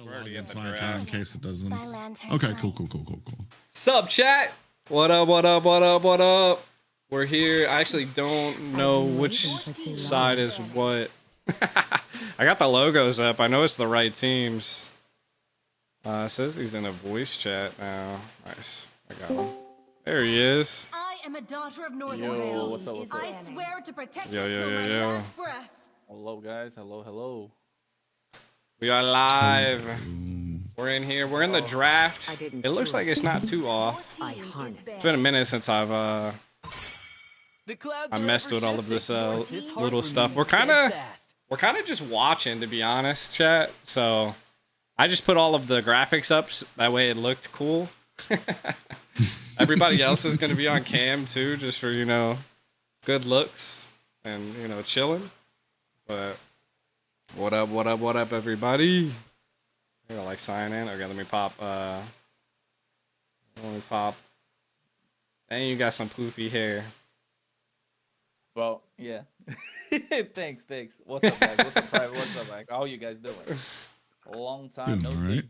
We're already in the draft. In case it doesn't. Okay, cool. Sup, chat? What up? We're here. I actually don't know which side is what. I got the logos up. I know it's the right teams. It says he's in a voice chat now. Nice. I got him. There he is. I am a daughter of North. Yo, what's up? I swear to protect Yo. last breath. Hello, guys. Hello. We are live. We're in here. We're in the draft. It looks like it's not too off. It's been a minute since I messed with all of this little stuff. We're kind of just watching, to be honest, chat. So I just put all of the graphics up that way it looked cool. Everybody else is going to be on cam too, just for, you know, good looks and, you know, chilling. But what up, everybody? I gotta like sign in. Okay, let me pop. And you got some poofy hair. Well, yeah. Thanks. What's up, guys? What's up, Private? What's up, Mike? How are you guys doing? A long time no see.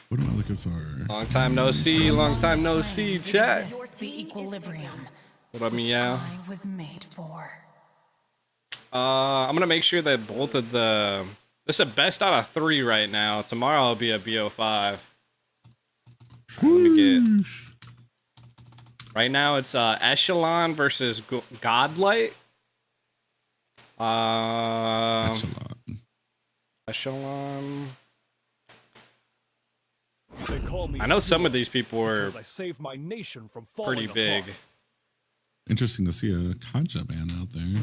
What am I looking for? Long time no see, chat. The equilibrium. What up, meow? I was made for. I'm gonna make sure that both of the this is a best out of 3 right now. Tomorrow I'll be a BO5. Let me get. Right now it's Echelon versus Godlight. Echelon. I know some of these people are pretty big. Interesting to see a Kaja man out there.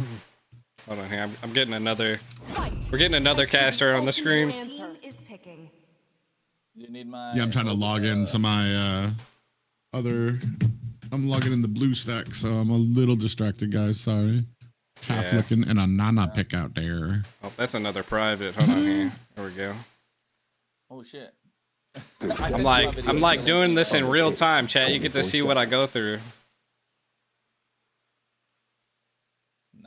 Hold on here. I'm getting another. We're getting another caster on the screen. You need my. Yeah, I'm trying to log in to my other. I'm logging in the blue stack, so I'm a little distracted, guys. Sorry. Half looking and a Nana pick out there. Oh, that's another private. Hold on here. There we go. Oh shit. I'm like doing this in real time, chat. You get to see what I go through.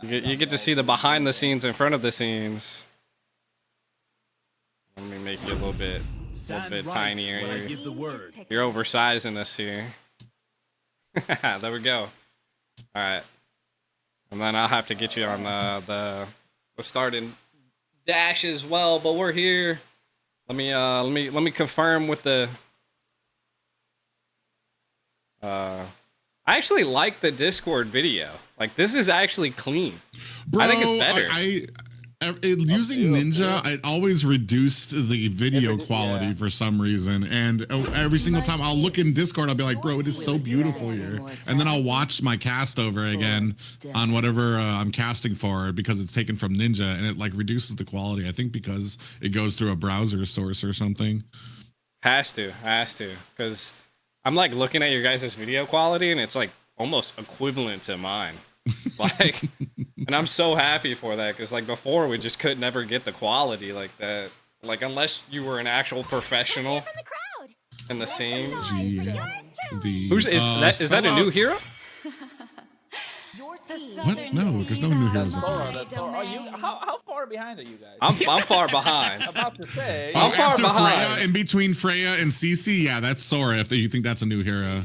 You get to see the behind the scenes in front of the scenes. Let me make you a little bit tinier. You're oversizing us here. There we go. All right, and then I'll have to get you on the starting dash as well. But we're here. Let me confirm with the. I actually like the Discord video. Like, this is actually clean. Bro, I think it's better. Using Ninja, I always reduced the video quality for some reason. And every single time I'll look in Discord, I'll be like, bro, it is so beautiful here. And then I'll watch my cast over again on whatever I'm casting for because it's taken from Ninja and it like reduces the quality. I think because it goes through a browser source or something. Has to. Because I'm like looking at your guys' video quality and it's like almost equivalent to mine. Like, and I'm so happy for that because like before we just could never get the quality like that. Like unless you were an actual professional in the scene. Is that a new hero? What? No, there's no new heroes. How far behind are you guys? I'm far behind. I'm about to say. I'm far behind. Freya, in between Freya and CC, yeah, that's Sora. If you think that's a new hero.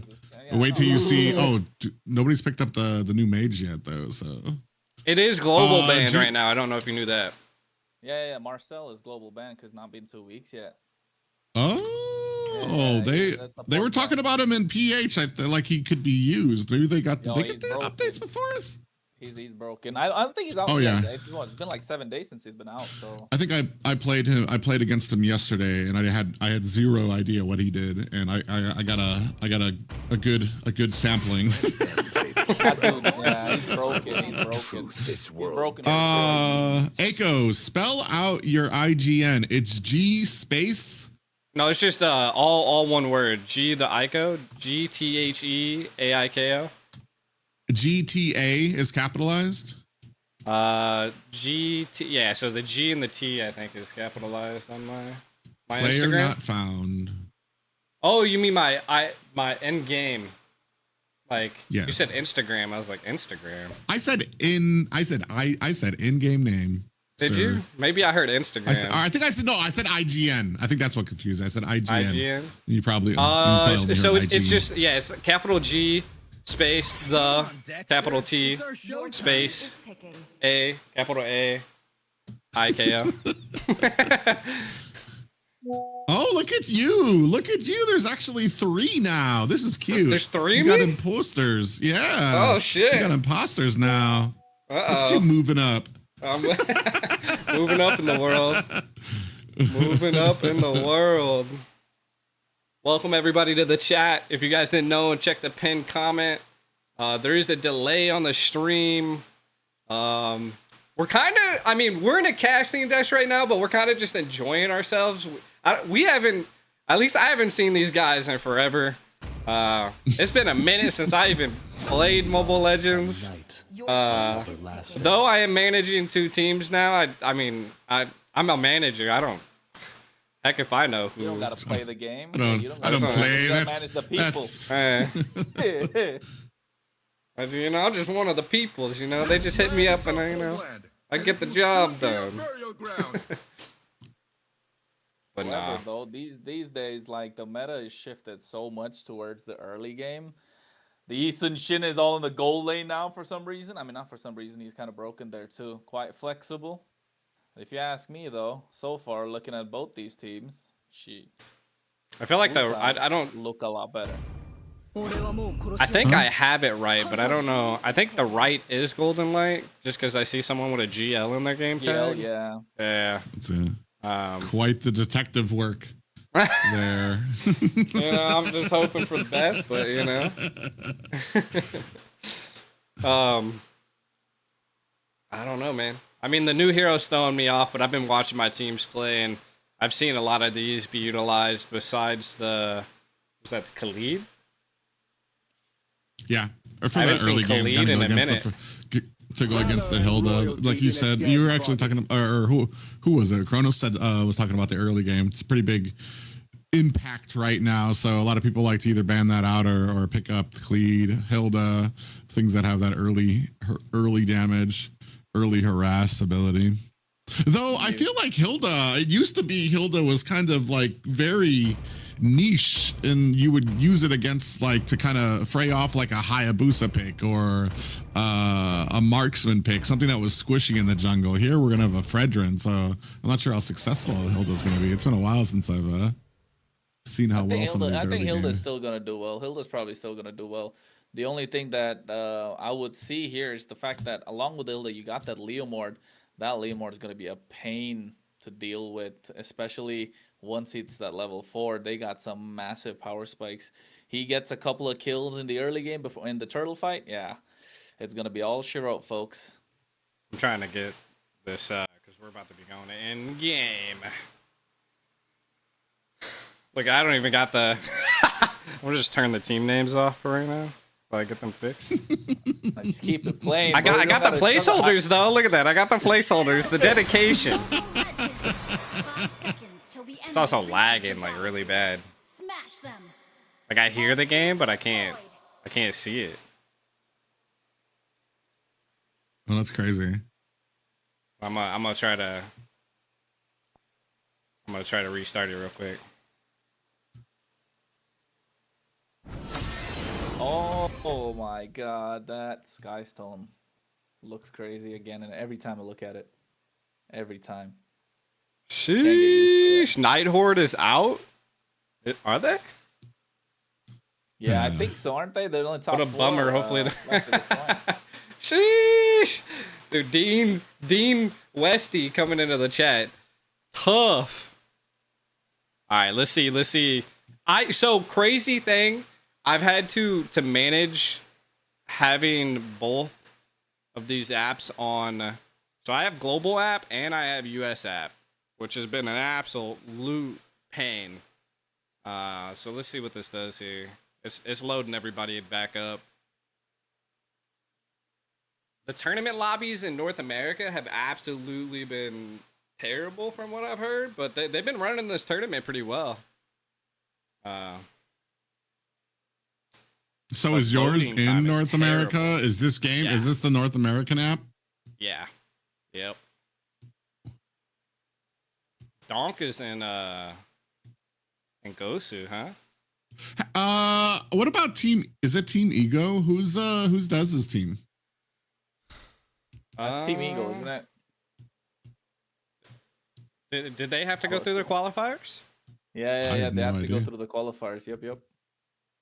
Wait till you see. Oh, nobody's picked up the new mage yet, though. So it is global banned right now. I don't know if you knew that. Yeah. Marcel is global banned because not been 2 weeks yet. Oh, they were talking about him in PH. Like he could be used. Maybe they got. Did they get the updates before us? He's broken. I don't think he's out. Oh yeah. It's been like 7 days since he's been out. So I think I played him. I played against him yesterday, and I had zero idea what he did, and I got a good sampling. Yeah, he's broken. He's broken. Echo, spell out your IGN. It's G space. No, it's just all one word. G the Ico. GTHEAIKO. GTA is capitalized. GT. Yeah, so the G and the T I think is capitalized on my Player Instagram. Not found. Oh, you mean my end game? Like yes. You said Instagram. I was like Instagram. I said in game name. Did sir. you? Maybe I heard Instagram. I think I said no. I said IGN. I think that's what confused. I said IGN. IGN. You probably. So it's just it's capital G space the capital T space A capital A IKO. Oh, look at you! Look at you! There's actually 3 now. This is cute. There's 3 You of got me? imposters. Yeah. Oh shit! You got imposters now. Look at you Uh-oh. moving up. I'm moving up in the world. Moving up in the world. Welcome everybody to the chat. If you guys didn't know, check the pinned comment. There is a delay on the stream. We're kind of, I mean, we're in a casting desk right now, but we're kind of just enjoying ourselves. We haven't, at least I haven't seen these guys in forever. It's been a minute since I even played Mobile Legends. Though I am managing 2 teams now, I'm a manager. I don't. Heck if I know who. You don't gotta play the game. I don't, You I don't play. You gotta That's manage the people. I'm just one of the peoples, They just hit me up and I get the job done. But However, nah. though, these days, like the meta is shifted so much towards the early game. The Eastern Shin is all in the gold lane now for some reason. I mean, not for some reason. He's kind of broken there too. Quite flexible. If you ask me, though, so far looking at both these teams, I feel like I don't look a lot better. I think I have it right, but I don't know. I think the right is Golden Light, just because I see someone with a GL in their game tag. Yeah. Yeah. It's quite the detective work there. I'm just hoping for the best, but I don't know, man. I mean, the new hero's throwing me off, but I've been watching my teams play, and I've seen a lot of these be utilized besides was that the Khalid? Yeah, or for I that haven't early seen game Khalid in a minute. To go against the Hilda, like you said, you were actually talking, or who was it? Kronos said was talking about the early game. It's a pretty big impact right now, so a lot of people like to either ban that out or pick up Khalid, Hilda, things that have that early damage, early harass ability. Though I feel like Hilda, it used to be Hilda was kind of like very niche, and you would use it against like to kind of fray off like a Hayabusa pick or a marksman pick, something that was squishy in the jungle. Here we're gonna have a Fredrin, so I'm not sure how successful Hilda's gonna be. It's been a while since I've seen how well some of these I think early Hilda's game. still gonna do well. Hilda's probably still gonna do well. The only thing that I would see here is the fact that along with Hilda, you got that Leomord. That Leomord is gonna be a pain to deal with, especially once it's that level 4. They got some massive power spikes. He gets a couple of kills in the early game before in the turtle fight. Yeah, it's gonna be all she wrote, folks. I'm trying to get this because we're about to be going to end game. Look, I don't even got the. We'll just turn the team names off for right now. So I get them fixed. I just keep it playing. I got the placeholders though. Look at that. I got the placeholders. The dedication. It's also lagging like really bad. Smash them. Like I hear the game, but I can't see it. Oh, that's crazy. I'm gonna try to restart it real quick. Oh my god, that Skystone looks crazy again, and every time I look at it. Every time. Sheesh. Night Horde is out? Are they? Yeah, I think so, aren't they? They're only top What a 4, bummer. Hopefully left at this point. Sheesh. Dude, Dean Westy coming into the chat. Tough. All right, let's see. So crazy thing, I've had to manage having both of these apps on. So I have global app and I have US app, which has been an absolute pain. So let's see what this does here. It's loading everybody back up. The tournament lobbies in North America have absolutely been terrible from what I've heard, but they've been running this tournament pretty well. So is yours loading time in is North America? terrible. Is this game? Yeah. Is this the North American app? Yeah. Yep. Donkus and Gosu, huh? What about team? Is it Team Ego? Who's Dez's team? That's Team Eagle, isn't it? Did they have to go through the qualifiers? Yeah. have They no have to go idea. through the qualifiers. Yep.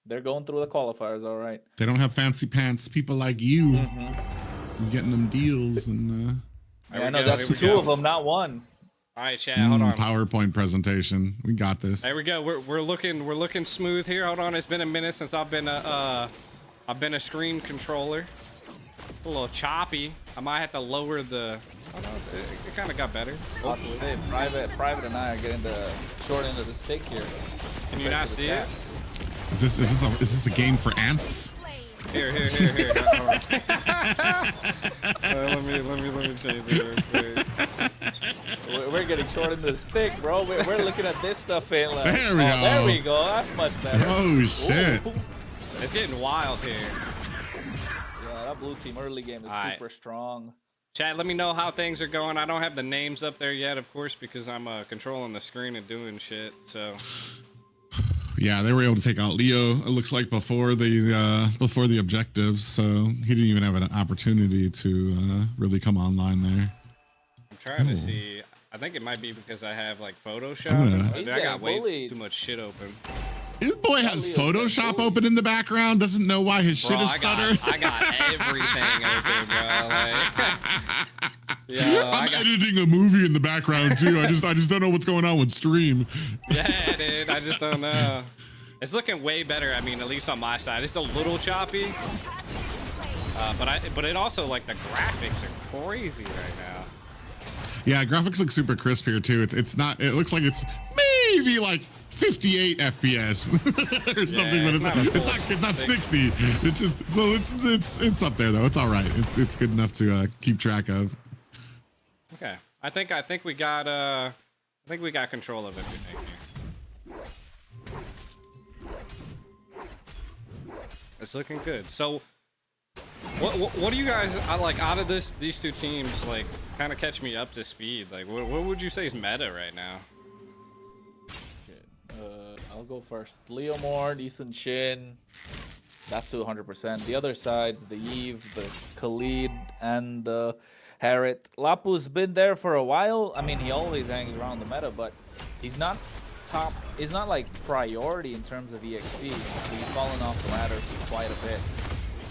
They're going through the qualifiers, all right. They don't have fancy pants. People like you Mm-hmm. getting them deals and I know that's two of them, not one. All right, chat. Hold on. PowerPoint presentation. We got this. There we go. We're looking smooth here. Hold on. It's been a minute since I've been a screen controller. A little choppy. I might have to lower the. Oh, no, it kind of got better. I was to say, Private and I are getting the short end of the stick here. Can you not see it? Is this a game for ants? Here. Hold on. Let me change it real quick. We're getting short into the stick, bro. We're looking at this stuff and like, There we go. There we go. That's much better. Oh shit! Ooh. It's getting wild here. Yeah, that blue team early game is super strong. Chat, let me know how things are going. I don't have the names up there yet, of course, because I'm controlling the screen and doing shit. So. Yeah, they were able to take out Leo. It looks like before the objectives, so he didn't even have an opportunity to really come online there. I'm trying to see. I think it might be because I have like Photoshop. I got way too much shit open. This boy has Photoshop open in the background. Doesn't know why his shit is stuttering. I got everything open, bro. Like, I'm editing a movie in the background too. I just don't know what's going on with stream. Yeah, dude. I just don't know. It's looking way better. I mean, at least on my side. It's a little choppy, but it also like the graphics are crazy right now. Yeah, graphics look super crisp here too. It's not. It looks like it's maybe like 58 FPS or something, but it's not 60. It's just it's up there though. It's all right. It's good enough to keep track of. Okay, I think we got control of everything here. It's looking good. So, what do you guys like out of these two teams? Like, kind of catch me up to speed. Like, what would you say is meta right now? I'll go first. Leo Moore, decent Shin. That's 200%. The other sides, the Eve, the Khalid, and the Harriet. Lapu's been there for a while. I mean, he always hangs around the meta, but he's not top. He's not like priority in terms of EXP. He's fallen off the ladder quite a bit.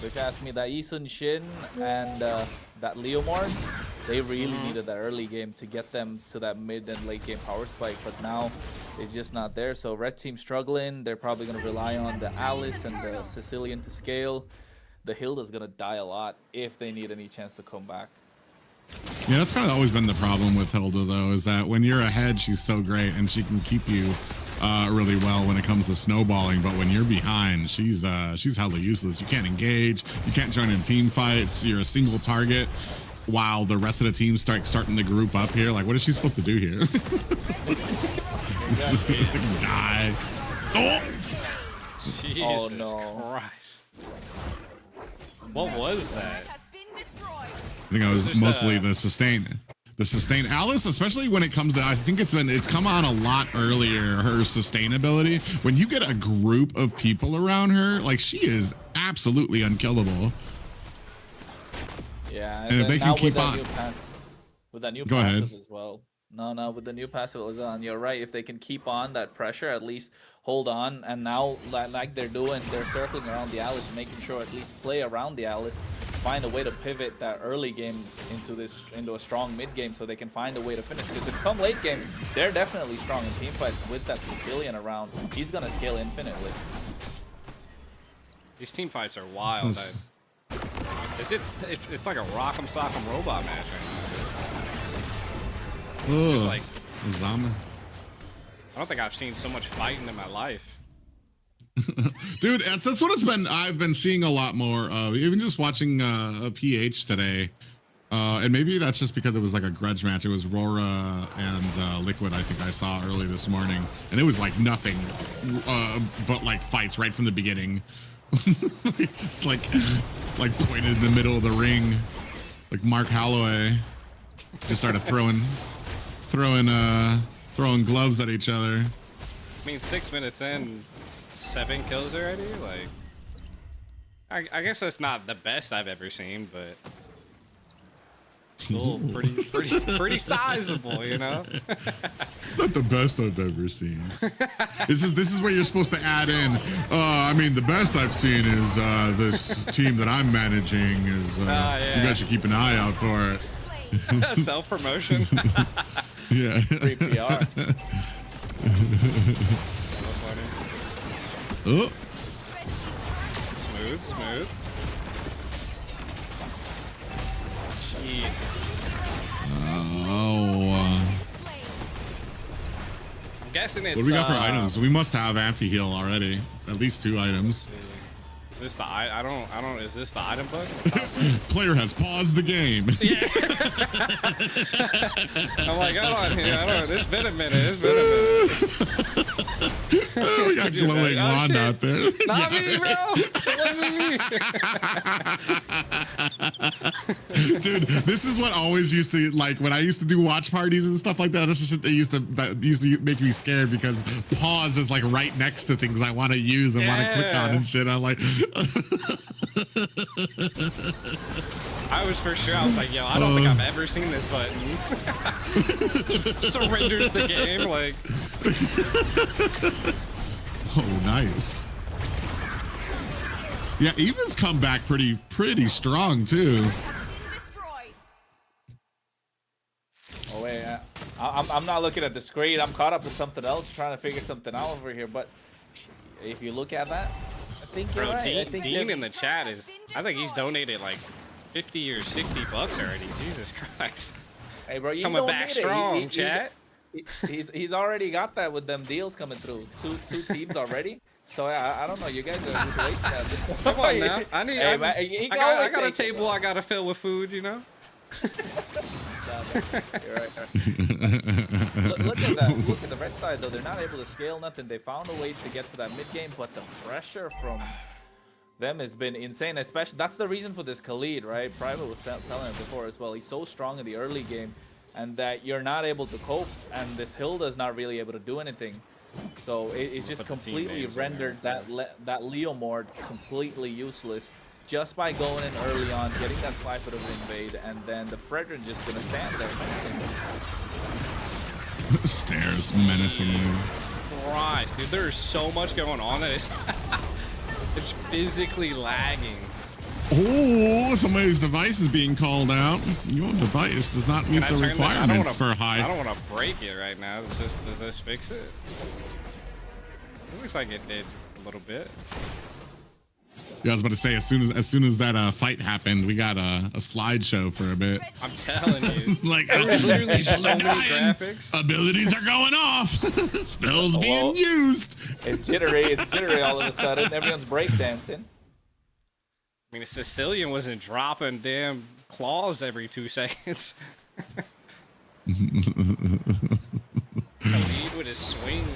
So if you ask me, that Isun Shin and that Leo Moore, they really needed that early game to get them to that mid and late game power spike, but now it's just not there. So red team struggling. They're probably going to rely on the Alice and the Sicilian to scale. The Hilda's going to die a lot if they need any chance to come back. Yeah, that's kind of always been the problem with Hilda though, is that when you're ahead, she's so great and she can keep you really well when it comes to snowballing, but when you're behind, she's hella useless. You can't engage, you can't join in team fights, you're a single target. While the rest of the team starting to group up here, like what is she supposed to do here? Die. Oh! Jesus Christ. What was that? I think it was mostly the sustain. The sustain Alice, especially when it comes to, I think it's come on a lot earlier, her sustainability. When you get a group of people around her, like she is absolutely unkillable. Yeah, and if they can keep on with that new Go passive ahead. as well. No, with the new passive as well. And you're right. If they can keep on that pressure, at least hold on. And now, like they're doing, they're circling around the Alice, making sure at least play around the Alice, find a way to pivot that early game into a strong mid game, so they can find a way to finish. Because if come late game, they're definitely strong in team fights with that Sicilian around. He's gonna scale infinitely. These team fights are wild. It's like a rock'em sock'em robot match right now. It's like I don't think I've seen so much fighting in my life. Dude, that's what I've been seeing a lot more of, even just watching a PH today. And maybe that's just because it was like a grudge match. It was Rora and Liquid, I think I saw early this morning. And it was like nothing but like fights right from the beginning. It's just like pointed in the middle of the ring. Like Mark Holloway just started throwing Throwing gloves at each other. I mean, 6 minutes in, 7 kills already. Like, I guess that's not the best I've ever seen, but still pretty sizable, you know. It's not the best I've ever seen. This is where you're supposed to add in. I mean, the best I've seen is this team that I'm managing. Is you guys should keep an eye out for it. Self promotion. Yeah. Free PR. Oh. Smooth. Jesus. Oh. I'm guessing it's. What do we got for items? We must have anti-heal already. At least 2 items. Is this the I don't is this the item book? Player has paused the game. Yeah. I'm like, hold on here. I don't know. It's been a minute. Oh, we got glowing wand out there. Not me, bro. It wasn't me. Dude, this is what always used to, like, when I used to do watch parties and stuff like that. This is shit that used to make me scared because pause is like right next to things I want to use and want to click on and shit. I'm like, I was for sure. I was like, yo, I don't think I've ever seen this button. Surrenders the game, like. Oh, nice. Yeah, Eva's come back pretty strong too. Oh wait, I'm not looking at the screen. I'm caught up with something else, trying to figure something out over here. But if you look at that, I think you're right. I think Dean in the chat is. I think he's donated like 50 or 60 bucks already. Jesus Christ. Hey, bro, you coming back strong, chat. He's already got that with them deals coming through. Two teams already. So I don't know. You guys are just waiting at this point. Come on now. I got a table I gotta fill with food, you know. You're right. Look at that. Look at the red side though. They're not able to scale nothing. They found a way to get to that mid game, but the pressure from them has been insane. Especially that's the reason for this Khalid, right? Private was telling it before as well. He's so strong in the early game, and that you're not able to cope. And this Hilda's not really able to do anything. So it's just completely rendered that Leomord completely useless just by going in early on, getting that sniper to invade, and then the Fredrin just gonna stand there. Stares menacingly. Christ, dude, there's so much going on that it's physically lagging. Oh, somebody's device is being called out. Your device does not meet the requirements for high. I don't want to break it right now. Does this fix it? It looks like it did a little bit. Yeah, I was about to say, as soon as that fight happened, we got a slideshow for a bit. I'm telling you, it's like literally so many graphics. Abilities are going off. Spells being used. It's jittery all of a sudden. Everyone's breakdancing. I mean, a Sicilian wasn't dropping damn claws every 2 seconds. Khalid with his swings.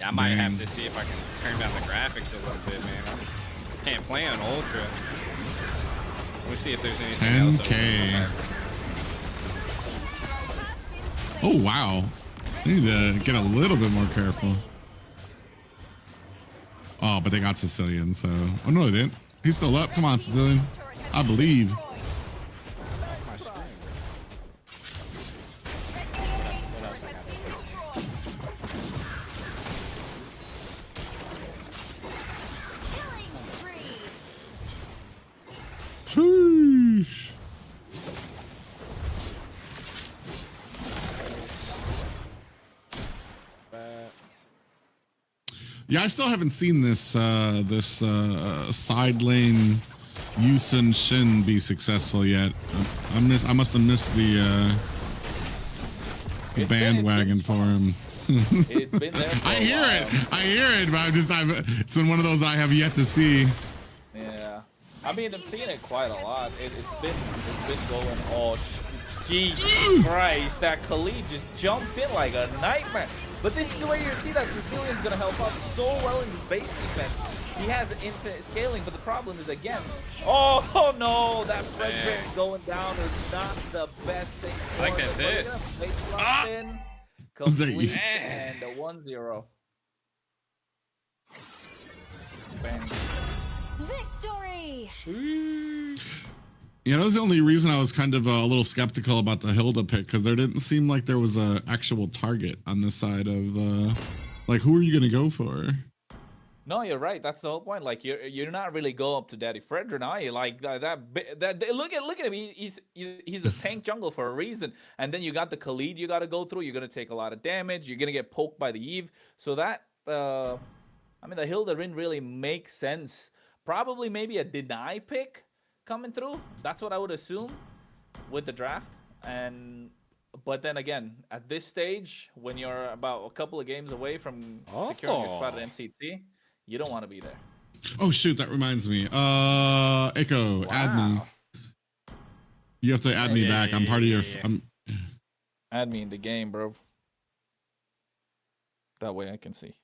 Yeah, I might have to see if I can turn down the graphics a little bit, man. I can't play on Ultra. Let me see if there's anything 10K. Oh, wow. I need to get a little bit more careful. Oh, but they got Sicilian, so... Oh, no, they didn't. He's still up. Come on, Sicilian. I believe. Sheesh. Yeah, I still haven't seen this side lane Yusen Shin be successful yet. I must have missed the bandwagon for him. It's been there for I hear it, but it's been one of those I have yet to see. Yeah, I mean, I'm seeing it quite a lot. It's been going. Oh, Jesus Christ! That Khalid just jumped in like a nightmare. But this is the way you see that Sicilian's gonna help out so well in his base defense. He has infinite scaling, but the problem is again, oh no, that Fred Train going down is not the best thing. I think that's it. Complete and a 1-0. Bang. Victory! Yeah, that was the only reason I was kind of a little skeptical about the Hilda pick, because there didn't seem like there was a actual target on the side of like, who are you gonna go for? No, you're right. That's the whole point. Like you're not really go up to Daddy Fredrin, are you? Like that look at him. He's a tank jungle for a reason. And then you got the Khalid you got to go through. You're gonna take a lot of damage. You're gonna get poked by the Eve. So that I mean, the Hilda didn't really make sense. Probably maybe a deny pick coming through. That's what I would assume with the draft. But then again, at this stage, when you're about a couple of games away from securing your spot at MCT, you don't want to be there. Oh shoot, that reminds me. Echo, add me. You have to add me back. I'm part of your. Add me in the game, bro. That way I can see.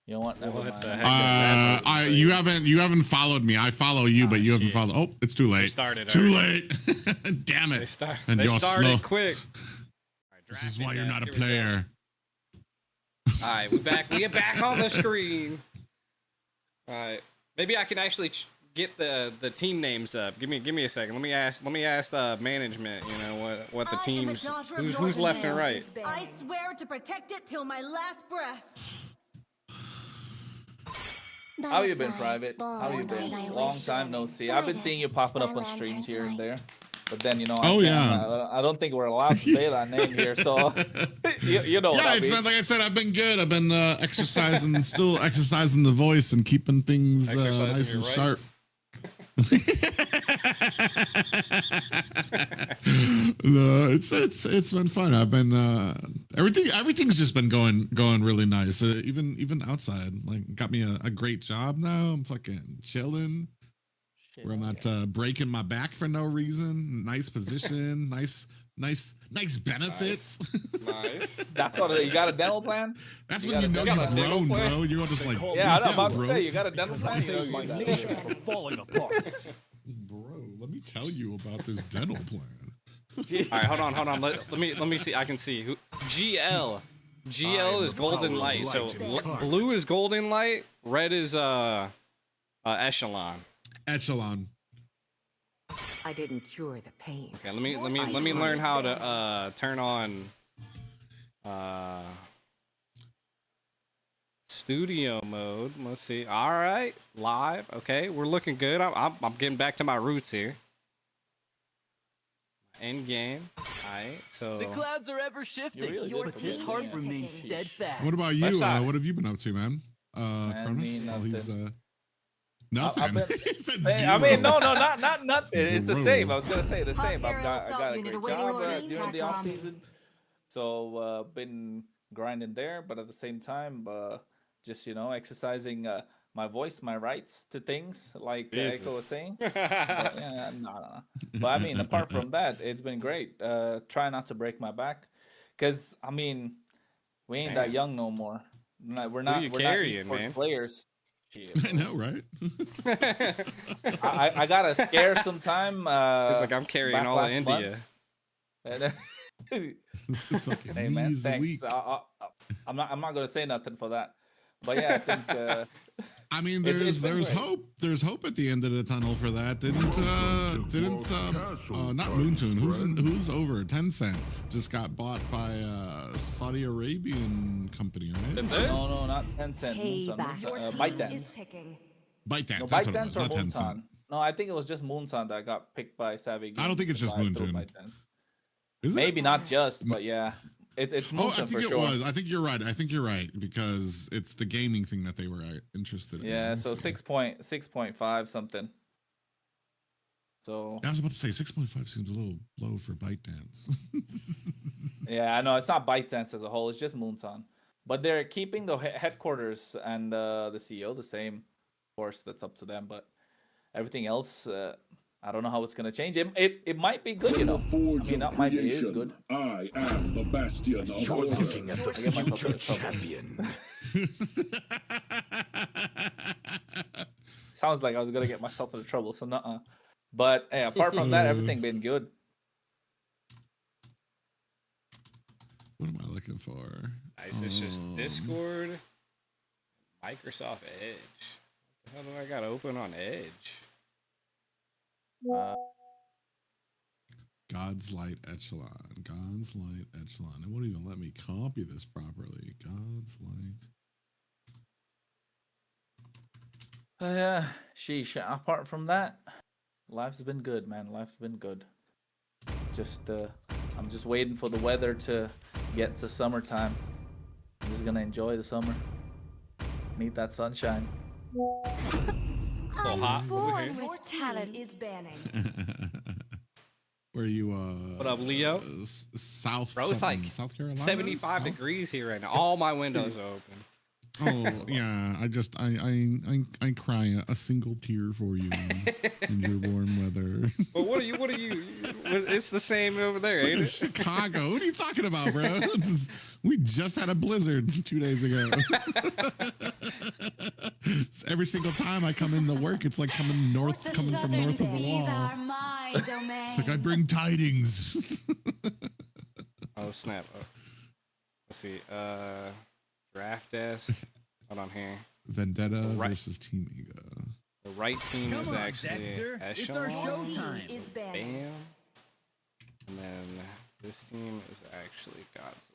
You know what? Never mind. You haven't followed me. I follow you, but you haven't followed. Oh, it's too late. Too late. Damn it. They started quick. This is why you're not a player. All right, we're back. We are back on the screen. All right, maybe I can actually get the team names up. Give me a second. Let me ask management. You know what the teams who's left and right. I swear to protect it till my last breath. How you been, Private? How you been? Long time no see. I've been seeing you popping up on streams here and there. But then, you know, I don't think we're allowed to say that name here, so you know. Yeah, it's been, like I said, I've been good. I've been exercising, still exercising the voice and keeping things nice and sharp. No, it's been fun. I've been everything's just been going really nice. Even outside, like, got me a great job now. I'm fucking chilling. Where I'm not breaking my back for no reason. Nice position, nice benefits. Nice. That's what you got a dental plan. That's when you know you've grown, bro. You're just like, yeah, I'm about to say you got a dental plan. Save my nation from falling apart. Bro, let me tell you about this dental plan. All right, hold on. Let me see. I can see who. GL is golden light. So blue is golden light. Red is echelon. Echelon. I didn't cure the pain. Okay, let me learn how to turn on studio mode. Let's see. All right, live. Okay, we're looking good. I'm getting back to my roots here. End game. All right, so The clouds are ever shifting, but his heart remains steadfast. What about you? What have you been up to, man? Cronus? Nothing. He said zero. I mean, no, not nothing. It's the same. I was gonna say the same. I got a great job during the off season, so been grinding there. But at the same time, just exercising my voice, my rights to things, like Echo was saying. But, yeah, no. But I mean, apart from that, it's been great. Try not to break my back, because I mean, we ain't that young no more. We're not esports players. I know, right? I got a scare sometime. It's like I'm carrying all of India. Hey man, thanks. I'm not gonna say nothing for that. But yeah, I think. I mean, there's hope. There's hope at the end of the tunnel for that. Not Moontoon. Who's over? Tencent just got bought by a Saudi Arabian company, right? No, not Tencent. ByteDance. ByteDance. No, that's ByteDance what it was, or not Tencent. Moonton. No, I think it was just Moonton that got picked by Savvy Games. I don't think it's just Moonton. Maybe not just, but yeah. It's Moonton for sure. I think you're right. Because it's the gaming thing that they were interested in. Yeah, so 6.5 something. So I was about to say 6.5 seems a little low for ByteDance. Yeah, I know it's not ByteDance as a whole. It's just Moonton, but they're keeping the headquarters and the CEO the same. Of course, that's up to them. But everything else, I don't know how it's gonna change. It might be good, you know. I mean, that might be is good. I am the bastion of You're order. looking at the I get myself in future trouble. champion. Sounds like I was gonna get myself into trouble, so nuh-uh. But hey, apart from that, everything been good. What am I looking for? Nice. It's just Discord, Microsoft Edge. What the hell do I got open on Edge? God's Light Echelon. God's Light Echelon. It won't even let me copy this properly. God's Light. Yeah, sheesh. Apart from that, life's been good, man. Life's been good. Just I'm just waiting for the weather to get to summertime. I'm just gonna enjoy the summer. Need that sunshine. A little hot over here. Your talent is banning. Where you What up, Leo? South Bro, it's like South Carolina? 75 South? degrees here right now. All my windows are open. Oh yeah, I cry a single tear for you in your warm weather. But what are you? It's the same over there, ain't it? Chicago. What are you talking about, bro? We just had a blizzard 2 days ago. Every single time I come into work, it's like coming from north of the wall. It's like I bring tidings. Oh snap! Oh. Let's see. Draft desk. Hold on here. Vendetta versus Team Ego. The right team is actually Dexter. It's our Echelon. showtime. Is banning. Bam. And then this team is actually God's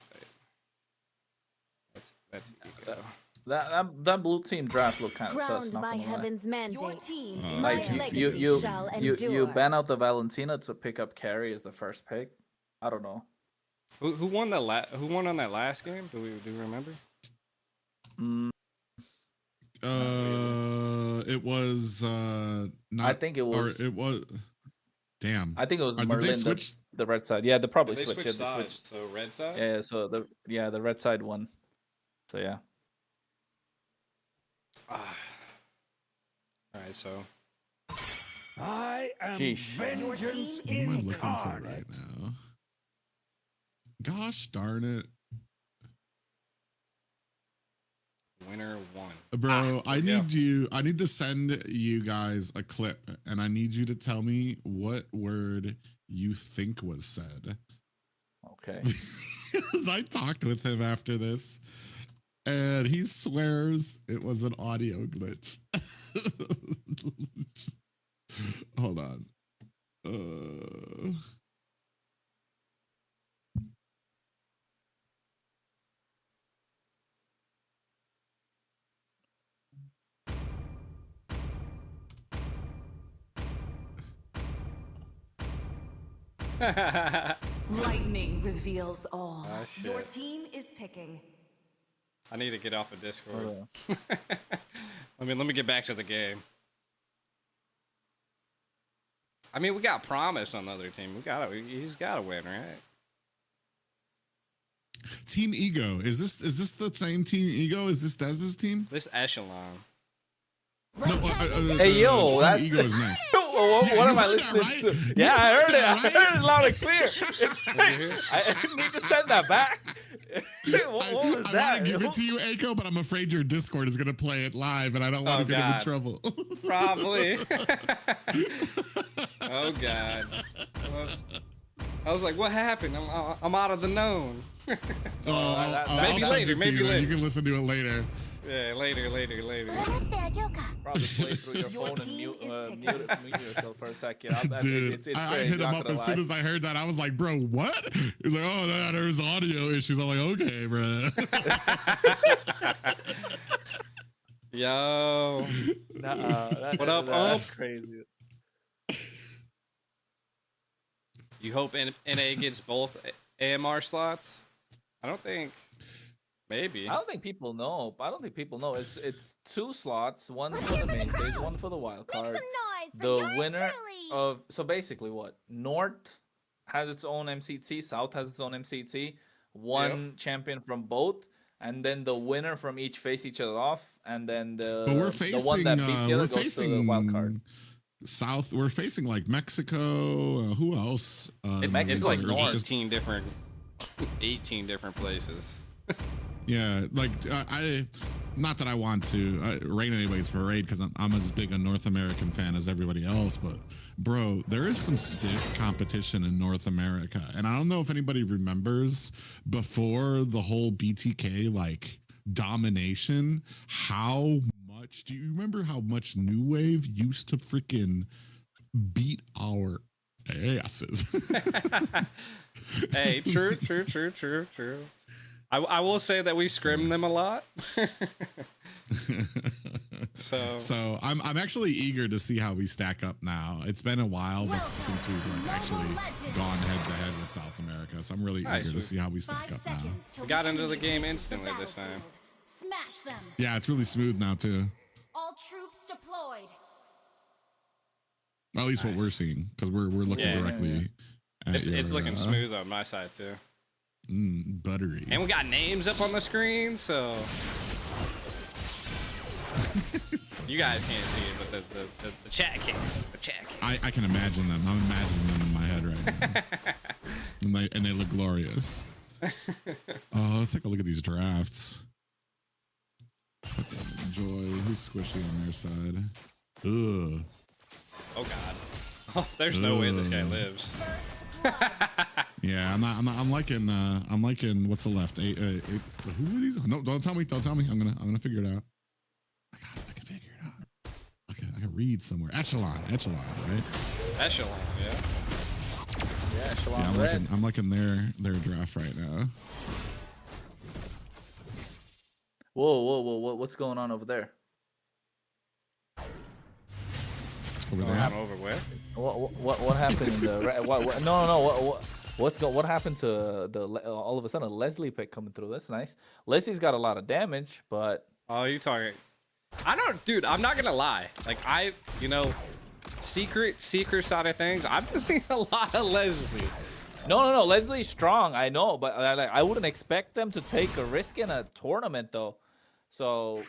Light. That's Ego. That blue team draft looked kind of sus. Crowned Not by gonna lie. heaven's Your mandate. team My Like legacy you shall you endure. ban out the Valentina to pick up Carrie as the first pick. I don't know. Who won the Who won on that last game? Do we remember? It was not. I think it was. Or it was. Damn. I think it was Did they Merlin, switch? the red side. Yeah, they probably They switched. switched Yeah, they sides. switched. So red side. Yeah, so the red side won. So yeah. All right, so I am Sheesh. vengeance What am I looking for incarnate. right now? Gosh darn it. winner won. Bro, I yeah. need to send you guys a clip and I need you to tell me what word you think was said. Okay. Because I talked with him after this and he swears it was an audio glitch. Hold on. Lightning reveals all. Ah, Your shit. team is picking. I need to get off of Discord. Oh, Let me get back to the game. I mean, we got Promise on the other team. He's got to win, right? Team Ego. Is this the same Team Ego? Is this Dez's team? This Echelon. No, Hey, yo, Team that's- Ego is next. what am I heard that, listening right? to? You Yeah, I heard heard it. that, I right? heard it loud and clear. I need to send that back. what was I that? want to give it to you, Aiko, but I'm afraid your Discord is going to play it live, and I don't want Oh, to get him in God. trouble. Probably. Oh God. Well, I was like, what happened? I'm out of the known. I'll maybe send later, it to maybe you, then. later. You can listen to it later. Yeah, later. Probably play through your Your phone and team mute is picking. yourself for a second. Dude, it's I great, hit him not up gonna as soon lie. as I heard that. I was like, bro, what? He's like, oh, no, there's audio issues. I'm like, okay, bro. Yo. What up, That's Ump? crazy. You hope NA gets both AMR slots? I don't think. Maybe. I don't think people know. It's 2 slots, one for the main stage, one for the wild card. The winner of so basically what? North has its own MCT, South has its own MCT, one champion from both, and then the winner from each face each other off, and then But we're the one that beats the other goes to the wild card. south. We're facing like Mexico. Who else? It's Mexico's like north. 18 different places. Yeah, like I, not that I want to rain anybody's parade because I'm as big a North American fan as everybody else, but bro, there is some stiff competition in North America, and I don't know if anybody remembers before the whole BTK like domination. How much do you remember? How much New Wave used to freaking beat our asses? Hey, true. I will say that we scrim them a lot. So I'm actually eager to see how we stack up now. It's been a while since we've like actually gone head to head with South America, so I'm really eager to see how we stack up now. we got into the game instantly this time. Smash them. Yeah, it's really smooth now too. All troops deployed. Or at least what we're seeing, because we're looking directly. At It's looking smooth on my side too. Buttery. And we got names up on the screen, so you guys can't see it, but the chat can. The chat can. I can imagine them. I'm imagining them in my head right now. and they look glorious. Oh, let's take a look at these drafts. Enjoy. Who's squishy on their side? Ugh. Oh god. Oh, there's no way this guy lives. Yeah, I'm liking what's the left? Who are these? No, don't tell me. I'm gonna figure it out. I can figure it out. I can read somewhere. Echelon, right? Echelon, yeah. Yeah, Echelon Yeah, I'm liking their draft right now. Whoa! What's going on over there? Over there. Over where? What happened in the no? What happened to the all of a sudden a Leslie pick coming through? That's nice. Leslie's got a lot of damage, but Oh, you talking? I don't, dude. I'm not gonna lie. Like secret side of things. I've been seeing a lot of Leslie. no. Leslie's strong. I know, but I wouldn't expect them to take a risk in a tournament though. So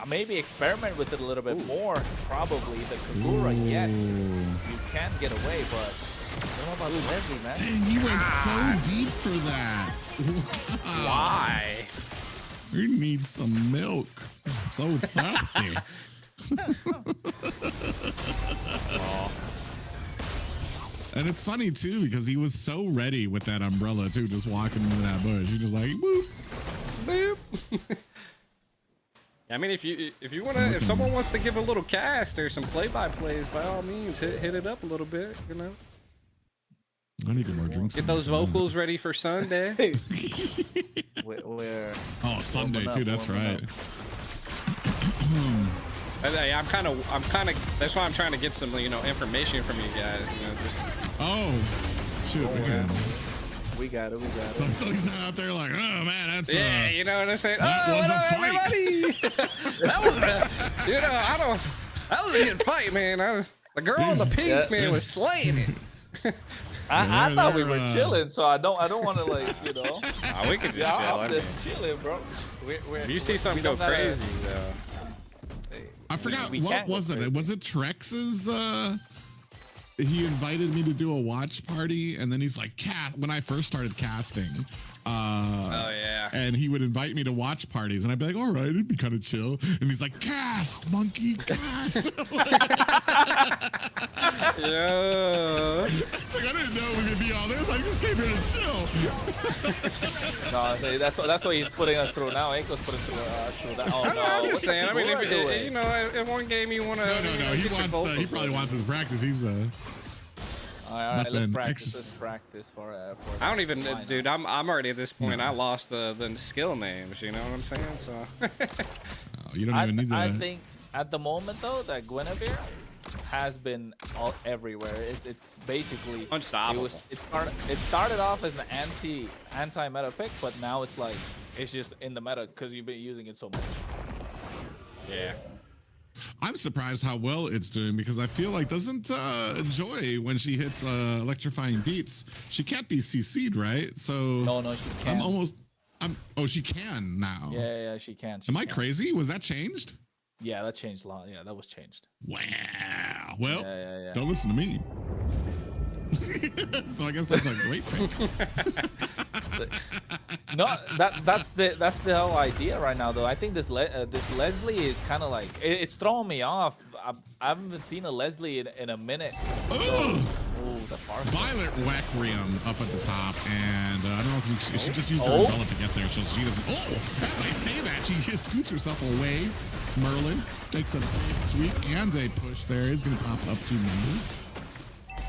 maybe experiment with it a little bit more. Probably the Kagura, yes, you can get away, but I don't know about Leslie, man. Dang, he went so deep for that. Wow. Why? We need some milk. So thirsty. And it's funny too because he was so ready with that umbrella too, just walking into that bush. He just like boop, boop. I mean, if someone wants to give a little cast or some play-by-plays, by all means, hit it up a little bit, you know. I need more drinks. Get those vocals ready for Sunday. Where? Oh, Sunday too. That's right. I'm kind of. That's why I'm trying to get some, information from you guys. Oh, shoot. We got it. So he's not out there like, oh man, that's you know what I'm saying? That was a fight. That was a good fight, man. The girl in the pink man was slaying it. I thought we were chilling, so I don't want to we could just chill. I'm just chilling, bro. If you see something go crazy, though. I forgot what was it. Was it Trex's? He invited me to do a watch party, and then he's like, when I first started casting. Oh yeah. And he would invite me to watch parties, and I'd be like, all right, it'd be kind of chill. And he's like, cast, monkey, cast. Yeah. It's like, I didn't know we could be all this. I just came here to chill. No, that's what he's putting us through now. Aiko's putting us through that. Oh no. I'm just saying. I mean, in one game you want to. No. He probably wants his practice. He's all right, let's practice for I don't even, dude. I'm already at this point. I lost the skill names. You know what I'm saying? So. You don't even need that. I think at the moment though that Guinevere has been everywhere. It's basically unstoppable. It started off as an anti-meta pick, but now it's like it's just in the meta because you've been using it so much. Yeah. I'm surprised how well it's doing because I feel like doesn't Joy, when she hits electrifying beats, she can't be CC'd, right? So no, she can't. Oh, she can now. Yeah, she can. Am I crazy? Was that changed? Yeah, that changed a lot. Yeah, that was changed. Wow. well, Yeah. don't listen to me. So I guess that's a great pick. No, that's the whole idea right now, though. I think this Leslie is kind of like it's throwing me off. I haven't seen a Leslie in a minute. Oh, the far Violet Requiem up at the top, and I don't know if she just used her umbrella to get there, so she doesn't. Oh, as I say that, she just scoots herself away. Merlin takes a big sweep and a push there. He's going to pop up 2 members.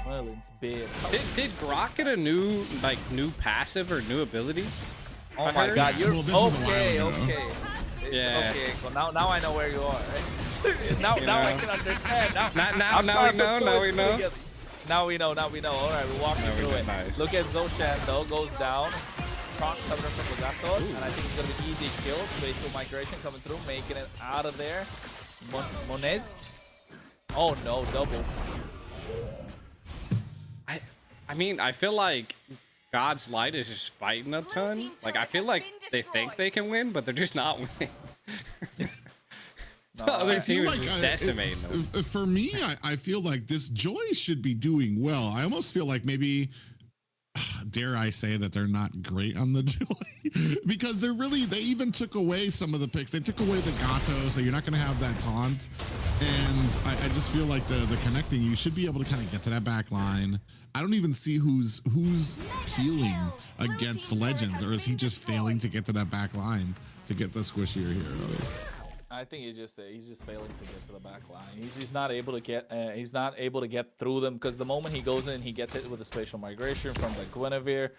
Merlin's big. Did Grok get a new passive or new ability? Oh my God, you're okay. Yeah. Okay, well now I know where you are. Right? now I can understand. Now we know. Now we know. All right, we're walking through it. Nice. Look at Zoshan though, goes down. Proc coming from Legato, and I think it's gonna be easy kill. Spatial migration coming through, making it out of there. Monez. Oh no, double. I mean, I feel like God's Light is just fighting a ton. Like, I feel like they think they can win, but they're just not winning. The other team is just decimating them. For me, I feel like this Joy should be doing well. I almost feel like maybe, dare I say that they're not great on the Joy, because they even took away some of the picks. They took away the Gato, so you're not going to have that taunt. And I just feel like the connecting, you should be able to kind of get to that back line. I don't even see who's healing against Legends, or is he just failing to get to that back line to get the squishier heroes? I think he's just failing to get to the back line. He's not able to get through them, because the moment he goes in, he gets hit with a spatial migration from the Guinevere,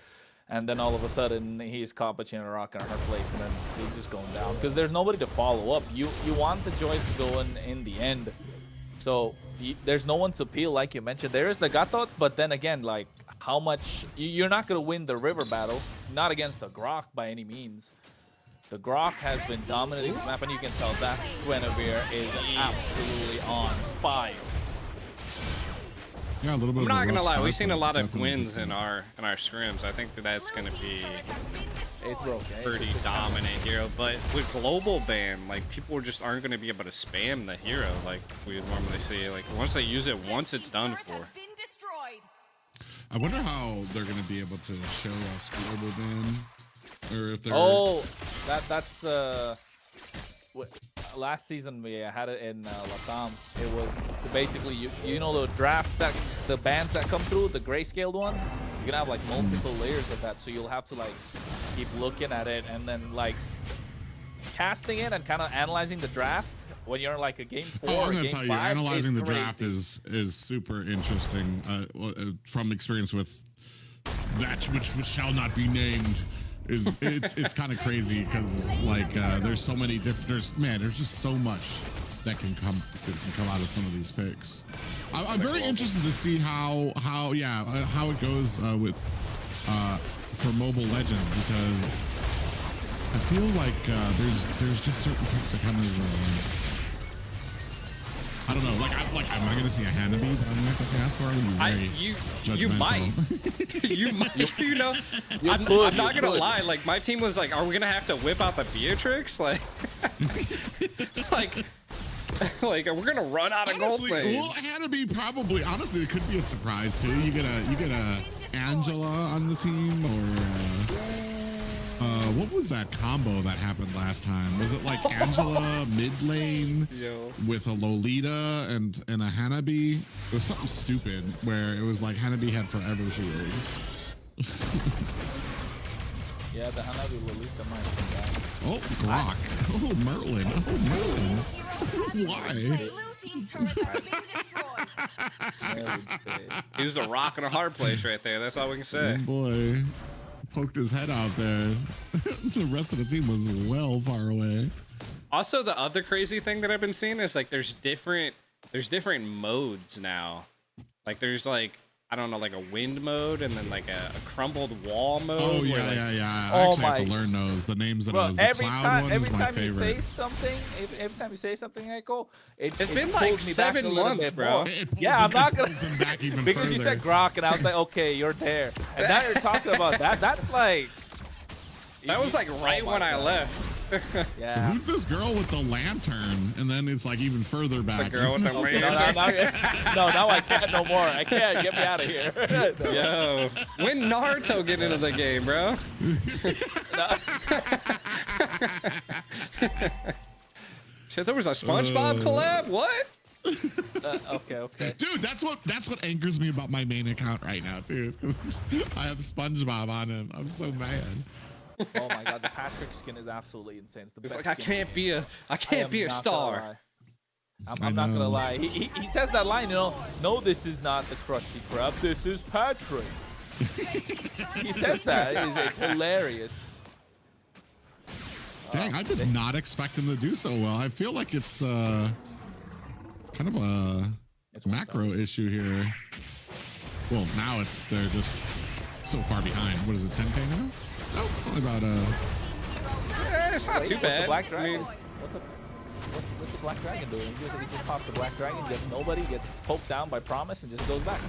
and then all of a sudden he's caught between a rock and a hard place, and then he's just going down because there's nobody to follow up. You want the Joys to go in the end, so there's no one to peel, like you mentioned. There is the Gatot, but then again, like, how much you're not gonna win the river battle, not against the Grok by any means. The Grok has been dominating this map, and you can tell that Guinevere is absolutely on fire. Yeah, a little bit. I'm not gonna lie, we've seen a lot of definitely wins in our scrims. I think that's gonna be It's broken. pretty dominant hero. But with global ban, like, people just aren't gonna be able to spam the hero like we would normally see. Like, once they use it once, it's done for. I wonder how they're going to be able to show us global ban, or if they're. Oh, that's last season we had it in Latam. It was basically you know the draft that the bands that come through, the grayscaled ones. You're gonna have like multiple layers of that, so you'll have to like keep looking at it and then like casting it and kind of analyzing the draft when you're like a game 4 I'm or gonna game tell you, 5 analyzing the crazy. draft is super interesting. From experience with that which shall not be named, it's kind of crazy because like there's so many different. There's just so much that can come out of some of these picks. I'm very interested to see how it goes with for Mobile Legends, because I feel like there's just certain picks that kind of I don't know. Am I gonna see a Hanabi that I'm gonna have to cast, or You might. You might. You know, I'm not gonna lie. Like, my team was like, "Are we gonna have to whip out the Beatrix?" Like, like, we're gonna run out of gold plays. Well, Hanabi probably. Honestly, it could be a surprise too. You get a Angela on the team, or what was that combo that happened last time? Was it like Angela mid lane with a Lolita and a Hanabi? It was something stupid where it was like Hanabi had forever shield. Yeah, the Hanabi Lolita might come back. Oh, Grok. Oh, Merlin. Oh, Merlin. Why? He was a rock and a hard place right there. That's all we can say. Oh boy. Poked his head out there. The rest of the team was well far away. Also, the other crazy thing that I've been seeing is like there's different modes now. Like, there's like, I don't know, like a wind mode, and then like a crumbled wall mode. Oh yeah, like, yeah. I actually have to learn those. The names of those. The cloud one is my favorite. Every time you say something, Echo, it's been like 7 months, bro. Yeah, I'm not gonna back even because you said Grok, and I was like, okay, you're there, and now you're talking about that. That's like that was like right when I left. Yeah. Who's this girl with the lantern? And then it's like even further back. The girl with the Okay, lantern. now I can't no more. I can't. Get me out of here. Yo, when Naruto get into the game, bro? Shit, there was a SpongeBob collab. What? Okay. Dude, that's what angers me about my main account right now too. Is because I have SpongeBob on him. I'm so mad. Oh my god, the Patrick skin is absolutely insane. It's the It's best. like I skin. can't be a I star. not gonna lie. I'm not gonna lie. He says that line, you know. No, this is not the Krusty Krab. This is Patrick. He says that. It's hilarious. Dang, I did not expect him to do so well. I feel like it's kind of a macro issue here. Well, now they're just so far behind. What is it, 10K now? Oh, it's only about Yeah, it's not too bad. Black I Dragon? mean, What's the Black Dragon doing? He just pops the Black Dragon, gets nobody, gets poked down by Promise, and just goes back.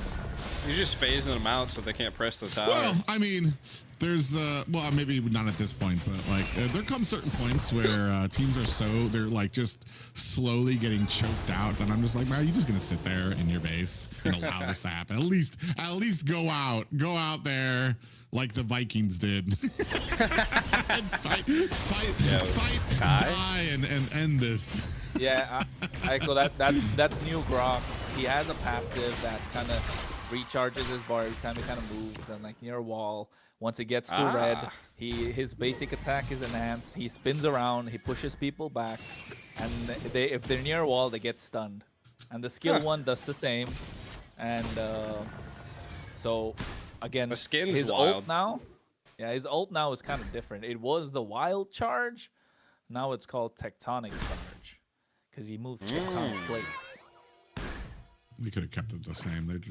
you're just phasing them out so they can't press the tower. well, I mean, there's well, maybe not at this point, but like there come certain points where teams are they're like just slowly getting choked out, and I'm just like, man, you're just gonna sit there in your base and allow this to happen. At least go out there like the Vikings did. And fight, die, and end this. Yeah, I echo that. That's new Grok. He has a passive that kind of recharges his bar every time he kind of moves, and like near a wall. Once it gets to red, his basic attack is enhanced. He spins around, he pushes people back, and if they're near a wall, they get stunned. And the skill one does the same. And so again, The skin's his wild. ult now. Yeah, his ult now is kind of different. It was the wild charge. Now it's called tectonic charge because he moves tectonic plates. You could have kept it the same. it's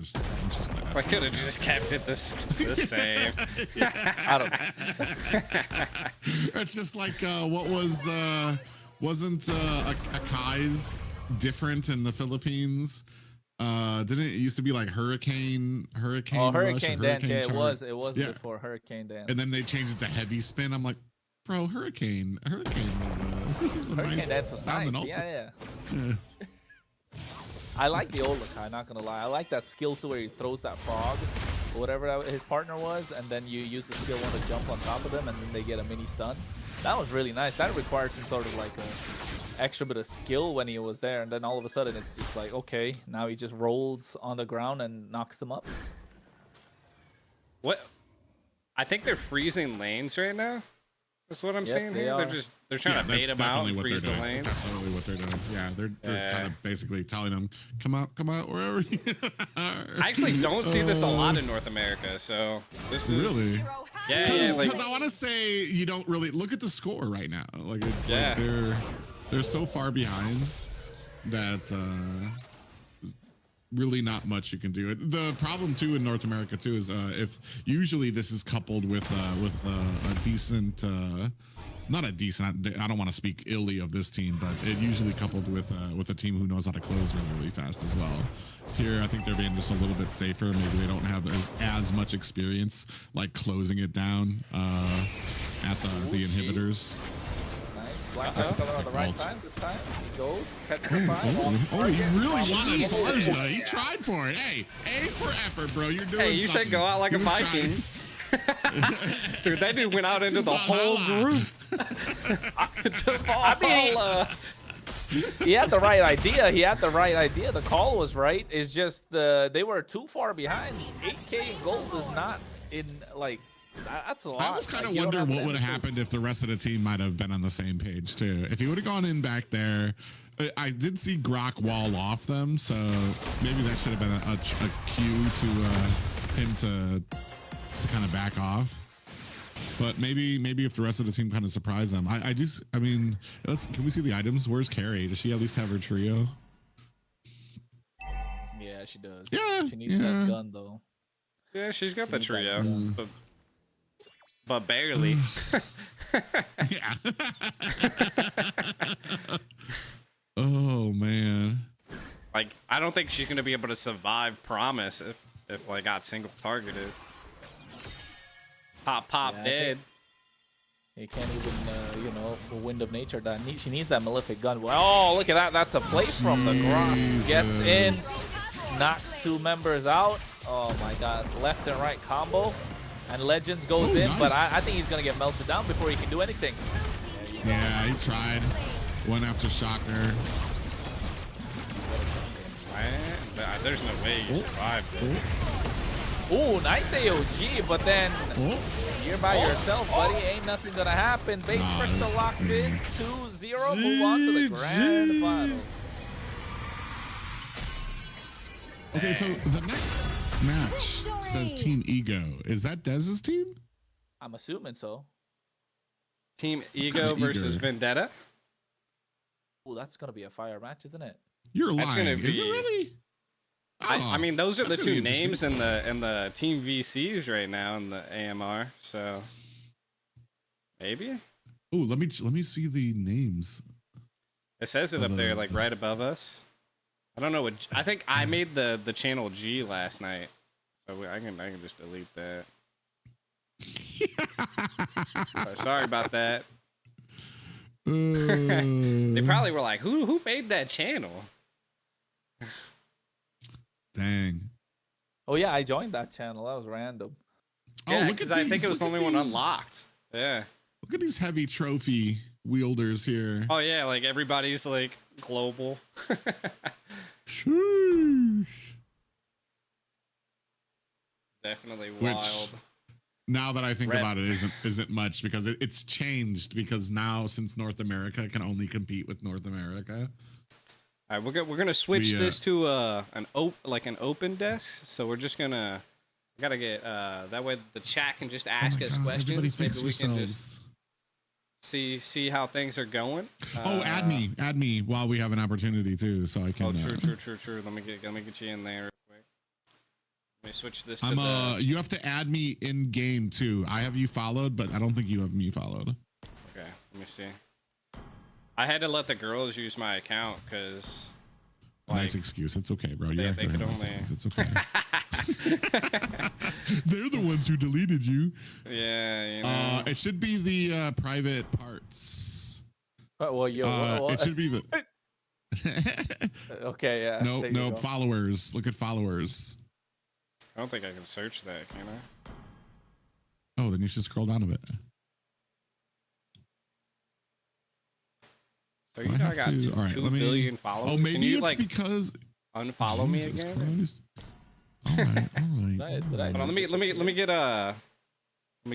just I could have just kept it the same. I don't know. It's just like what wasn't Akai's different in the Philippines? Didn't it used to be like Hurricane Oh, Rush, Hurricane Dance. Hurricane Yeah, Charge? it was Yeah. before Hurricane Dance. And then they changed it to Heavy Spin. I'm like, bro, Hurricane was a Hurricane nice Dance was sounding nice. ult. Yeah. Yeah. I like the old Akai, not gonna lie. I like that skill to where he throws that frog, or whatever his partner was, and then you use the skill one to jump on top of them, and then they get a mini stun. That was really nice. That required some sort of like a extra bit of skill when he was there, and then all of a sudden it's just like, okay, now he just rolls on the ground and knocks them up. What? I think they're freezing lanes right now. That's what I'm Yep, seeing they here. are. They're trying to bait them out, and freeze the lanes. That's definitely what they're doing. Yeah, they're kind of basically telling them, come out wherever you are. I actually don't see this a lot in North America, so this is Really? Yeah, like Because I want to say you don't really look at the score right now. Like it's Yeah. like they're so far behind that really not much you can do. The problem too in North America too is if usually this is coupled with a decent. Not a decent. I don't want to speak illy of this team, but it usually coupled with a team who knows how to close really fast as well. Here, I think they're being just a little bit safer. Maybe they don't have as much experience like closing it down at the inhibitors. Nice. Black Knight coming on the right Ult. side this time. He goes, catches the fight. Oh, you really wanted Jesus. Forza. He tried for it. Hey, A for effort, bro. You're doing hey, you something. said go out like He a was Viking. Dude, that dude went out into the whole group. I mean, he had the right idea. The call was right. It's just they were too far behind. 8K in gold is not in like that's a lot. I almost kind of Like, you don't wonder have what would have to- happened if the rest of the team might have been on the same page too. If he would have gone in back there, I did see Grok wall off them, so maybe that should have been a cue to him to kind of back off. But maybe if the rest of the team kind of surprised them. I mean, can we see the items? Where's Carrie? Does she at least have her trio? Yeah, she does. Yeah, She needs yeah. that gun though. Yeah, she's got the needs that trio, gun. but barely. Yeah. Oh man. Like, I don't think she's gonna be able to survive Promise if like got single targeted. Pop Yeah, I dead. He can't even, you know, the wind of nature. She needs that malefic gun. Oh, look at that. That's a place from the ground. Gets in, knocks 2 members out. Oh my God, left and right combo. And Legends goes in, nice. but I think he's going to get melted down before he can do anything. Yeah, he tried. Went after Shocker. There's no way you survived it. Ooh, nice AOG, but then you're by yourself, buddy. Ain't nothing going to happen. Base Crystal locked in. 2-0. Move on to the grand final. Okay, so the next match says Team Ego. Is that Dez's team? I'm assuming so. Team Ego versus eager. Vendetta. Ooh, that's going to be a fire match, isn't it? You're lying. That's gonna Is it be- really? I mean, those are the that's gonna two be names in the Team VCs right now in the AMR. So maybe Oh, let me see the names. it says it up there, like right above us. I don't know what. I think I made the channel G last night, so I can just delete that. Sorry about that. They probably were like, "Who made that channel?" Dang. Oh, yeah, I joined that channel. That was random. Yeah, look because at I think these, it was the look only at one these. unlocked. Yeah. Look at these heavy trophy wielders here. Oh yeah, like everybody's like global. Sheesh. Definitely Which- wild. Now that I think Red. about it, isn't much because it's changed because now since North America can only compete with North America. All right, we're gonna switch We, this to an open desk. So we're just gonna gotta get that way the chat can just ask Oh my us God, everybody questions. Maybe fix we can just yourselves. see how things are going. Oh, add me while we have an opportunity too, so I can. Oh, true. Let me get you in there real quick. Let me switch this to I'm the. you have to add me in game too. I have you followed, but I don't think you have me followed. Okay, let me see. I had to let the girls use my account because. Nice excuse. It's okay, bro. You're they could only. It's okay. They're the ones who deleted you. Yeah, you know. It should be the private parts. Well, yo, It should be the. okay, yeah. Nope, there you nope. go. Followers. Look at followers. I don't think I can search that, can I? Oh, then you should scroll down a bit. So you know I got 2 billion followers. Oh, maybe Can you it's like because unfollow me Jesus again? Christ. All right. Did I Hold on, let me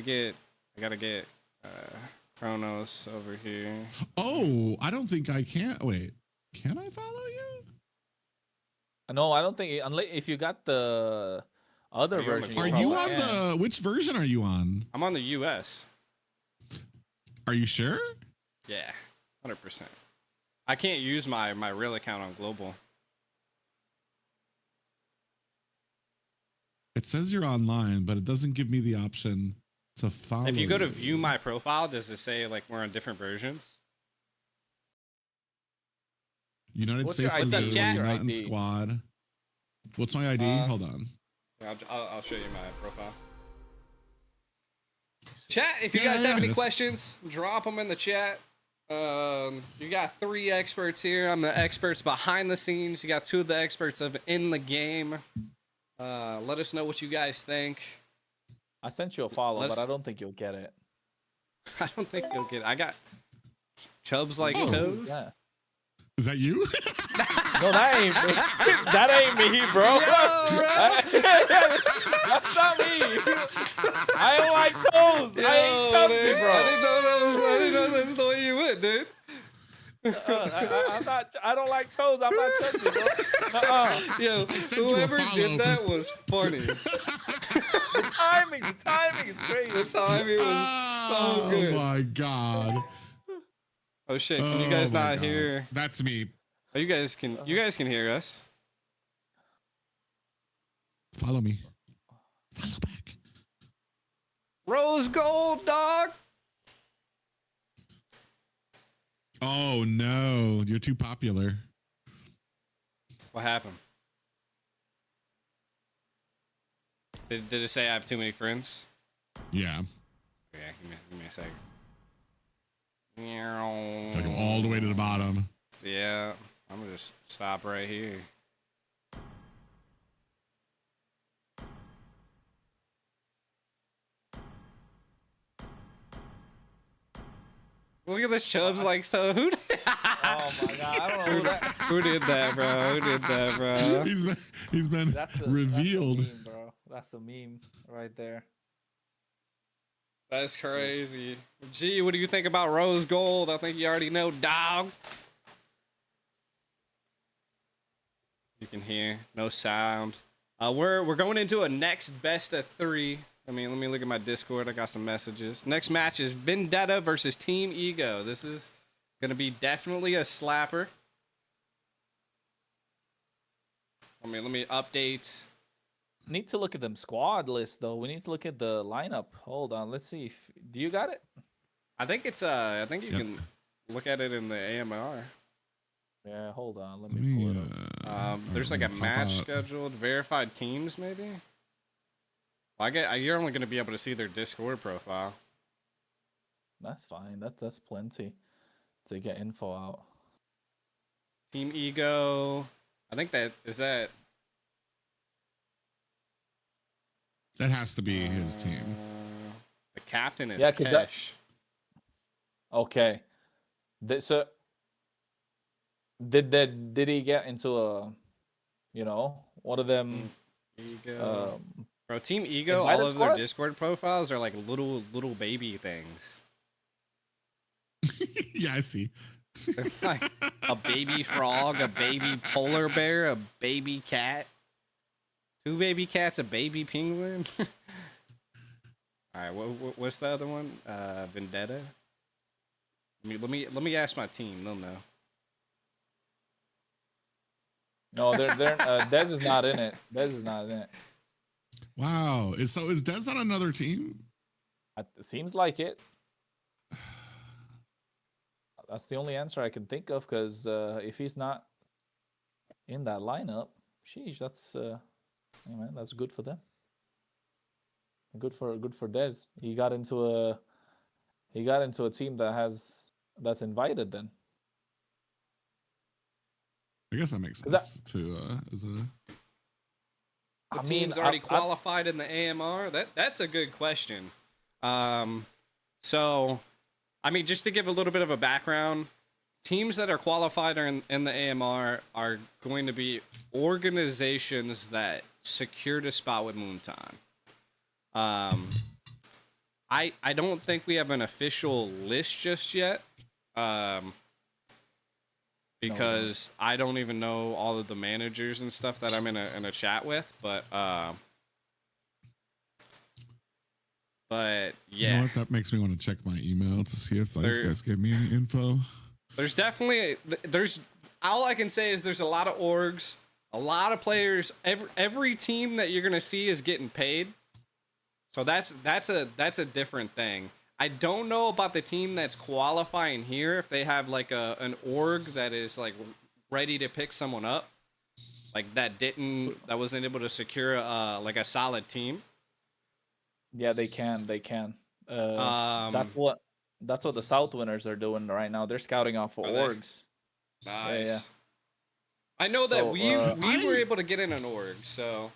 get I gotta get Chronos over here. Oh, I don't think I can. Wait, can I follow you? No, I don't think unless if you got the other Are you on the version. Are probably you on can. the which version are you on? I'm on the US. Are you sure? Yeah, 100%. I can't use my real account on global. It says you're online, but it doesn't give me the option to follow. If you go to view my profile, does it say like we're on different versions? United What's your States ID? Reserve, Chat? you're not in ID. squad. What's my ID? Hold on. I'll show you my profile. Chat, if you Yeah, guys have any that's- questions, drop them in the chat. You got 3 experts here. I'm the experts behind the scenes. You got 2 of the experts of in the game. Let us know what you guys think. I sent you a follow, Let's- but I don't think you'll get it. I don't think you'll get. I got Chubbs like Oh. toes. Yeah. Is that you? No, that ain't me. That ain't me, bro. That's not me. I don't like toes. I ain't chubby, dude, bro. I didn't know that's the way you went, dude. I'm not. I don't like toes. I'm not chubby, bro. Yo, sent you a whoever follow. did that was funny. The timing is crazy. The timing was so good. Oh my god. Oh shit! Can you guys Oh my not God. hear? That's me. Oh, you guys can hear us. Follow me. Follow back. Rose gold, dog. Oh no, you're too popular. What happened? Did it say I have too many friends? Yeah. Yeah, give me a second. Gotta go all the way to the bottom. Yeah, I'm gonna just stop right here. Look at this Chubbs like so. Who? Oh my god, I don't know who that. Who did that, bro? Who did that, bro? He's been revealed. That's a meme, bro. That's a meme right there. That's crazy. Gee, what do you think about Rose Gold? I think you already know, dog. You can hear no sound. We're going into a next best of 3. I mean, let me look at my Discord. I got some messages. Next match is Vendetta versus Team Ego. This is gonna be definitely a slapper. I mean, let me update. Need to look at them squad list though. We need to look at the lineup. Hold on, let's see. Do you got it? I think it's I think you can look at it in the AMR. Yeah, hold on. Let me pull it up. There's like a match scheduled, verified teams maybe. Well, you're only going to be able to see their Discord profile. That's fine. That's plenty to get info out. Team Ego. I think that has to be his team. The captain is Kesh. Okay. So did he get into a, one of them? Ego. Bro, Team Ego, all of their Discord profiles are like little baby things. Yeah, I see. They're like a baby frog, a baby polar bear, a baby cat, 2 baby cats, a baby penguin. All right, what's the other one? Vendetta. Let me ask my team. They'll know. No, they're Dez is not in it. Dez is not in it. Wow. Is Dez on another team? It seems like it. That's the only answer I can think of, because if he's not in that lineup, sheesh, that's man, that's good for them. Good for Dez. He got into a team that's invited then. I guess that makes sense The team's already qualified in the AMR? That's a good question. So, I mean, just to give a little bit of a background, teams that are qualified in the AMR are going to be organizations that secured a spot with Moontime. I don't think we have an official list just yet. Because I don't even know all of the managers and stuff that I'm in a chat with, but yeah. You know what? That makes me want to check my email to see if those guys gave me any info. There's definitely all I can say is there's a lot of orgs, a lot of players. Every team that you're gonna see is getting paid, so that's a different thing. I don't know about the team that's qualifying here, if they have like an org that is like ready to pick someone up, like that wasn't able to secure like a solid team. Yeah, they can. That's what the South winners are doing right now. They're scouting off for orgs. Nice. Yeah. I know that we were able to get in an org, so.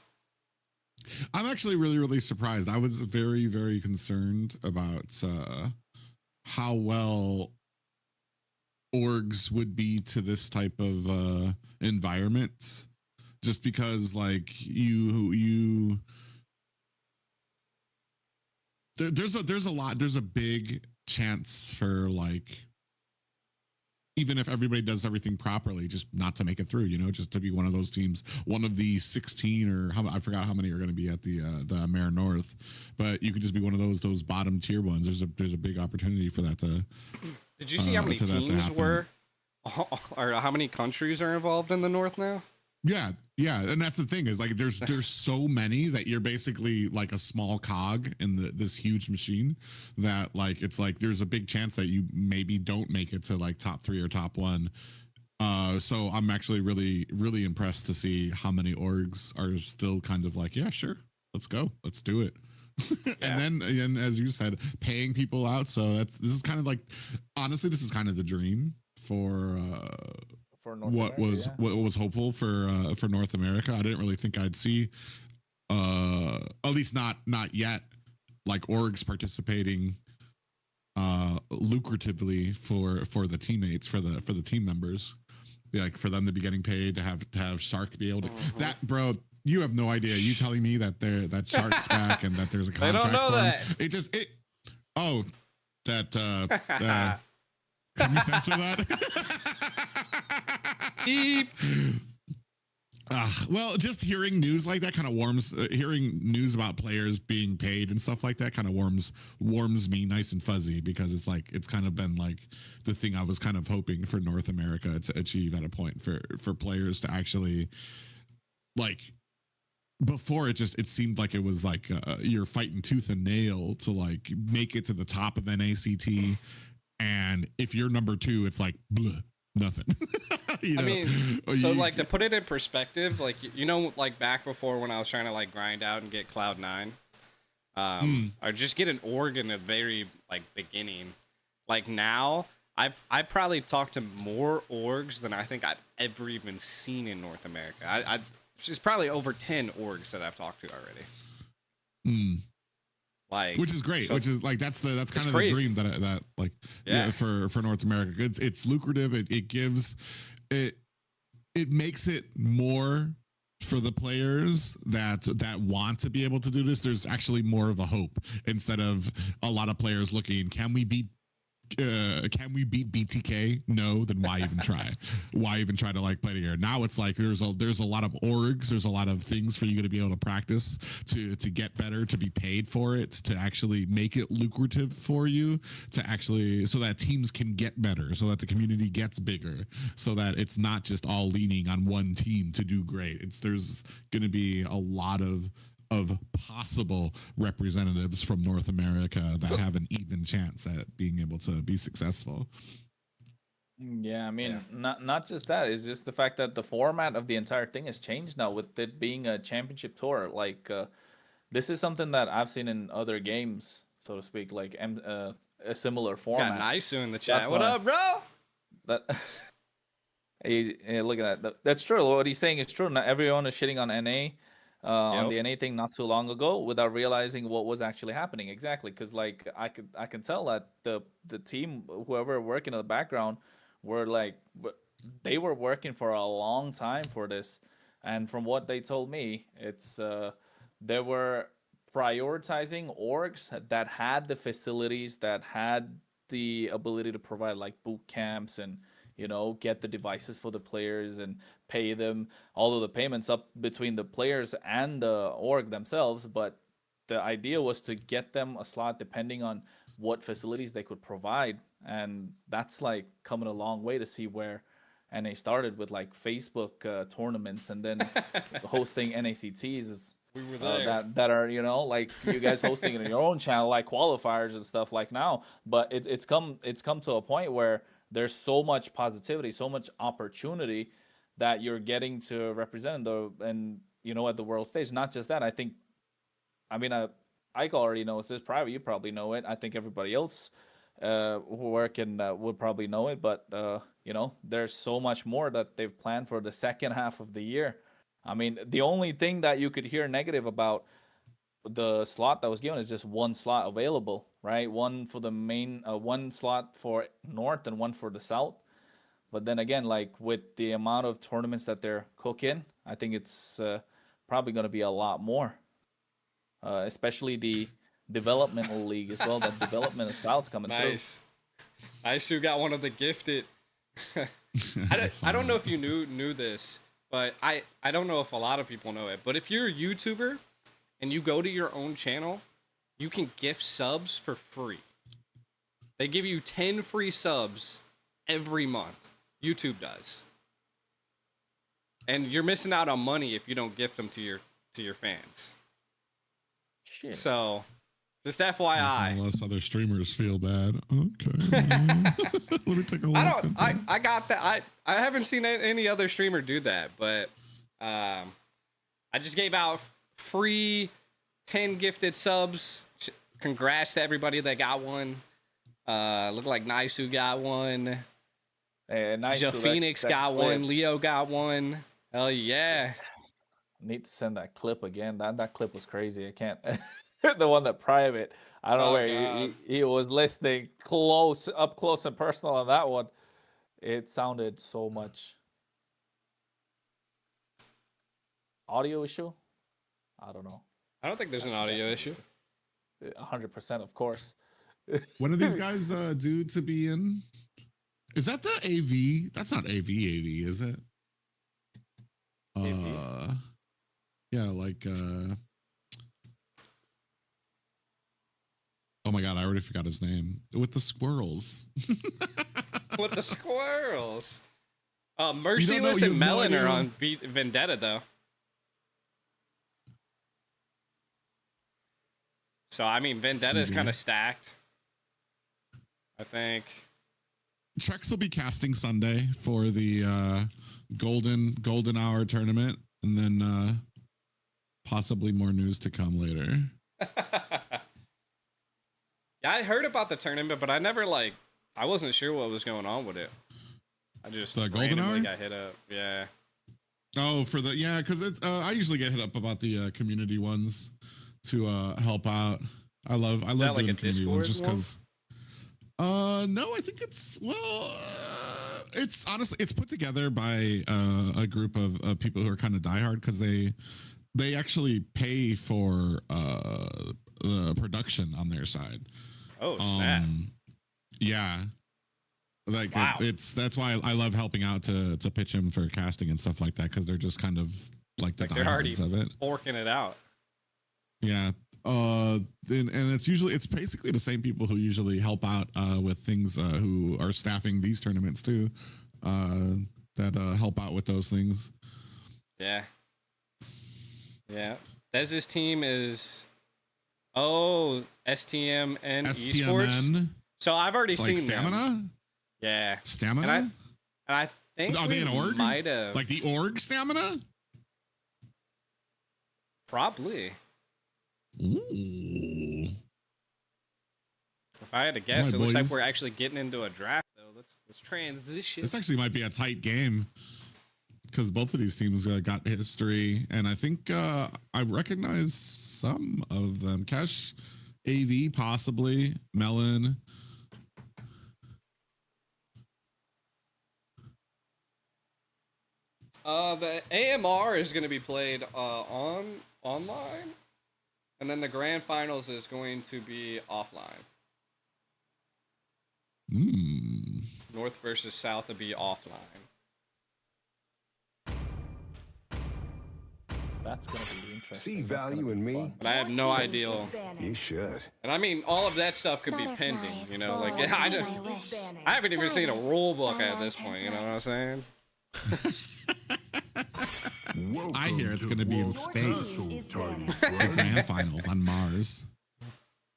I'm actually really, really surprised. I was very, very concerned about how well orgs would be to this type of environment, just because like there's a big chance for, like, even if everybody does everything properly, just not to make it through, just to be one of those teams, one of the 16 or I forgot how many are going to be at the AMER North, but you could just be one of those bottom tier ones. There's a big opportunity for that to. Did you see how many teams were, or how many countries are involved in the North now? Yeah, and that's the thing, is like there's so many that you're basically like a small cog in this huge machine, that like it's like there's a big chance that you maybe don't make it to like top 3 or top 1. So I'm actually really, really impressed to see how many orgs are still kind of like, yeah, sure, let's go, let's do it. And then, and as you said, paying people out. So this is kind of like, honestly, this is kind of the dream for North what America, was yeah. what was hopeful for North America. I didn't really think I'd see, at least not yet, like orgs participating lucratively for the teammates, for the team members, like for them to be getting paid, to have Shark be able to that, bro. You have no idea. You telling me that Shark's back and that there's a contract don't know for him. that. Can we censor that? Beep. Well, just hearing news like that kind of warms. Hearing news about players being paid and stuff like that kind of warms me nice and fuzzy, because it's like it's kind of been like the thing I was kind of hoping for North America to achieve at a point, for players to actually, like, before it seemed like it was like you're fighting tooth and nail to like make it to the top of NACT, and if you're number 2, it's like bleh, nothing. I mean, so like to put it in perspective, like, you know, like back before when I was trying to like grind out and get Cloud9, or just get an org in the very like beginning. Like now, I've probably talked to more orgs than I think I've ever even seen in North America. It's probably over 10 orgs that I've talked to already. Like, which is great. So, which is like that's kind of crazy. the dream that like for North America. It's lucrative. It gives it makes it more for the players that want to be able to do this. There's actually more of a hope, instead of a lot of players looking, can we beat BTK? No, then why even try? Why even try to like play together? Now it's like there's a lot of orgs, there's a lot of things for you to be able to practice, to get better, to be paid for it, to actually make it lucrative for you, to actually, so that teams can get better, so that the community gets bigger, so that it's not just all leaning on one team to do great. There's going to be a lot of possible representatives from North America that have an even chance at being able to be successful. Yeah, I mean, not just that. It's just the fact that the format of the entire thing has changed now, with it being a championship tour. Like, this is something that I've seen in other games, so to speak, like a similar format. Got Naisu in the chat. What up, bro? Hey, look at that. That's true. What he's saying is true. Not everyone is shitting on NA. On the NA thing not too long ago, without realizing what was actually happening. Exactly, because like I can tell that the team, whoever working in the background, were like, they were working for a long time for this, and from what they told me, it's they were prioritizing orgs that had the facilities, that had the ability to provide like boot camps and, you know, get the devices for the players and pay them, all of the payments up between the players and the org themselves. But the idea was to get them a slot depending on what facilities they could provide. And that's like coming a long way to see where NA started with like Facebook tournaments, and then hosting NACTs. We were there. That are, you know, like you guys hosting it on your own channel, like qualifiers and stuff like now. But it's come to a point where there's so much positivity, so much opportunity that you're getting to represent and you know, at the world stage. Not just that, I think, I mean, Ike already knows this. Private, you probably know it. I think everybody else who working would probably know it. But you know, there's so much more that they've planned for the second half of the year. I mean, the only thing that you could hear negative about the slot that was given is just one slot available, right? One for the main, one slot for North and one for the South. But then again, like with the amount of tournaments that they're cooking, I think it's probably going to be a lot more, especially the developmental league as well. That development of South's coming through. I sure got one of the gifted. I don't know if you knew this, but I don't know if a lot of people know it. But if you're a YouTuber and you go to your own channel, you can gift subs for free. They give you 10 free subs every month. YouTube does. And you're missing out on money if you don't gift them to your fans. Shit. So, just FYI. Unless other streamers feel bad. Okay. Let me take a look. I got that. I haven't seen any other streamer do that, but I just gave out free 10 gifted subs. Congrats to everybody that got one. Look like Naisu got one. Hey, nice. Joe Phoenix got one. Leo got one. Hell yeah. Need to send that clip again. That clip was crazy. I can't. The one that private. I don't know where he was listening up close and personal on that one. It sounded so much. Audio issue? I don't know. I don't think there's an audio issue. 100%, of course. When are these guys due to be in? Is that the AV? That's not AV, is it? Yeah, like oh my god, I already forgot his name. With the squirrels. With the squirrels. Merciless and Melon are on Vendetta though. So I mean Vendetta is kind of stacked. I think. Trex will be casting Sunday for the golden hour tournament, and then possibly more news to come later. Yeah, I heard about the tournament, but I never I wasn't sure what was going on with it. I just the golden hour got hit up. Yeah. Oh, for the because it's I usually get hit up about the community ones to help out. I love doing like community ones just because. No, I think it's it's honestly it's put together by a group of people who are kind of diehard because they actually pay for the production on their side. Oh snap! Yeah, like wow. that's why I love helping out to pitch him for casting and stuff like that because they're just kind of like the diehards of it, forking it out. Yeah. And it's basically the same people who usually help out with things who are staffing these tournaments too that help out with those things. Yeah. Dez's team is STM and Esports. So I've already seen Stamina. Them. Yeah. Stamina. And I think are they an org? Might have like the org Stamina. Probably. Ooh. If I had to guess, right, it looks like boys. we're actually getting into a draft though. Let's transition. This actually might be a tight game because both of these teams got history, and I think I recognize some of them. Cash, AV, possibly Melon. The AMR is going to be played online. And then the grand finals is going to be offline. North versus South will be offline. That's going to be interesting. See value in me? But I have no idea. You should. And I mean, all of that stuff could be pending, you know? Like, I haven't even seen a rule book at this point, you know what I'm saying? I hear it's going to be in space. The grand finals on Mars.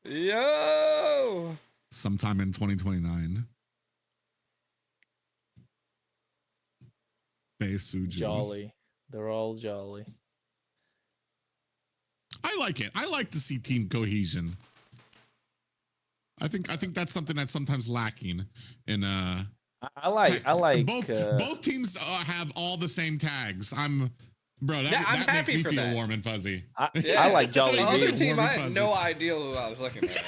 Yo! Sometime in 2029. Suju. Jolly. They're all jolly. I like it. I like to see team cohesion. I think that's something that's sometimes lacking in I like both teams have all the same tags. That makes me feel warm and fuzzy. I like Jolly. The G. other team, I had no idea who I was looking at.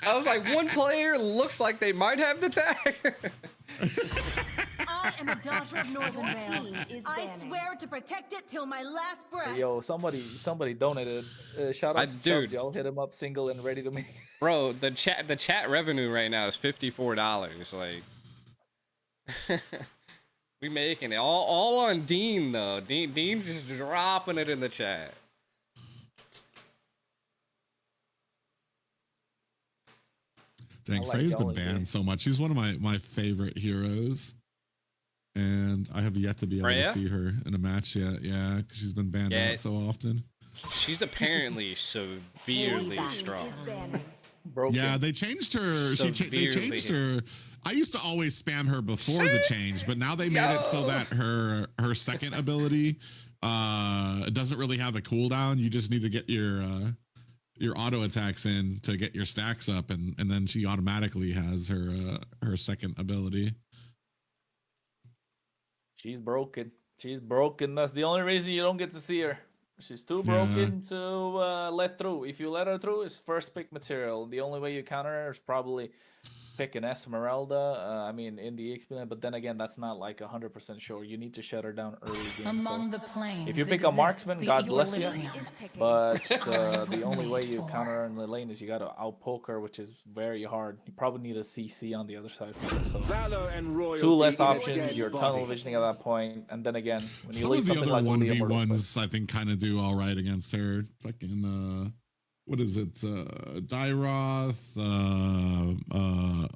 I was like, one player looks like they might have the tag. I am a daughter of Northern Vale. I swear to protect it till my last breath. Yo, somebody donated. Shout out to dude. Chubbs, y'all hit him up single and ready to make. Bro, the chat revenue right now is $54. Like, we making it all on Dean though. Dean's just dropping it in the chat. Dang, Frey's been banned so much. She's one of my favorite heroes. And I have yet to be able to see her in a match yet. Yeah, because she's been banned out so often. She's apparently severely strong. Broken. Yeah, they changed her. They changed her. I used to always spam her before the change, but now they made it so that her second ability it doesn't really have a cooldown. You just need to get your auto attacks in to get your stacks up, and then she automatically has her second ability. She's broken. She's broken. That's the only reason you don't get to see her. She's too broken to let through. If you let her through, it's first pick material. The only way you counter her is probably pick an Esmeralda. I mean, in the XP, but then again, that's not like 100% sure. You need to shut her down early game. Among the planes if you pick a marksman, God bless you. is picking. But the only way you counter her in the lane is you got to outpoke her, which is very hard. You probably need a CC on the other side for her. So Valor and royalty 2 less in a options. dead You're body. tunnel visioning at that point, and then again, when you Some leave of the something other like Liam or 1v1s, I think, kind of do all right against her. Fucking what is it? Dyroth.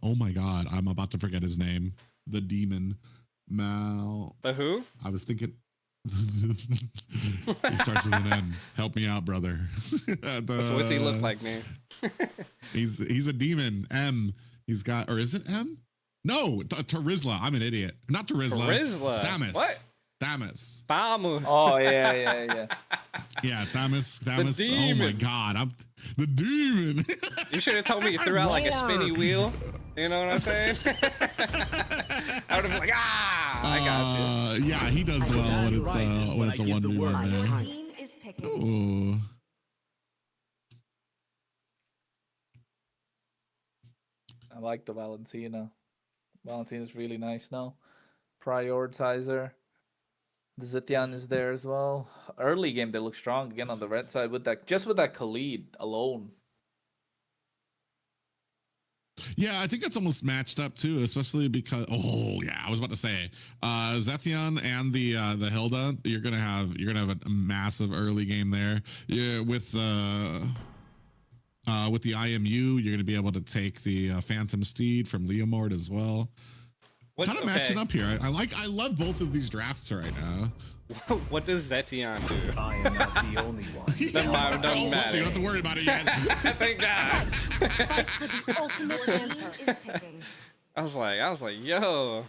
Oh my god, I'm about to forget his name. The demon. Mal. The who? I was thinking. He starts with an N. Help me out, brother. What's he look like, man? He's a demon. M. He's got, or is it M? No, Tarizla. I'm an idiot. Not Tarizla. Tarizla. Damus. What? Damus. Bamu. Oh yeah. Yeah, Damus. Oh my demon. god, I'm the demon. You should have told me you threw out like a spinny wheel. You know what I'm saying? I would have been like, I got you. Yeah, he does well when it's a 1v1 Your there. team is picking. Ooh. I like the Valentina. Valentina's really nice now. Prioritizer. The Zetian is there as well. Early game, they look strong again on the red side with that. Just with that Khalid alone. Yeah, I think that's almost matched up too, especially because I was about to say Zethian and the Hilda, you're gonna have a massive early game there. Yeah, with the IMU, you're gonna be able to take the Phantom Steed from Leomord as well. Kind of matching up here. I love both of these drafts right now. What does Zetian do? I am not the only one. Doesn't matter. You don't have to worry about it yet. Thank God. Fight for the ultimate answer. Is picking. I was like, yo.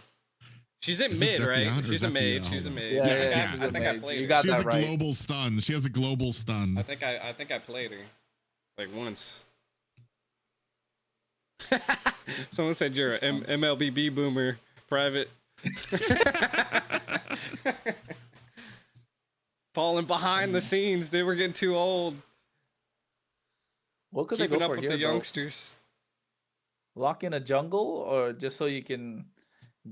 She's in Is it mid, right? Zetian or She's a mid. Zetian? She's a mid. Yeah. I think I played You her. got She has that a right. global stun. She has a global stun. I think I played her like once. Someone said you're an MLBB boomer private. Falling behind the scenes, they were getting too old. What could Keeping they go up for with here, the though? youngsters. Lock in a jungle, or just so you can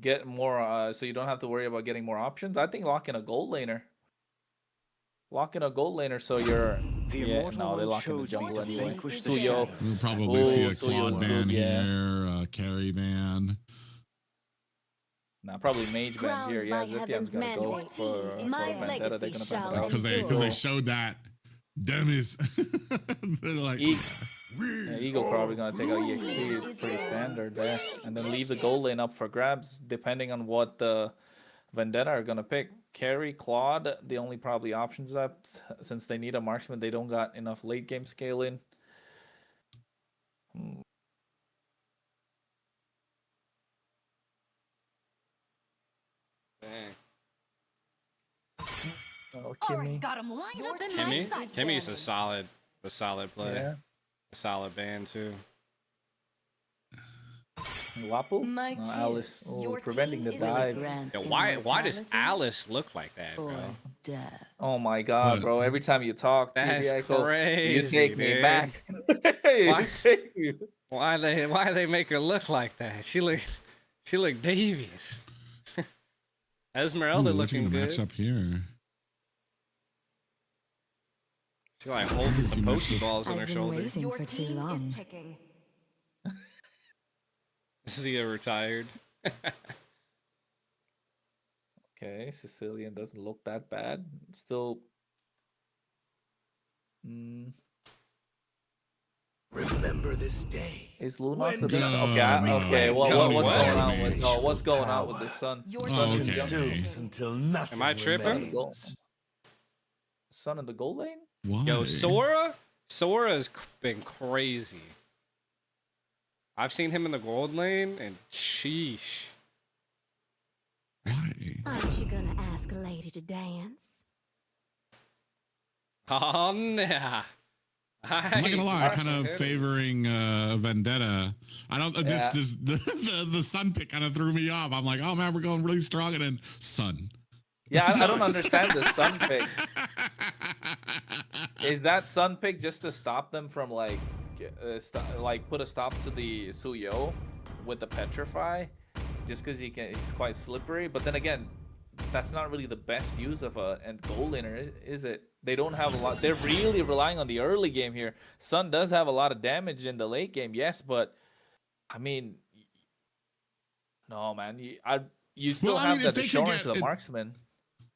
get more, so you don't have to worry about getting more options? I think lock in a gold laner. Lock in a gold laner so you're... The Yeah, immortal no, they one lock in the chose jungle me to anyway. vanquish the Suyo. shadows. We'll probably see a so you Claude was ban good, yeah. here, a carry ban. Nah, probably mage bands here. Yeah, Crowned by Zetian's gonna heaven's go mandate, for my Vendetta. They're legacy gonna shall ban Because they showed that Demis. They're like, Eagle probably gonna take out EXP. It's pretty standard there, and then leave the gold lane up for grabs depending on what the Vendetta are gonna pick. Carry Claude, the only probably options up since they need a marksman. They don't got enough late game scale in. Dang. Oh, Alright, Kimmy. got him lined up in my Kimmy? sights. Kimmy's a solid play. Yeah. A solid band too. Wapu? My No, kiss. Alice. Oh, Your preventing the team is dive. Yeah, why does Alice look like that, bro? Death. Oh my god, bro. Every time you talk, That's TD Echo, you crazy, take me dude. back. Why? You take me. Why they make her look like that? She look devious. Esmeralda looking good. match up here. She like holding some match this- Pokeballs on her shoulder. Your team is picking. Is he retired? Okay, Sicilian doesn't look that bad. Still. Remember this day. Is Lunox the When best? the- Okay, No, what's what? going on with what's going on with this son? Your Oh, team okay. is Consumes until nothing Am I tripping? remains. Son in the gold lane? Why? Yo, Sora's been crazy. I've seen him in the gold lane, and sheesh. Why? Aren't you gonna ask a lady to dance? Oh, nah. I'm not gonna lie, kind of favoring Vendetta. I don't. Yeah. The Sun pick kind of threw me off. I'm like, oh man, we're going really strong, and then Sun. Yeah, I don't understand the Sun pick. Is that Sun pick just to stop them from like put a stop to the Suyo with the Petrify, just because he's quite slippery? But then again, that's not really the best use of a goal laner, is it? They don't have a lot. They're really relying on the early game here. Sun does have a lot of damage in the late game, yes, but I mean, no man, you still have that assurance of the marksman.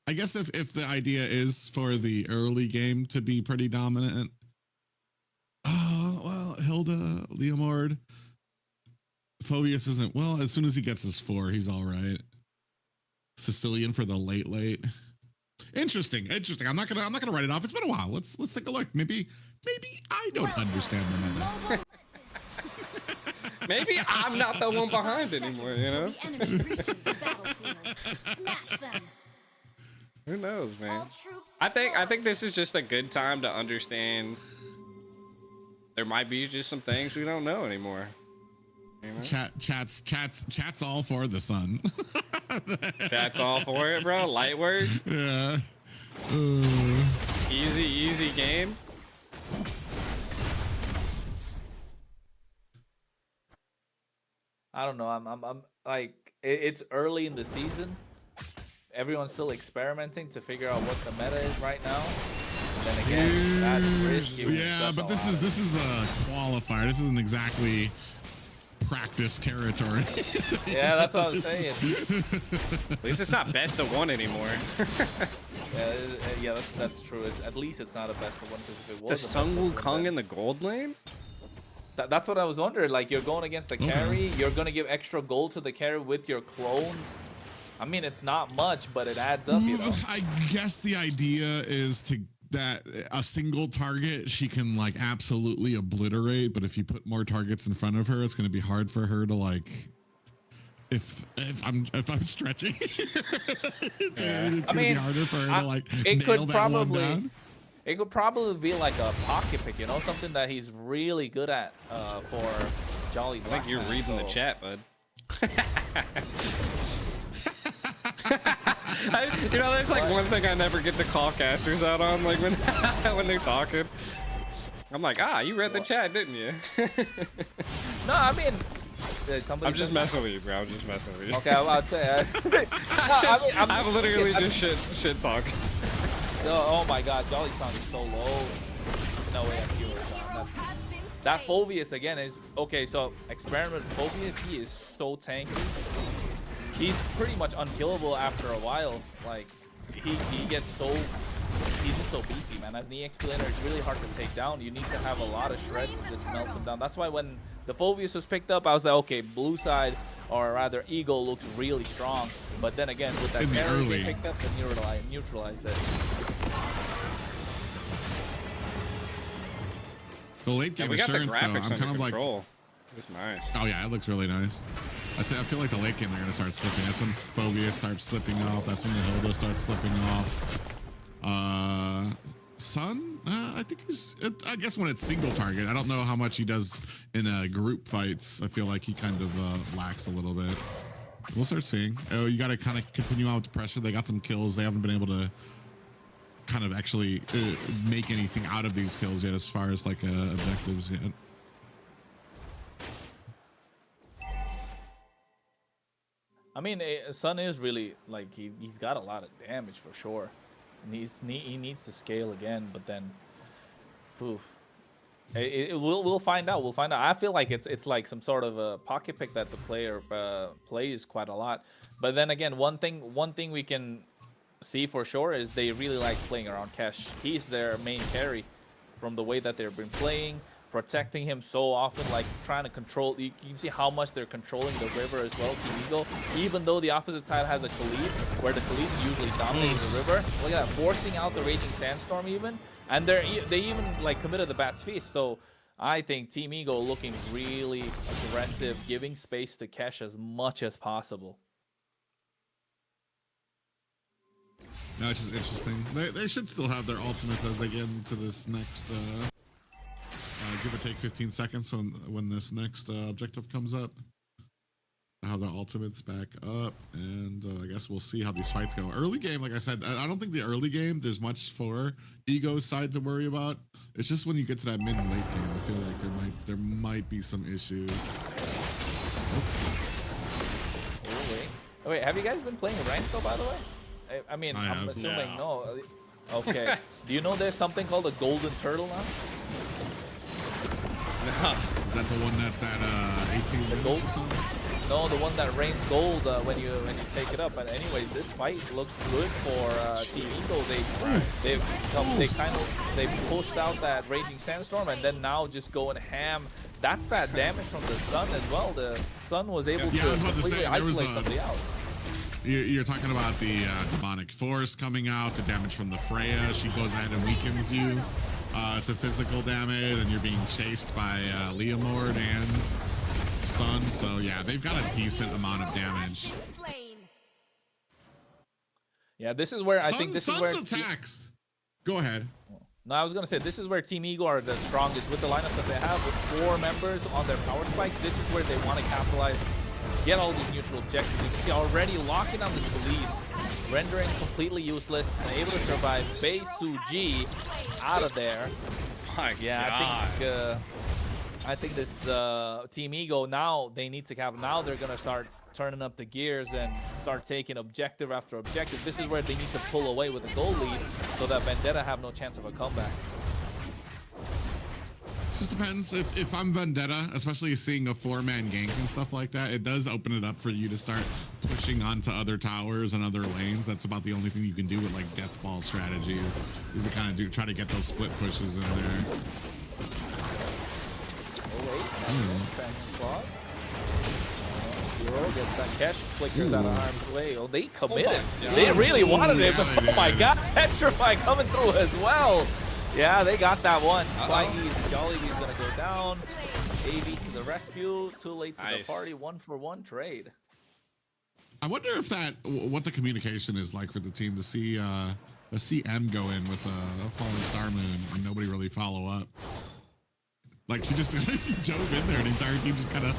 I guess if the idea is for the early game to be pretty dominant, well, Hilda, Leomord, Phobius isn't, well, as soon as he gets his 4, he's all right. Sicilian for the late. Interesting. I'm not gonna write it off. It's been a while. Let's take a look. Maybe I don't understand the meta. Maybe I'm not the one behind anymore, you know? The enemy reaches the battlefield. Smash them. Who knows, man? All troops I think this is just a good time to understand there might be just some things we don't know anymore. You know? Chat's all for the Sun. Chat's all for it, bro. Light work. Yeah. Easy game. I don't know. I'm like, it's early in the season. Everyone's still experimenting to figure out what the meta is right now. And then again, that's risky. Yeah, but this is a qualifier. This isn't exactly practice territory. Yeah, that's what I was saying. At least it's not best of 1 anymore. Yeah, that's true. At least it's not a best of 1, because if it was the Sun Wukong in the gold lane? That's what I was wondering. Like, you're going against the carry, you're going to give extra gold to the carry with your clones. I mean, it's not much, but it adds up, you know? I guess the idea is that a single target she can like absolutely obliterate, but if you put more targets in front of her, it's going to be hard for her to like. If I'm stretching, it's gonna be harder for her to like. It could probably. It could probably be like a pocket pick, you know, something that he's really good at for Jolly Black. I think you're reading the chat, bud. You know, there's like one thing I never get the call casters out on, like when they're talking. I'm like, you read the chat, didn't you? No, I mean, I'm just messing with you, bro. I'm just messing with you. Okay, I'd say. I'm literally just shit talking. Oh my God, Jolly sound is so low. No way, I'm viewers on. That Phobius again is okay. So experiment Phobius, he is so tanky. He's pretty much unkillable after a while. Like he gets so, he's just so beefy, man. As an EXP laner, it's really hard to take down. You need to have a lot of shreds to just melt him down. That's why when the Phobius was picked up, I was like, okay, blue side, or rather Eagle, looks really strong. But then again, with that carry they picked up, they neutralized it. The late game we got the assurance, graphics though, I'm under kind of control. like. It's nice. Oh yeah, it looks really nice. I feel like the late game they're gonna start slipping. That's when Phobius starts slipping off. That's when the Hilda starts slipping off. Sun, I think I guess when it's single target, I don't know how much he does in group fights. I feel like he kind of lacks a little bit. We'll start seeing. Oh, you got to kind of continue on with the pressure. They got some kills. They haven't been able to kind of actually make anything out of these kills yet, as far as like objectives yet. I mean, Sun is really like he's got a lot of damage for sure. And he needs to scale again, but then, poof. We'll find out. We'll find out. I feel like it's like some sort of a pocket pick that the player plays quite a lot. But then again, one thing we can see for sure is they really like playing around Kesh. He's their main carry from the way that they've been playing, protecting him so often, like trying to control. You can see how much they're controlling the river as well, Team Eagle. Even though the opposite side has a Khalid, where the Khalid usually dominates the river. Look at that, forcing out the Raging Sandstorm even. And they even like committed the Bat's Feast. So I think Team Eagle looking really aggressive, giving space to Kesh as much as possible. No, it's just interesting. They should still have their ultimates as they get into this next, give or take 15 seconds when this next objective comes up. How their ultimates back up, and I guess we'll see how these fights go. Early game, like I said, I don't think the early game there's much for Ego's side to worry about. It's just when you get to that mid and late game, I feel like there might be some issues. Oh, wait, have you guys been playing ranked though, by the way? I mean, I'm assuming no. Okay. Do you know there's something called a golden turtle now? Is that the one that's at 18 The minutes gold? or something? No, the one that rains gold when you take it up. But anyways, this fight looks good for Team Eagle. They pushed out that raging sandstorm and then now just going ham. That's that damage from the sun as well. The sun was able to completely isolate somebody out. You're talking about the demonic force coming out, the damage from the Freya. She goes ahead and weakens you to physical damage, and you're being chased by Leomord and Sun. So yeah, they've got a decent amount of damage. Yeah, this is where I think this is where attacks. Go ahead. No, I was gonna say this is where Team Eagle are the strongest with the lineup that they have with 4 members on their power spike. This is where they want to capitalize, get all these neutral objectives. You can see already locking down this lead, rendering completely useless, and able to survive. Bei Suji out of there. My yeah, I think this Team Eagle now they need to cap. Now they're gonna start turning up the gears and start taking objective after objective. This is where they need to pull away with a goal lead so that Vendetta have no chance of a comeback. Just depends. If I'm Vendetta, especially seeing a 4-man gank and stuff like that, it does open it up for you to start pushing onto other towers and other lanes. That's about the only thing you can do with like death ball strategies is to kind of try to get those split pushes in there. Hero gets that catch, flickers out of harm's way. Oh, they committed. They really wanted it, but oh my god, Petrify coming through as well. Yeah, they got that one. Jolly's gonna go down. AV to the rescue. Too late to the party. 1-for-1 trade. I wonder if what the communication is like for the team to see M go in with a falling star moon and nobody really follow up. Like she just dove in there and the entire team just kind of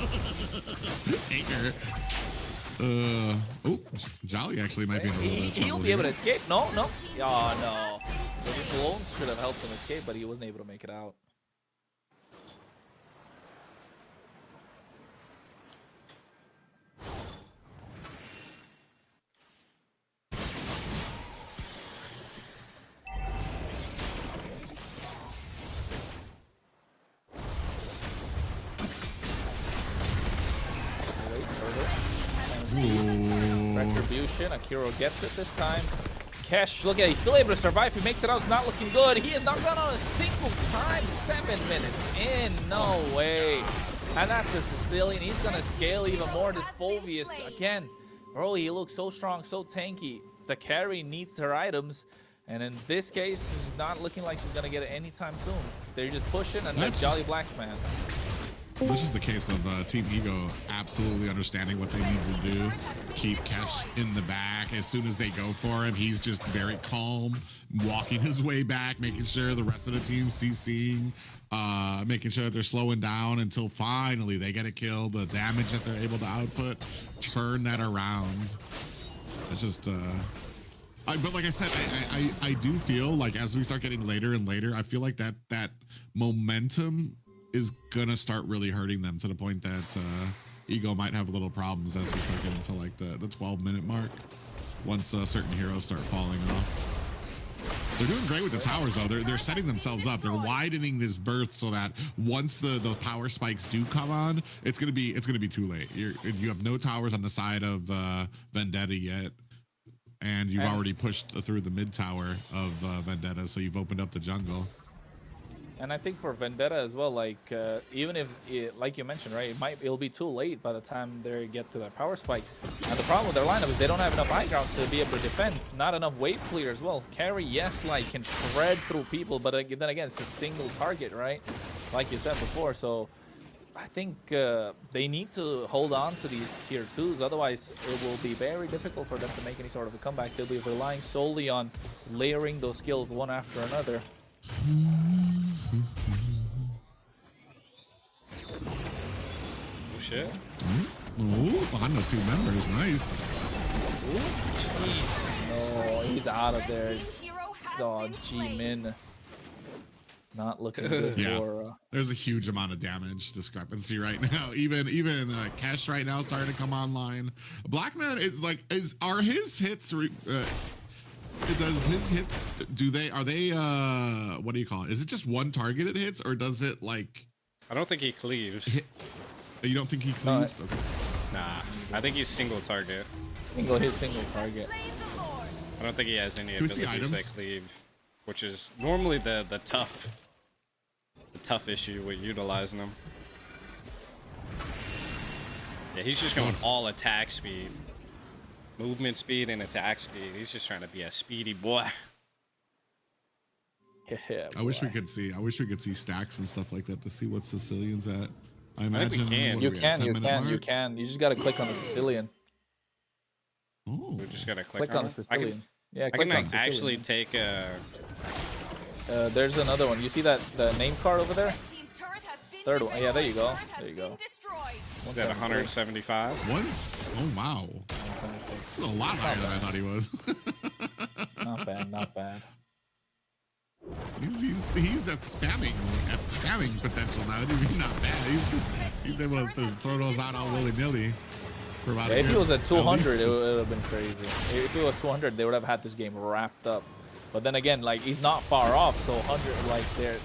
ate her. Oh, Jolly actually might be in a little bit of trouble. He'll be able to escape. No. Oh, no. The clones should have helped him escape, but he wasn't able to make it out. Retribution, Akiro gets it this time. Kesh, look at it, he's still able to survive. He makes it out, it's not looking good. He is not gone on a single time. 7 minutes in, no way. And that's a Sicilian. He's gonna scale even more. This Fulvius again. Bro, he looks so strong, so tanky. The carry needs her items. And in this case, it's not looking like she's gonna get it anytime soon. They're just pushing and let Jolly Black man. This is the case of Team Ego absolutely understanding what they need to do. Keep Kesh in the back. As soon as they go for him, he's just very calm, walking his way back, making sure the rest of the team CCing, making sure that they're slowing down until finally they get a kill. The damage that they're able to output, turn that around. It's just... but like I said, I do feel like as we start getting later and later, I feel like that momentum is gonna start really hurting them to the point that Ego might have little problems as we start getting to like the 12-minute mark once certain heroes start falling off. They're doing great with the towers though. They're setting themselves up. They're widening this berth so that once the power spikes do come on, it's gonna be too late. You have no towers on the side of Vendetta yet. And you've already pushed through the mid tower of Vendetta, so you've opened up the jungle. And I think for Vendetta as well, like even if, like you mentioned, right, it'll be too late by the time they get to that power spike. And the problem with their lineup is they don't have enough high ground to be able to defend. Not enough wave clear as well. Carry, yes, like can shred through people, but then again, it's a single target, right? Like you said before, so I think they need to hold on to these tier 2s, otherwise it will be very difficult for them to make any sort of a comeback. They'll be relying solely on layering those skills one after another. Oh shit. Ooh, behind the 2 members, nice. Jeez. Oh, he's out of there. Oh, G-Min. Not looking good Yeah. for... There's a huge amount of damage discrepancy right now. Even Cash right now starting to come online. Blackman is like, are his hits does his hits are they what do you call it? Is it just one targeted hits, or does it like... I don't think he cleaves. You don't think he cleaves? Okay. Nah, I think he's single target. Single hit, single target. I don't think he has any Can we see abilities that items? cleave, which is normally the tough issue with utilizing them. Yeah, he's just going all attack speed. Movement speed and attack speed. He's just trying to be a speedy boy. Yeah, I wish we could see stacks and stuff like that to see what Sicilian's at. I imagine can. what You are we at, 10 minute mark? you can. You just gotta click on the Sicilian. Oh, We just gotta click Click on it. the Sicilian. Yeah, I click can on like, actually Sicilian. take a. There's another one. You see that the name card over there? Third one. Yeah, there you go. There you go. Is that 175? once? Oh wow, that's a lot higher than I thought he was. Not bad. Not bad. He's at spamming potential now. He's not bad. He's able to just throw those out all willy nilly. Yeah, if he was at 200, it would have been crazy. If it was 200, they would have had this game wrapped up. But then again, like, he's not far off, so 100, like, they're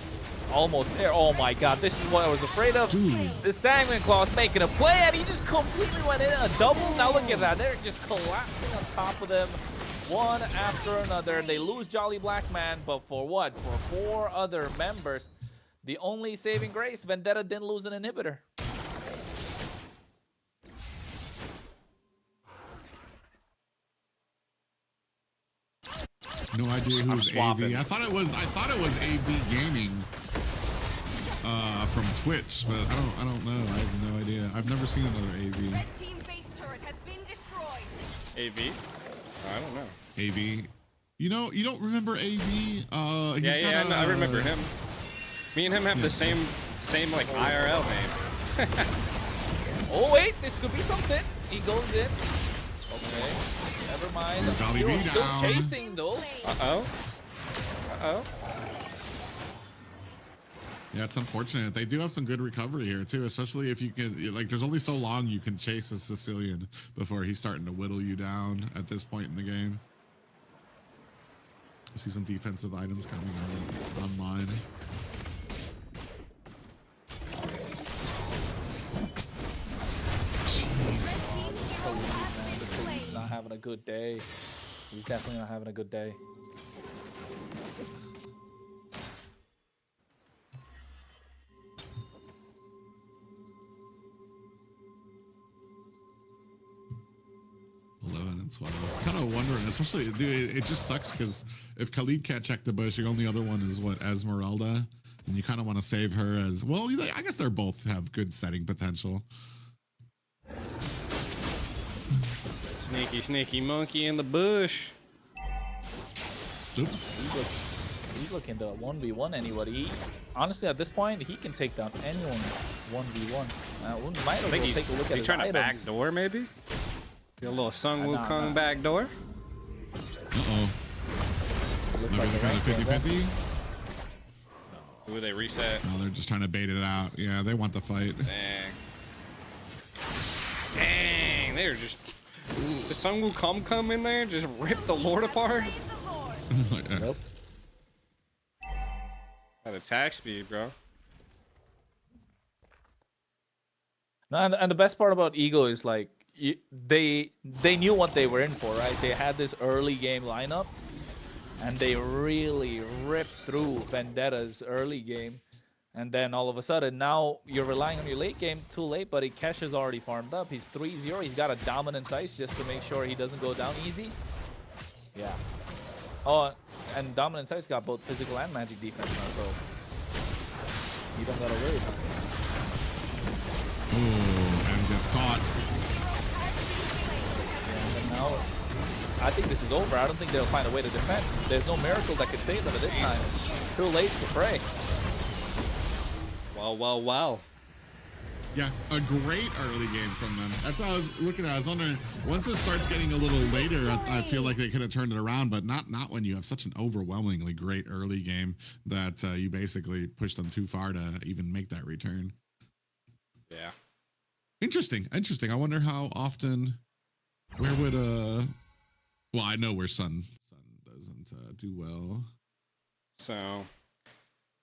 almost there. Oh my god, this is what I was afraid of. Dude. The Sandman Claw's making a play, and he just completely went in a double. Now look at that. They're just collapsing on top of them, one after another. They lose Jolly Black Man, but for what? For 4 other members. The only saving grace, Vendetta didn't lose an inhibitor. No idea I'm who's swapping. AV. I thought it was AV Gaming from Twitch, but I don't know. I have no idea. I've never seen another AV. Red team base turret has been destroyed. AV? I don't know. AV. You don't remember AV? Yeah, I remember him. Me and him have the same like IRL name. Oh wait, this could be something. He goes in. Okay, never mind. Jolly Hero's B still down. chasing though. Uh-oh. Yeah, it's unfortunate. They do have some good recovery here too, especially if you can, like, there's only so long you can chase a Sicilian before he's starting to whittle you down at this point in the game. I see some defensive items coming online. So weak, man. He's not having a good day. He's definitely not having a good day. Kind of wondering, especially, dude, it just sucks because if Khalid can't check the bush, your only other one is what, Esmeralda, and you kind of want to save her as well. I guess they're both have good setting potential. Sneaky monkey in the bush. Oop. He's looking to 1v1 anybody. Honestly, at this point, he can take down anyone 1v1. We might as well take a look at his trying to items. backdoor maybe? Get a little Sung Wukong backdoor. Uh-oh. Looks Maybe like a they're rank kind of game, 50-50? Ooh, they reset. No, they're just trying to bait it out. Yeah, they want the fight. Dang, they're just... Did Sung Wukong come in there and just rip the Lord apart? Nope. At attack speed, bro. No, and the best part about Eagle is like they knew what they were in for, right? They had this early game lineup, and they really ripped through Vendetta's early game. And then all of a sudden, now you're relying on your late game. Too late, buddy. Kesh is already farmed up. He's 3-0. He's got a dominant ice just to make sure he doesn't go down easy. Yeah. Oh, and dominant ice got both physical and magic defense now, so you don't gotta worry about it. Oh, and gets caught. And now, I think this is over. I don't think they'll find a way to defend. There's no miracle that could save them at this time. Too late to pray. Wow. Yeah, a great early game from them. That's what I was looking at. I was wondering, once it starts getting a little later, I feel like they could have turned it around, but not when you have such an overwhelmingly great early game that you basically push them too far to even make that return. Yeah. Interesting. I wonder how often, where would, well, I know where Sun doesn't do well. So,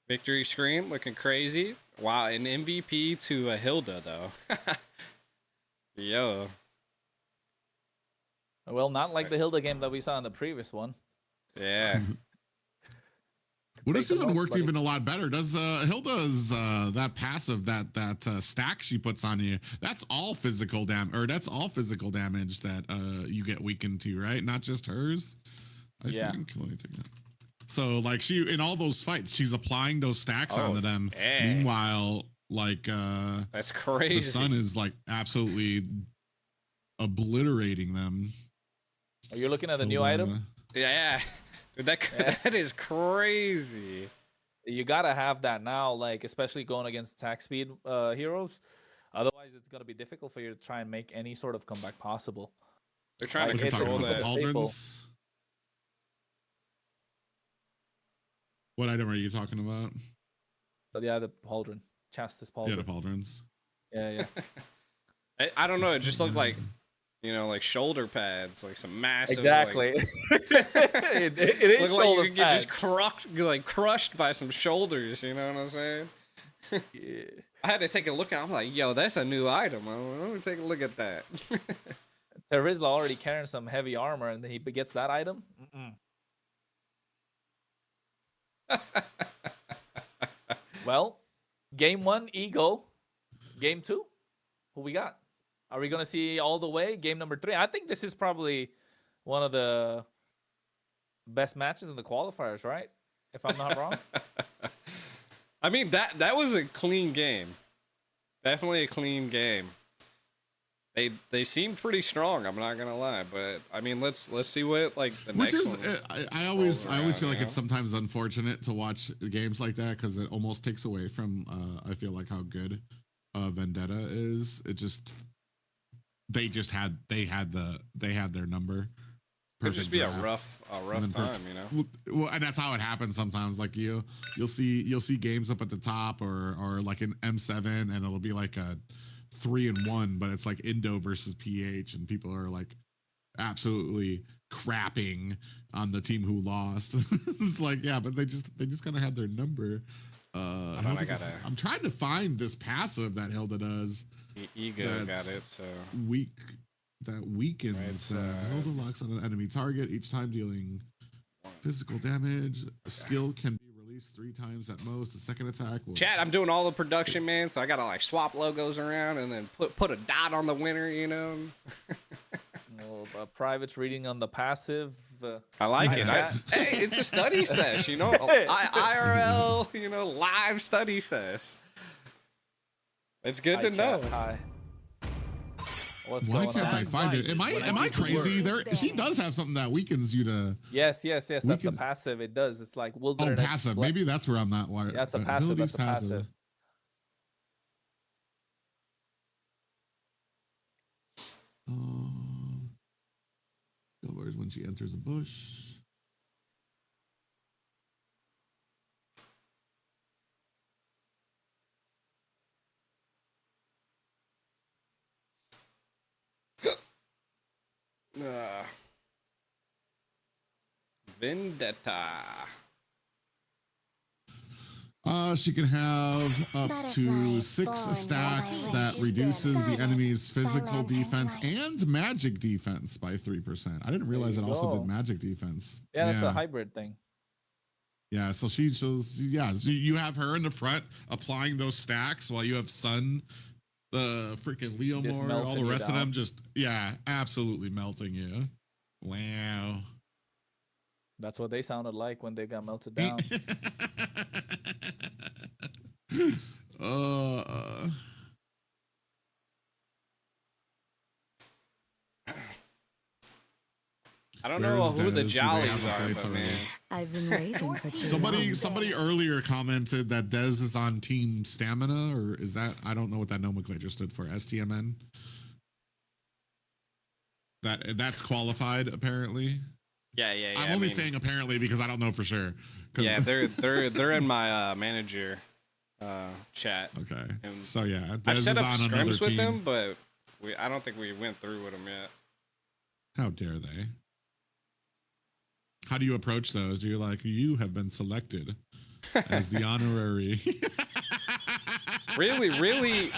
victory screen looking crazy. Wow, an MVP to a Hilda though. Yo. Well, not like the Hilda game that we saw in the previous one. Yeah. Well, this even worked even a lot better. Does Hilda's that passive that stack she puts on you? That's all physical that's all physical damage that you get weakened to, right? Not just hers. I think. Let me take that. So like she in all those fights, she's applying those stacks onto them. Dang. Meanwhile, like that's crazy. The Sun is like absolutely obliterating them. Are you looking at the new item? Yeah. Dude, that is crazy. You gotta have that now, like especially going against attack speed heroes. Otherwise, it's gonna be difficult for you to try and make any sort of comeback possible. They're trying to control that. What item are you talking about? Yeah, the pauldron, Chastis pauldron. Yeah, the pauldrons. Yeah. I don't know. It just looked like, like shoulder pads, like some massive. Exactly. Like, it is shoulder like you pads. Get crushed by some shoulders. You know what I'm saying? Yeah. I had to take a look at it. I'm like, yo, that's a new item. Let me take a look at that. Terizla already carrying some heavy armor, and then he gets that item. Well, game 1, Ego. Game 2, who we got? Are we gonna see all the way? Game number 3. I think this is probably one of the best matches in the qualifiers, right? If I'm not wrong. I mean that was a clean game. Definitely a clean game. They seem pretty strong. I'm not gonna lie, but I mean, let's see what like the next one. I always feel like it's sometimes unfortunate to watch games like that because it almost takes away from I feel like how good Vendetta is. It just they had their number. It'd just be a rough time, Well, and that's how it happens sometimes. Like you'll see games up at the top or like an M7, and it'll be like a 3-1, but it's like Indo versus PH, and people are like absolutely crapping on the team who lost. It's like, yeah, but they just kind of had their number. I'm trying to find this passive that Hilda does. Ego got it. So that weakens. Hilda locks on an enemy target each time dealing physical damage. A skill can be released 3 times at most. The second attack will... Chat, I'm doing all the production, man, so I gotta like swap logos around and then put a dot on the winner, Well, private's reading on the passive. I like it. Hey, it's a study sesh, IRL, live study sesh. It's good to know. Hi. What's Why going can't on? I find it? Am I crazy? She does have something that weakens you to. Yes. That's the passive. It does. It's like wilderness. Oh, passive. Maybe that's where I'm not wired. Yeah, that's a passive. That's a passive. Covers when she enters a bush. Vendetta. She can have up to 6 stacks that reduces the enemy's physical defense and magic defense by 3%. I didn't realize it also did magic defense. Yeah, that's a hybrid thing. Yeah, so she shows. Yeah, so you have her in the front applying those stacks while you have Sun, the freaking Leomord, all the rest of them just absolutely melting you. Wow. That's what they sounded like when they got melted down. I don't know who the Dez. Do they Jollies have a are, place but already? man. I've been waiting for too long. Somebody earlier commented that Dez is on Team Stamina, or is that, I don't know what that nomenclature stood for. STMN. That's qualified apparently. Yeah. I'm only saying apparently because I don't know for sure. Yeah, they're in my manager chat. Okay. And So yeah, Dez I've set is up on another scrims with team. them, but I don't think we went through with them yet. How dare they? How do you approach those? You're like, you have been selected as the honorary. Really,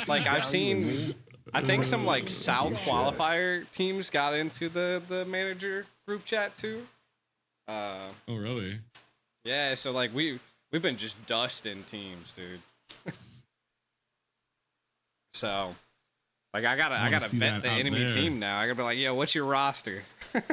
like I've seen. I think some like South qualifier teams got into the manager group chat too. Oh really? Yeah, so like we've been just dusting teams, dude. So like I gotta vet the enemy team now. I gotta be like, yo, what's your roster? I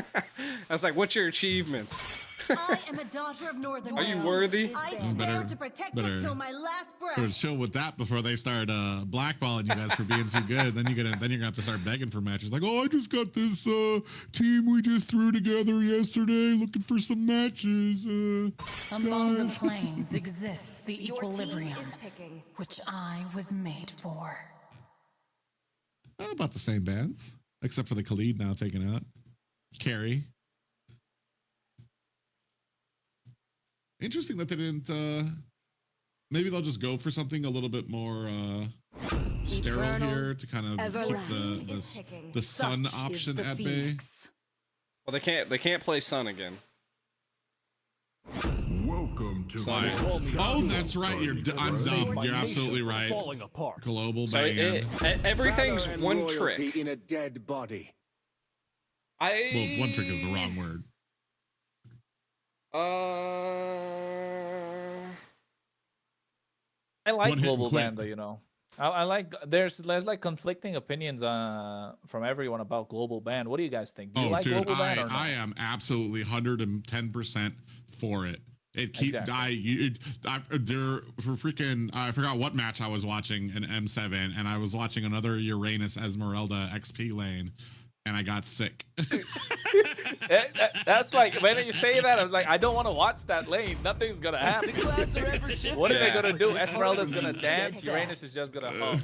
was like, what's your achievements? I am a daughter of Northern. Are you worthy? I swear to protect it till my last breath. Better chill with that before they start blackballing you guys for being too good. Then you're gonna have to start begging for matches. Like, oh, I just got this team we just threw together yesterday, looking for some matches. Among guys. the planes exists the equilibrium, which I was made for. About the same bands, except for the Khalid now taken out. Carrie. Interesting that they didn't. Maybe they'll just go for something a little bit more sterile here to kind of put the sun option at bay. Well, they can't play Sun again. Welcome to Sun. Oh, that's right. I'm dumb. You're absolutely right. Global So ban. everything's Valor and one loyalty trick. in a dead body. Well, one trick is the wrong word. I like One hit and global quit. ban though, you know. I like there's like conflicting opinions from everyone about global ban. What do you guys think? Do you like dude, global ban or not? I am absolutely 110% for it. It keeps Exactly. I forgot what match I was watching in M7, and I was watching another Uranus Esmeralda XP lane, and I got sick. That's like when you say that, I was like, I don't want to watch that lane. Nothing's gonna happen. What are they gonna do? Esmeralda's gonna dance. Uranus is just gonna hum.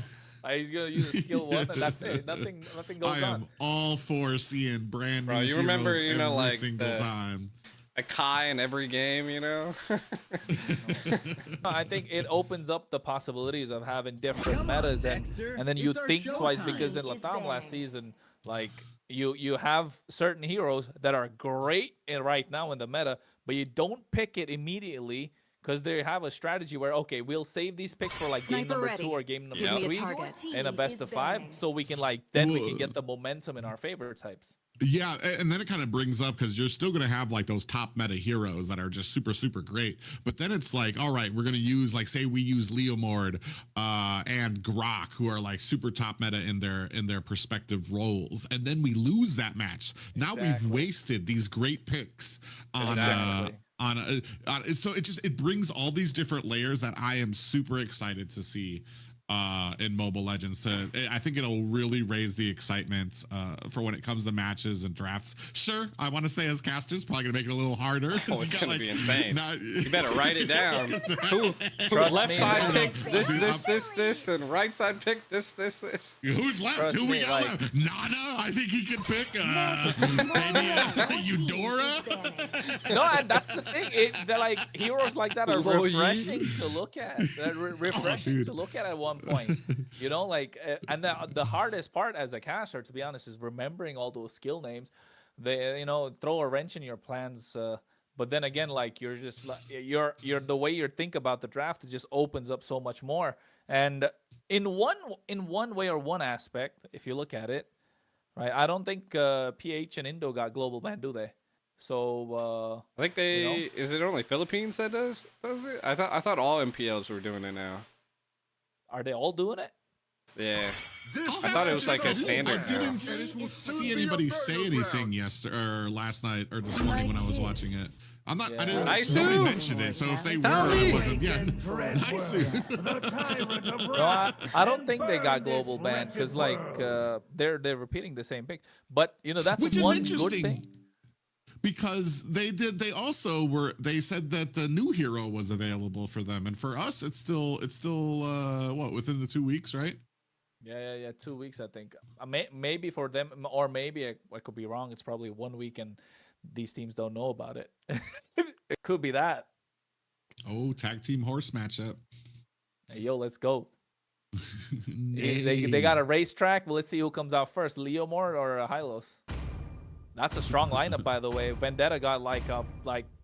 He's gonna use a skill one, and that's it. Nothing goes I on. am all for seeing brand new Bro, you remember, heroes you know, every like single time. a Kai in every game, you know? I think it opens up the possibilities of having different metas, and then you think twice because in Latam last season, like you have certain heroes that are great right now in the meta, but you don't pick it immediately because they have a strategy where, okay, we'll save these picks for like game number 2 or game number 3 in a best of 5, so we can we can get the momentum in our favorite types. Yeah, and then it kind of brings up because you're still going to have like those top meta heroes that are just super, super great. But then it's like, all right, we're going to use, like, say we use Leomord and Grok, who are like super top meta in their respective roles, and then we lose that match. Now we've wasted these great picks on so it brings all these different layers that I am super excited to see in Mobile Legends. I think it'll really raise the excitement for when it comes to matches and drafts. Sure, I want to say as casters, probably gonna make it a little harder. Oh, it's gonna be insane. You better write it down. Who left side pick this, and right side pick this. Who's left? Who we got left? Nana? I think he could pick maybe Eudora. No, and that's the thing. They're like heroes like that are refreshing to look at. They're refreshing to look at one point, you know, like, and the hardest part as a caster, to be honest, is remembering all those skill names. They, you know, throw a wrench in your plans. But then again, like, you're just like you're the way you think about the draft, it just opens up so much more. And in one way or one aspect, if you look at it, right, I don't think PH and Indo got global ban, do they? So I think they, you know, is it only Philippines that does it? I thought all MPLs were doing it now. Are they all doing it? Yeah. I thought it was like a standard. I didn't see anybody say anything last night or this morning when I was watching it. I'm not. Yeah. I didn't. Nobody mentioned it, so if they were, I wasn't. Yeah, nice. No, I don't think they got global ban because like they're repeating the same pick. But you know that's which one is good thing. Because they said that the new hero was available for them, and for us it's still what, within the 2 weeks, right? Yeah. 2 weeks, I think. Maybe for them, or maybe I could be wrong. It's probably 1 week, and these teams don't know about it. It could be that. Oh, tag team horse matchup. Hey, yo, let's go. They got a racetrack. Well, let's see who comes out first, Leomord or Hylos. That's a strong lineup, by the way. Vendetta got like a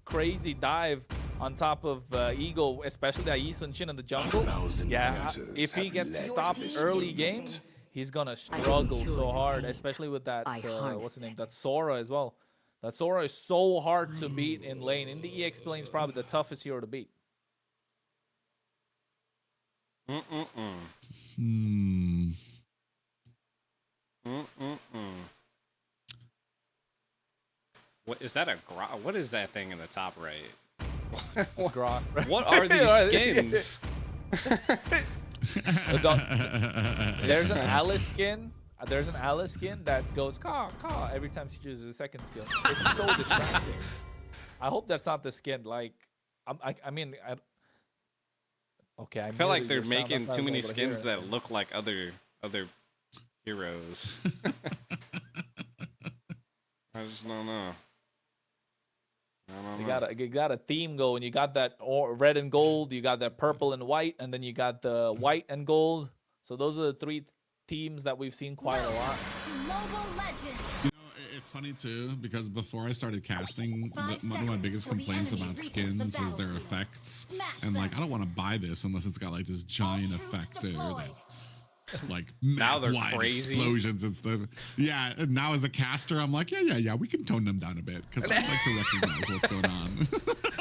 crazy dive on top of Eagle, especially that Yisun Chin in the jungle. Yeah, if he gets stopped early game, he's gonna struggle so hard, especially with that what's his name? That Sora as well. That Sora is so hard to beat in lane. In the EX lane, is probably the toughest hero to beat. What is that? What is that thing in the top right? Grok. What are these skins? There's an Alice skin. There's an Alice skin that goes caw caw every time she chooses a second skill. It's so distracting. I hope that's not the skin. Like, I feel like they're making too many skins that look like other heroes. I just don't know. You got a theme going. You got that red and gold. You got that purple and white, and then you got the white and gold. So those are the three teams that we've seen quite a lot. You know, it's funny too, because before I started casting, one of my biggest complaints about skins was their effects, and like I don't want to buy this unless it's got like this giant effector that like now they're wide crazy explosions and stuff. Yeah, and now as a caster, I'm like, yeah, we can tone them down a bit because I like to recognize what's going on.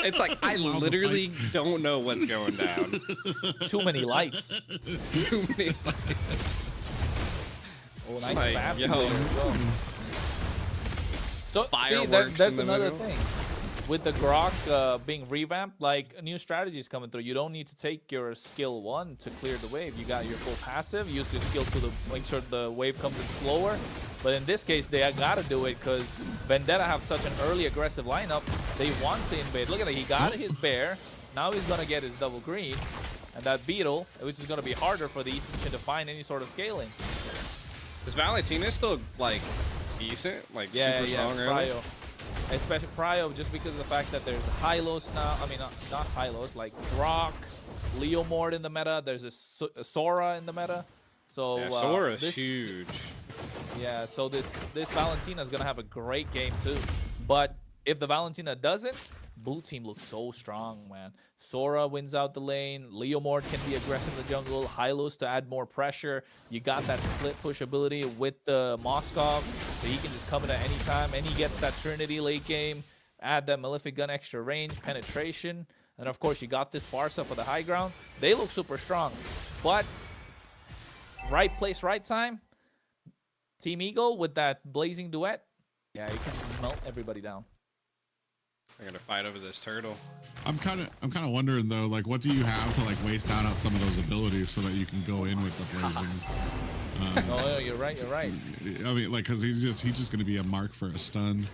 It's like I literally don't know what's going down. Too many lights. Too many lights. Oh, nice like, fast yo. player as well. So see, there's another thing. With the Grok being revamped, like new strategies coming through. You don't need to take your skill 1 to clear the wave. You got your full passive. Use your skill 2 to make sure the wave comes in slower. But in this case, they got to do it because Vendetta have such an early aggressive lineup. They want to invade. Look at that. He got his bear. Now he's going to get his double green. And that beetle, which is going to be harder for the Eastern Chin to find any sort of scaling. Is Valentina still like decent? Like super strong early? Prio. Especially Prio, just because of the fact that there's Hylos now. I mean, not Hylos, like Grok, Leomord in the meta. There's a Sora in the meta. So yeah, Sora's huge. Yeah, so this Valentina is gonna have a great game too. But if the Valentina doesn't, blue team looks so strong, man. Sora wins out the lane. Leomord can be aggressive in the jungle. Hylos to add more pressure. You got that split push ability with the Moskov, so he can just come in at any time. And he gets that Trinity late game. Add that Malefic Gun extra range, penetration. And of course, you got this Farsa for the high ground. They look super strong. But right place, right time. Team Eagle with that blazing duet. Yeah, you can melt everybody down. I'm gonna fight over this turtle. I'm kind of wondering though, like, what do you have to like waste out on some of those abilities so that you can go in with the blazing? Oh, you're right. I mean, like, cause he's just gonna be a mark for a stun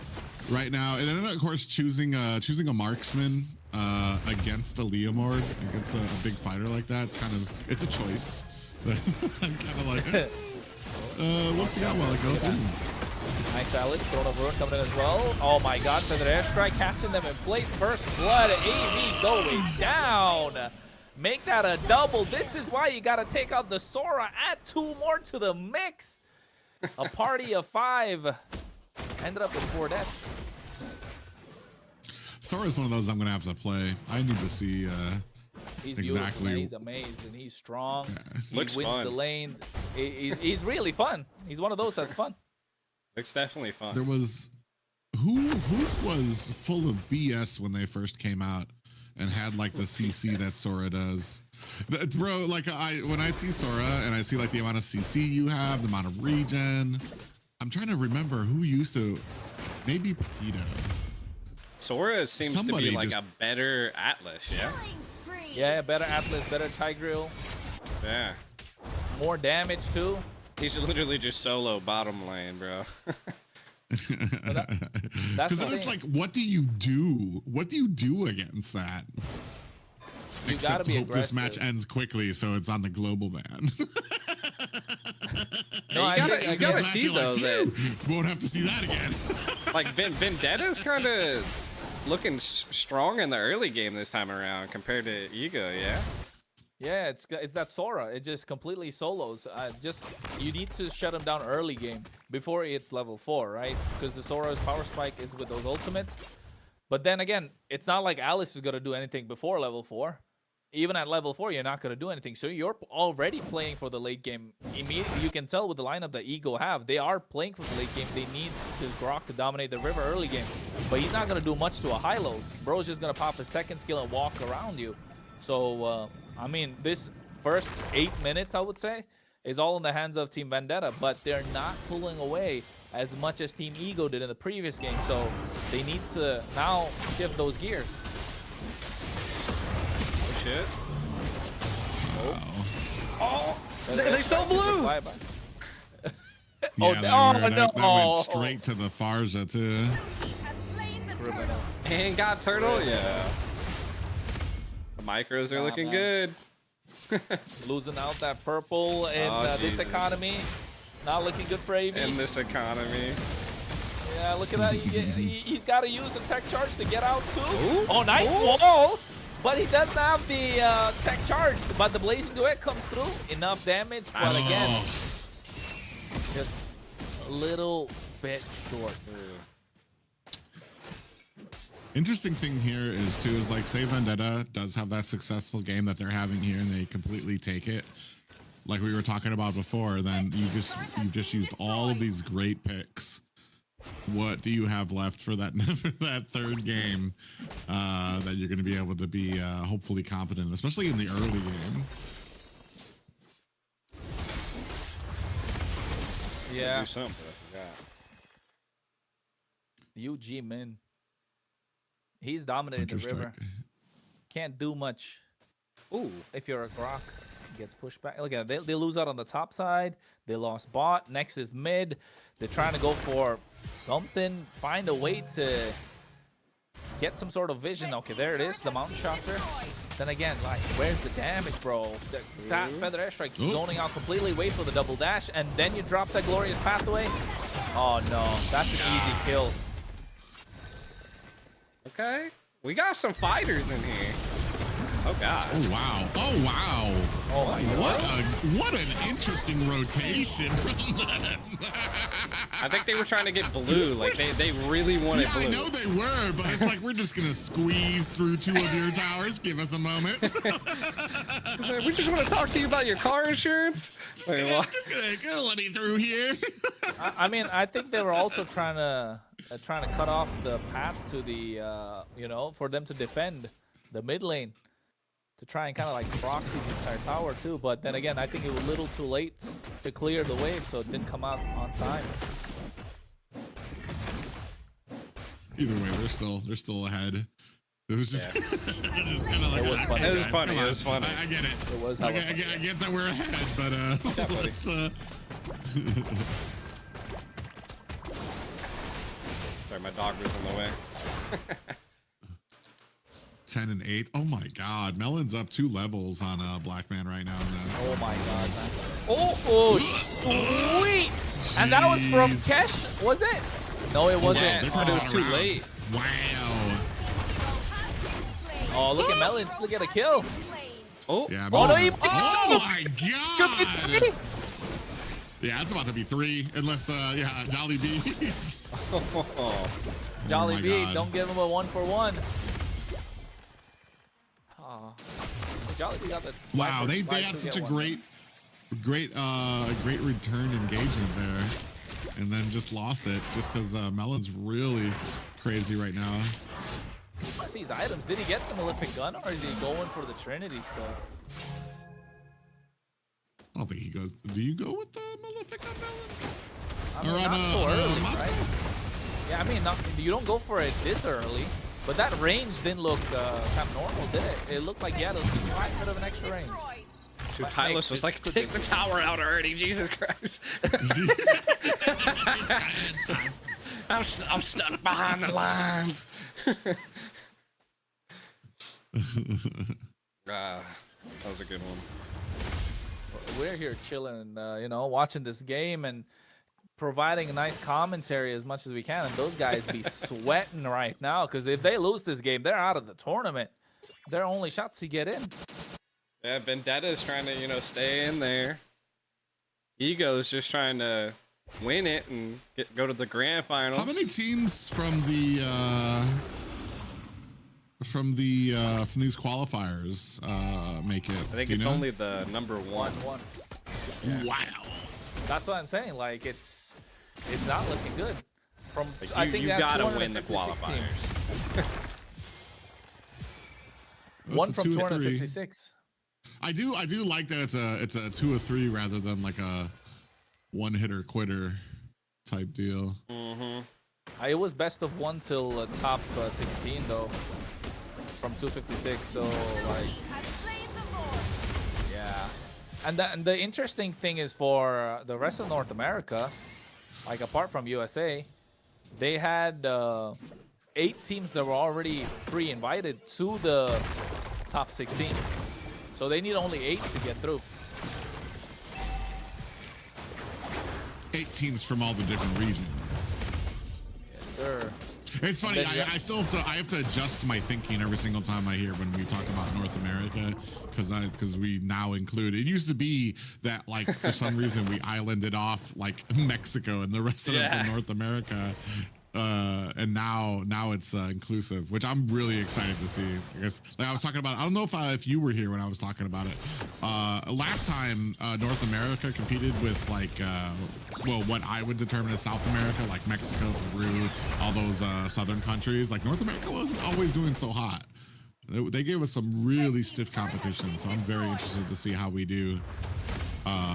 right now, and then of course choosing a marksman against a Leomord, against a big fighter like that, it's a choice. I'm kind of like, we'll see how well it goes. Nice Alex, thrown over coming in as well. Oh my god, for the airstrike, catching them in place. First blood, AV going down. Make that a double. This is why you gotta take out the Sora. Add 2 more to the mix. A party of 5. Ended up with 4 deaths. Sora's one of those I'm gonna have to play. I need to see he's exactly. He's amazing. He's strong. Yeah. He Looks wins fun. the lane. He's really fun. He's one of those that's fun. Looks definitely fun. There was who was full of BS when they first came out and had like the CC that Sora does. Bro, like when I see Sora and I see like the amount of CC you have, the amount of regen, I'm trying to remember who used to, maybe Pepito. Sora seems to be like a better Atlas, yeah? Yeah, better Atlas, better Tigreal. Yeah. More damage too. He should literally just solo bottom lane, bro. That's Because then it's like, what do you do? What do you do against that? You Except gotta be hope this match aggressive. ends quickly, so it's on the global ban. No, you gotta This see match, you're though like, that "Phew, won't have to see that again." like Vendetta's kind of looking strong in the early game this time around compared to Ego. Yeah. Yeah, it's that Sora. It just completely solos. You need to shut him down early game before it's level 4, right? Because the Sora's power spike is with those ultimates. But then again, it's not like Alice is gonna do anything before level 4. Even at level 4, you're not gonna do anything. So you're already playing for the late game. Immediately, you can tell with the lineup that Ego have, they are playing for the late game. They need this Grok to dominate the river early game. But he's not gonna do much to a high lows. Bro's just gonna pop his second skill and walk around you. So I mean, this first 8 minutes, I would say, is all in the hands of Team Vendetta, but they're not pulling away as much as Team Ego did in the previous game. So they need to now shift those gears. Oh shit. Oh, They so blue. yeah, Oh, they no, were. That no. went straight to the Farza too. And got turtle. Yeah. The micros are looking good. Losing out that purple in this Jesus. economy. Not looking good for AV. In this economy. Yeah, look at that. He's got to use the tech charge to get out too. Ooh. Oh, nice wall. But he doesn't have the tech charge. But the blazing duet comes through. Enough damage. But again, just a little bit short. Interesting thing here is like, say Vendetta does have that successful game that they're having here and they completely take it, like we were talking about before, then you've just used all of these great picks. What do you have left for that that third game that you're going to be able to be hopefully competent, especially in the early game? Yeah. Do something. I forgot. UG Min. He's dominated the river. Can't do much. Ooh. If you're a Grok, gets pushed back. Look at that. They lose out on the top side. They lost bot. Next is mid. They're trying to go for something. Find a way to get some sort of vision. Okay, there it is. The mountain shocker. Then again, like, where's the damage, bro? That feather airstrike zoning out completely. Wait for the double dash, and then you drop that glorious pathway. Oh no, that's an easy kill. Okay. We got some fighters in here. Oh god. Oh wow. Oh wow. Oh my god. What an interesting rotation from them. I think they were trying to get blue. Like they really wanted blue. I know they were, but it's like, we're just gonna squeeze through 2 of your towers. Give us a moment. We just want to talk to you about your car insurance. just gonna let me through here. I mean, I think they were also trying to cut off the path to the for them to defend the mid lane, to try and kind of like proxy the entire tower too. But then again, I think it was a little too late to clear the wave, so it didn't come out on time. Either way, they're still ahead. It was just, just kind of like, It was funny. It was guys, funny. come It on. was funny. I get it. It was. I get that we're ahead, but let's. Sorry, my dog was in the way. 10 and 8. Oh my God, Melon's up 2 levels on Black Man right now. Oh my god, man. Oh, sweet! And that was from Kesh, was it? No, it wasn't. Yeah, they thought it was too late. Wow. Oh, look at Melons. Look at a kill. Oh, Yeah, Oh, no, Melon he is- oh my God. Good. Yeah, it's about to be 3, unless Jolly B. Jolly my B, God. don't give him a 1-for-1. Oh. Jolly B got the Wow, they Viper had to such get a one. great return engagement there, and then just lost it just because Melon's really crazy right now. Let's see his items. Did he get the Malefic Gun, or is he going for the Trinity still? I don't think he goes. Do you go with the Malefic on Melon? I mean, Or on, not so early, Moscow? right? Yeah, I mean, you don't go for it this early, but that range didn't look kind of normal, did it? It looked like he had a slight bit of an extra range. Dude, Hylos was like, take the tower out already, Jesus Christ. I'm stuck behind the lines. That was a good one. We're here chilling, you know, watching this game and providing a nice commentary as much as we can. And those guys be sweating right now because if they lose this game, they're out of the tournament. Their only shot to get in. Yeah, Vendetta is trying to, you know, stay in there. Ego's just trying to win it and go to the grand finals. How many teams from these qualifiers make it? I think it's only the number one. Yeah. Wow. That's what I'm saying. Like it's not looking good. From like I think you gotta win the 256 qualifiers. One from 256. I do like that it's a 2 or 3 rather than like a one hitter quitter type deal. It was best of 1 till top 16 though, from 256. So like, yeah. And the interesting thing is for the rest of North America, like apart from USA, they had 8 teams that were already pre-invited to the top 16. So they need only 8 to get through. 8 teams from all the different regions. Yes, sir. It's funny. I still have to adjust my thinking every single time I hear when we talk about North America, because we now include. It used to be that like for some reason we islanded off like Mexico and the rest of them from North America. And now it's inclusive, which I'm really excited to see. I guess like I was talking about, I don't know if you were here when I was talking about it. Last time North America competed with like well, what I would determine as South America, like Mexico, Peru, all those southern countries. Like North America wasn't always doing so hot. They gave us some really stiff competition, so I'm very interested to see how we do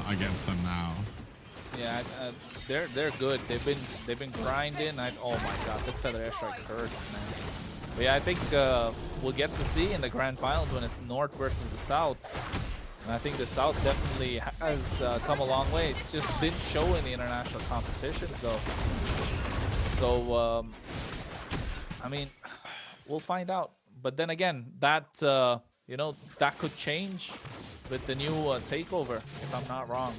against them now. Yeah, they're good. They've been grinding. Oh my god, this feather airstrike hurts, man. But yeah, I think we'll get to see in the grand finals when it's North versus the South. And I think the South definitely has come a long way. It's just didn't show in the international competitions though. So I mean, we'll find out. But then again, that you know, that could change with the new takeover, if I'm not wrong.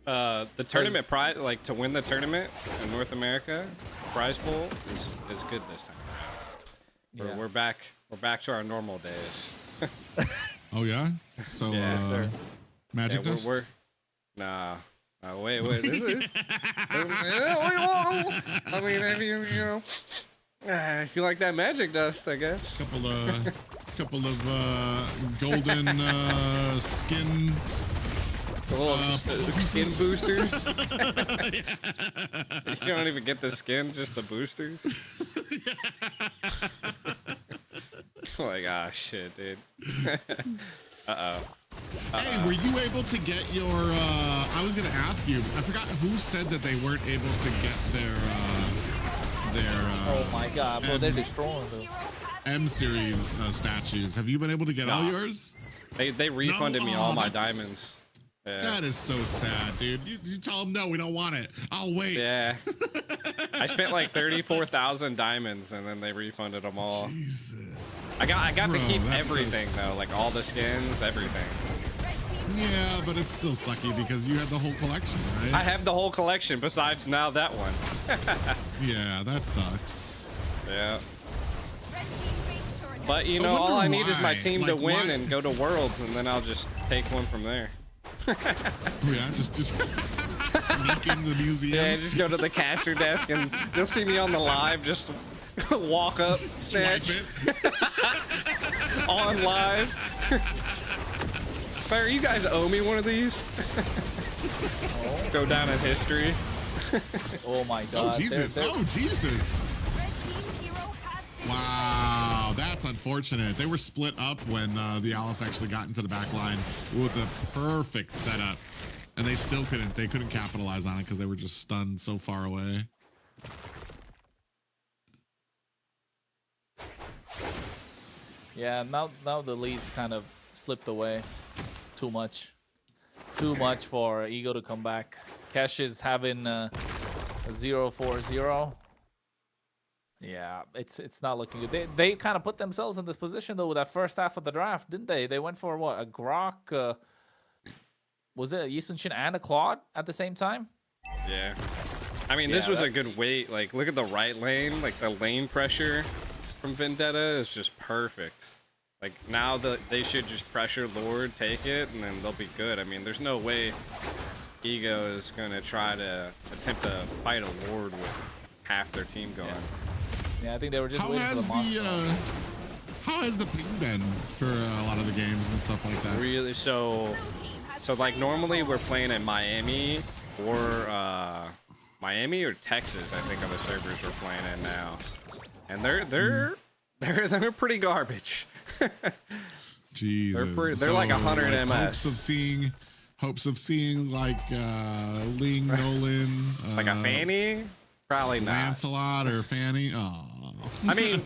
The tournament prize, like to win the tournament in North America, prize pool is good this time. Yeah. We're back to our normal days. Oh yeah. So sir. Magic dust. Nah. Wait. This is. I mean, if you know, if you like that magic dust, I guess. Couple of golden skin. Skin boosters. You don't even get the skin, just the boosters. Like, ah, shit, dude. Hey, were you able to get your? I was gonna ask you. I forgot who said that they weren't able to get their. Oh my god, bro, they're destroying them. M series statues. Have you been able to get all yours? They refunded me all my diamonds. Yeah. That is so sad, dude. You tell them no, we don't want it. I'll wait. Yeah. I spent like 34,000 diamonds and then they refunded them all. Jesus. I got to keep everything though, like all the skins, everything. Yeah, but it's still sucky because you had the whole collection, right? I have the whole collection besides now that one. Yeah, that sucks. Yeah. But you know, all I need is my team to win and go to Worlds, and then I'll just take one from there. Yeah, just sneak in the museum. Yeah, just go to the caster desk and you'll see me on the live, just walk up, snatch on live. Sir, you guys owe me one of these. Go down in history. Oh my god. Oh Jesus. Oh Jesus. Wow, that's unfortunate. They were split up when the Alice actually got into the back line with a perfect setup, and they still couldn't capitalize on it because they were just stunned so far away. Yeah, now the lead's kind of slipped away. Too much for Ego to come back. Cash is having a 0-4-0. Yeah, it's not looking good. They kind of put themselves in this position though with that first half of the draft, didn't they? They went for what, a Grok, was it a Yisun and a Claude at the same time? Yeah. I mean, this was a good weight. Like, look at the right lane. Like, the lane pressure from Vendetta is just perfect. Like, now they should just pressure Lord, take it, and then they'll be good. I mean, there's no way Ego is going to try to attempt to fight a Lord with half their team going. Yeah, I think they were just waiting for the monster. How has the ping been for a lot of the games and stuff like that? Really? So like, normally we're playing in Miami or Texas, I think, are the servers we're playing in now, and they're pretty garbage. Jesus, they're like 100 like MS. Hopes of seeing like Ling Nolan, like a Fanny, probably not. Lancelot or Fanny. Oh, I mean,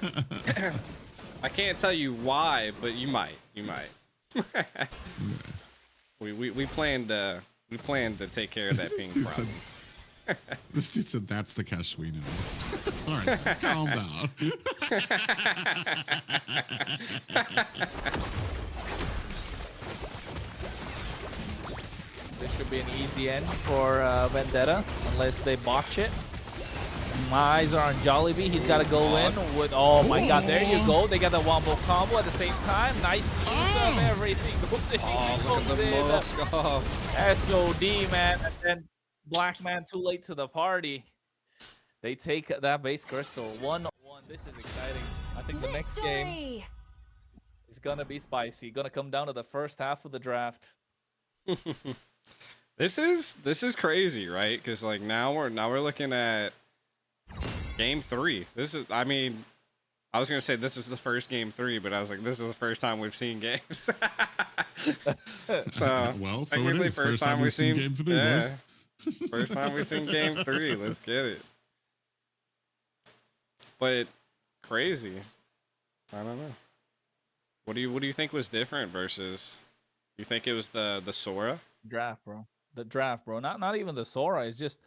I can't tell you why, but you might. We plan to take care of that ping problem. This dude said that's the cash we know. All right, calm down. This should be an easy end for Vendetta, unless they botch it. My eyes are on Jollibee. He's got to go in with, oh my god, there you go. They got the wombo combo at the same time. Nice use of everything. Oh, look at the SOD, man. And then Black Man too late to the party. They take that base crystal. 1-1. This is exciting. I think the next game is going to be spicy. Going to come down to the first half of the draft. This is crazy, right? Because like now we're looking at game 3. This is, I mean, I was gonna say this is the first game 3, but I was like, this is the first time we've seen games. So well, so it is first time we've seen game 3. Yeah, first time we've seen game 3. Let's get it. But crazy. I don't know. What do you think was different versus? You think it was the Sora draft, bro? The draft, bro. Not even the Sora. It's just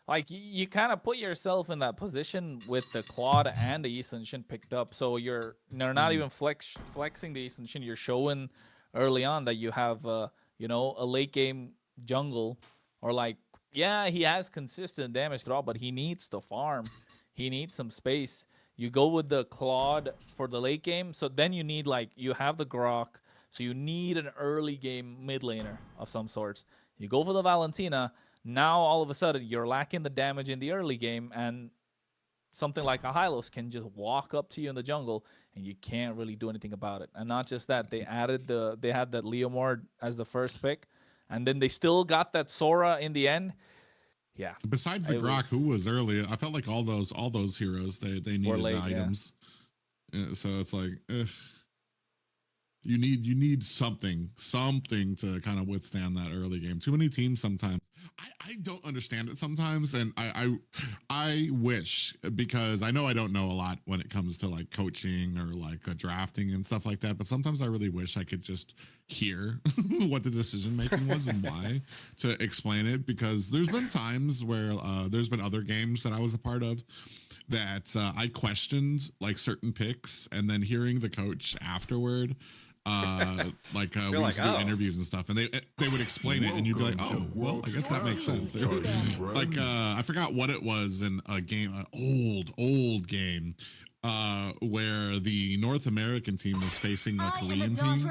like you kind of put yourself in that position with the Claude and the Yisun Shin picked up. So they're not even flexing the Yisun Shin. You're showing early on that you have a late game jungle, or like, yeah, he has consistent damage draw, but he needs to farm. He needs some space. You go with the Claude for the late game. So then you need, like, you have the Grok. So you need an early game mid laner of some sorts. You go for the Valentina. Now all of a sudden you're lacking the damage in the early game, and something like a Hylos can just walk up to you in the jungle, and you can't really do anything about it. And not just that, they had that Leomord as the first pick, and then they still got that Sora in the end. Yeah. Besides the Grok, who was early, I felt like all those heroes they needed late, items. Yeah. So it's like, you need something to kind of withstand that early game. Too many teams sometimes. I don't understand it sometimes, and I wish, because I know I don't know a lot when it comes to like coaching or like drafting and stuff like that, but sometimes I really wish I could just hear what the decision making was and why to explain it, because there's been times where there's been other games that I was a part of that I questioned like certain picks, and then hearing the coach afterward, we used to do interviews and stuff, and they would explain it, and you'd be like, oh, well, I guess that makes sense. Like I forgot what it was in a game, an old game, where the North American team was facing the Korean team,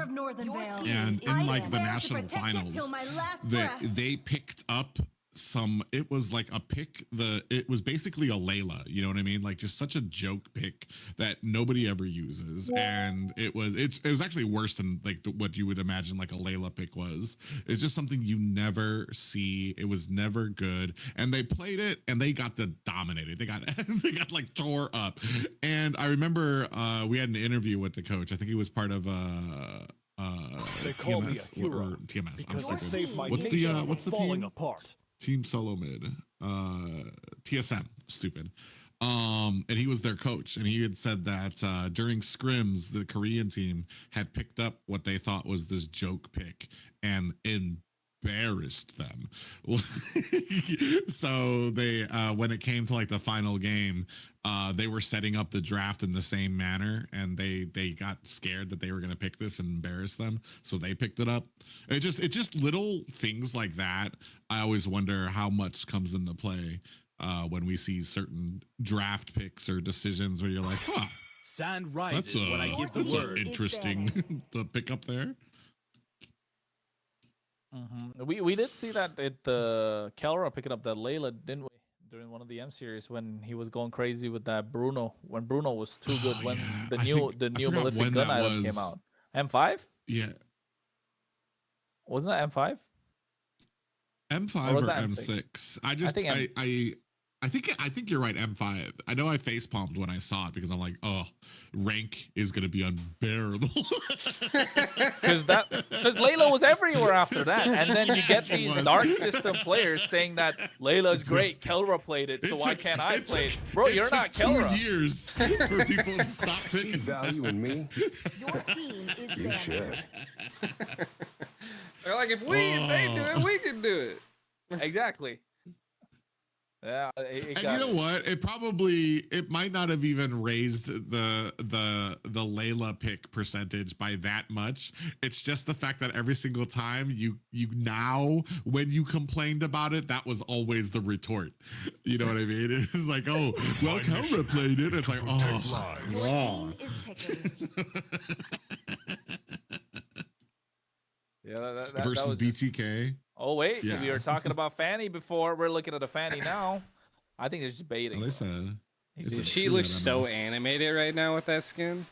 and in like the national finals, they picked up it was like a pick, it was basically a Layla, you know what I mean, like just such a joke pick that nobody ever uses, and it was actually worse than like what you would imagine like a Layla pick was. It's just something you never see. It was never good, and they played it and they got dominated. They got like tore up. And I remember we had an interview with the coach. I think he was part of TMS or TMS. What's the team? Apart. Team Solo Mid, TSM, stupid. And he was their coach, and he had said that during scrims, the Korean team had picked up what they thought was this joke pick, and embarrassed them. So they when it came to like the final game, they were setting up the draft in the same manner, and they got scared that they were going to pick this and embarrass them, so they picked it up. It just little things like that. I always wonder how much comes into play when we see certain draft picks or decisions where you're like, huh, Sand rises that's when I give the that's word. interesting to pick up there. We did see that at the Kelra picking up that Layla, didn't we? During one of the M series when he was going crazy with that Bruno, when Bruno was too good, when the new Malefic gun item came out. M5? Yeah. Wasn't that M5? M5 or M6? I think you're right, M5. I know I face palmed when I saw it because I'm like, oh, rank is gonna be unbearable. Because Layla was everywhere after that, and then you get these dark system players saying that Layla's great, Kelra played it, so why can't I play it? Bro, you're not Kelra. 2 years for people to stop See picking. value in me? Your team is You should. They're like, if they do it, we can do it. Exactly. Yeah, And you know what? It might not have even raised the Layla pick percentage by that much. It's just the fact that every single time you now, when you complained about it, that was always the retort. You know what I mean? It's like, oh, well, Kelra played it. It's like, oh, Your team is picking. Yeah, versus that was BTK. Oh wait, Yeah. we were talking about Fanny before. We're looking at a Fanny now. I think they're just baiting. Well, they said. Dude, she looks so animated right now with that skin.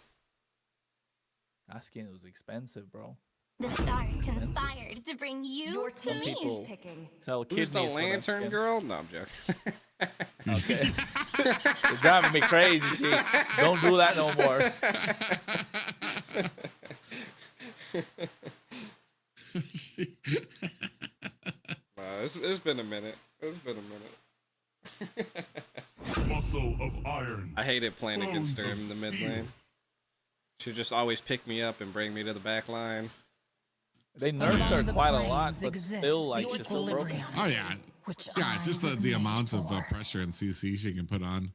That skin was expensive, bro. The stars conspired to bring you Your to team me. is picking. Sell Who's kidneys the for that lantern skin. girl? No, I'm joking. Okay. You're driving me crazy, G. Don't do that no more. It's been a minute. It's been a minute. Muscle of iron. I hated playing against her Bones in the of mid steel. lane. She'd just always pick me up and bring me to the back line. They nerfed her the quite a plains lot, but exists still, like, the she's still broken. equilibrium, Oh yeah, which yeah. I Just was the made amount of for. pressure and CC she can put on.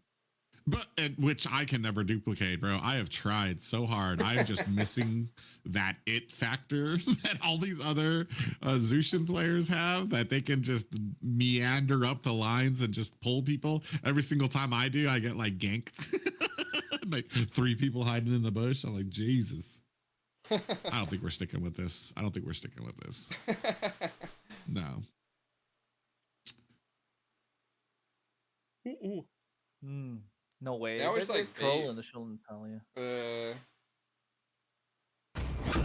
But which I can never duplicate, bro. I have tried so hard. I'm just missing that it factor that all these other Zushin players have, that they can just meander up the lines and just pull people. Every single time I do, I get like ganked. Like 3 people hiding in the bush. I'm like, Jesus. I don't think we're sticking with this. No. No way. They always, They're like, trolling the shouldn't tell you.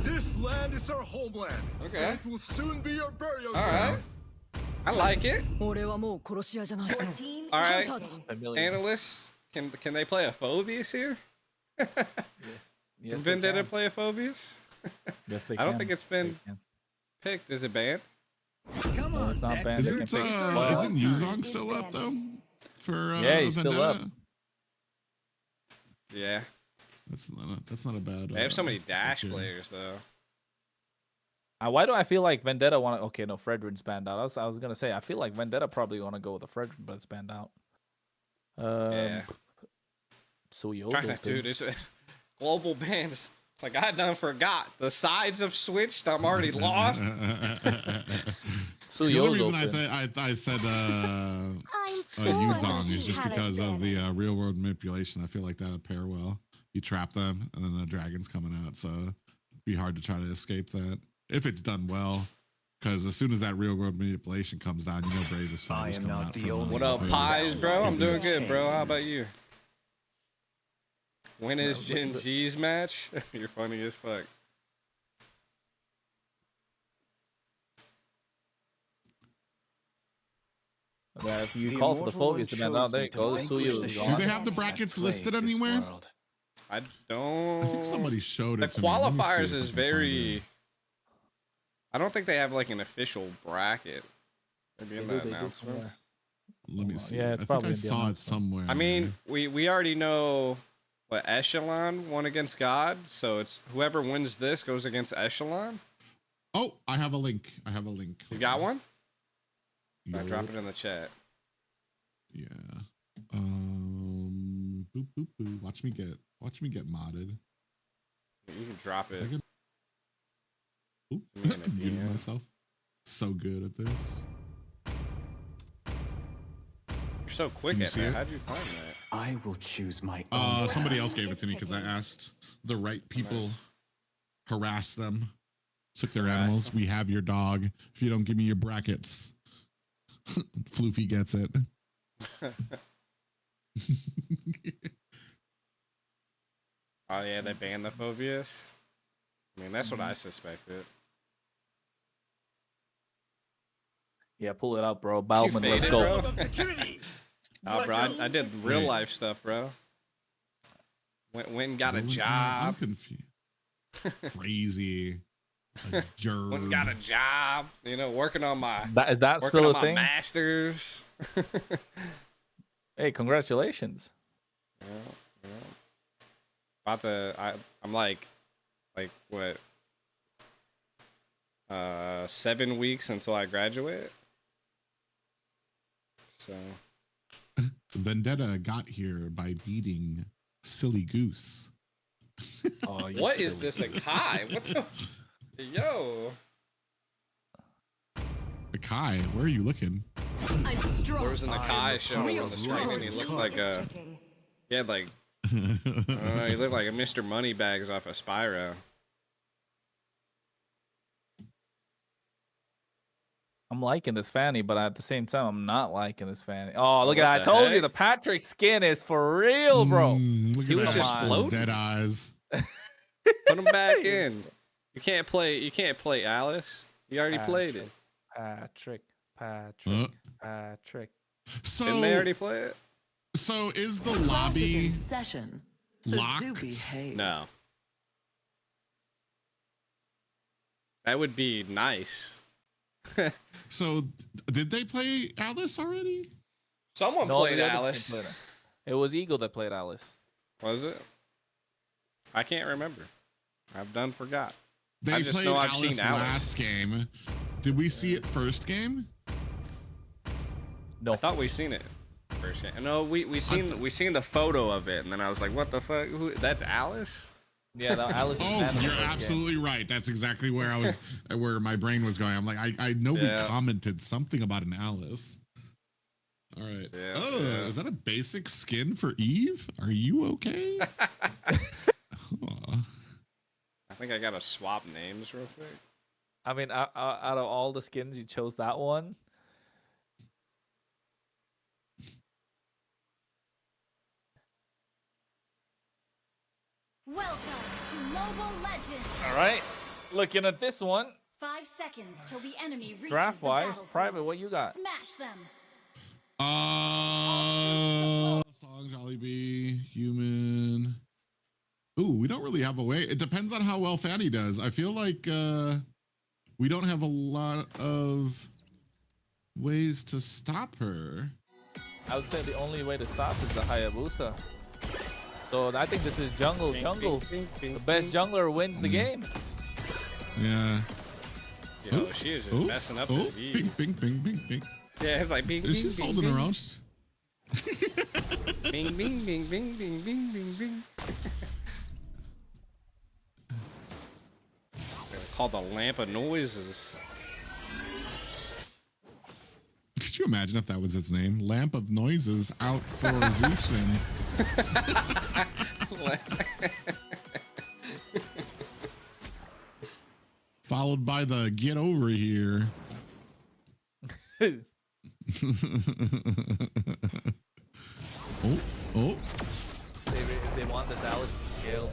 This land is our homeland. Okay. And it will soon be your burial All right. ground. I like it. 俺はもう殺し屋じゃない Your team is All right. picking. Familiar. Analysts, can they play a Phobius here? Yes, Can they Vendetta can. play a Phobius? Yes, they I don't can. think it's They been can. picked. Is it banned? Come No, on, it's not Dex. banned. They can Isn't pick 12. isn't Yuzong still up though? For Yeah, he's still Vendetta? up. Yeah. That's not a bad. They have so many Dash okay. players though. Why do I feel like Vendetta want to? Okay, no, Fredrin's banned out. I was gonna say I feel like Vendetta probably want to go with the Fredrin, but it's banned out. Yeah. Suyo, Trying to, dude, it's global bans. Like I done forgot. The sides have switched. I'm already lost. The Suyo's only reason open. I said I'm Yuzong is just Have it because of better. the real world manipulation. I feel like that would pair well. You trap them, and then the dragon's coming out, so it'd be hard to try to escape that if it's done well. Because as soon as that real world manipulation comes down, you know Bravest Fighter's am coming not out. the from only What up, one. pies, bro? I'm doing good, bro. How about Chains. you? When is Gen G's match? You're funny as fuck. Yeah, if you The call for the immortal one phobias to band chose out, there me you to go. The vanquish Suyo the is Do gone. they have the brackets listed anywhere? I don't. I think somebody showed The it to me. Let me see qualifiers if I is can find very. it. I don't think they have like an official bracket. Maybe in the They do announcement. somewhere. Let me see. Yeah, I it's think probably I in the saw it announcement. somewhere. I mean, we already know what Echelon won against God, so it's whoever wins this goes against Echelon. Oh, I have a link. I have a link. You got one? I Yo. drop it in the chat. Yeah. Boop boop boop. Watch me get modded. You can drop it. Oop. Me in a I'm muting DM. myself. So good at this. You're so quick Can you at see that. it? How'd you find that? I will choose my own. Somebody else gave it to me because I asked the right people. Harass them. Took their Harass animals. them. We have your dog. If you don't give me your brackets, Floofy gets it. Oh yeah, they banned the phobias. I mean, that's what I suspected. Yeah, pull it up, bro. Bauman, made let's it, go. bro? Oh, bro, I did real life stuff, bro. Went and got a I'm job. confused. Crazy. A germ. Went and got a job. You know, working on my Is that working still on a my thing? masters. Hey, congratulations. Yeah. About to, I'm like what? 7 weeks until I graduate. So. Vendetta got here by beating Silly Goose. Oh, What is this, a Kai? What the? Yo. Kai, where are you looking? I'm strong. There was an Akai show on the stream and he looked like a. He had like. I don't know, he looked like a Mr. Moneybags off of Spyro. I'm liking this fanny, but at the same time, I'm not liking this fanny. Oh, look at What that. I the told you heck? the Patrick skin is for real, bro. Look He at was that. just Those floating. dead eyes. Put him back in. You can't play Alice. You already played it. Patrick. So Didn't they already play it? So is the Class is lobby in session. So do locked? behave. No. That would be nice. So did they play Alice already? Someone No, played the other team Alice. played it. It was Eagle that played Alice. Was it? I can't remember. I've done forgot. They I just played know I've Alice seen Alice. last game. Did we see it first game? No. I thought we seen it first. No, we seen the photo of it, and then I was like, "What the fuck? That's Alice?" Yeah, that Alice. Oh, you're absolutely right. That's exactly where I was, where my brain was going. I'm like, I know we commented something about an Alice. All right. Yeah, oh, yeah. Is that a basic skin for Eve? Are you okay? I think I gotta swap names real quick. I mean, out of all the skins, you chose that one. Welcome to Mobile Legends. All right. Looking at this one, 5 seconds till the enemy reaches draft the wise, battlefield. Private, what you got? Smash them. Song, Jollibee, Human. Ooh, we don't really have a way. It depends on how well Fanny does. I feel like we don't have a lot of ways to stop her. I would say the only way to stop is the Hayabusa. So I think this is jungle. The best jungler wins the game. Yeah. Yo, she is just messing up this Bing, Eve. bing, bing, bing, bing. Yeah, it's like bing, Is bing, she bing, holding bing. her own? Bing, bing, bing, bing, bing, bing, bing, bing. It's called the lamp of noises. Could you imagine if that was its name? Lamp of Noises out for Zeusing. Followed by the get over here. Oh. They want this Alice to scale.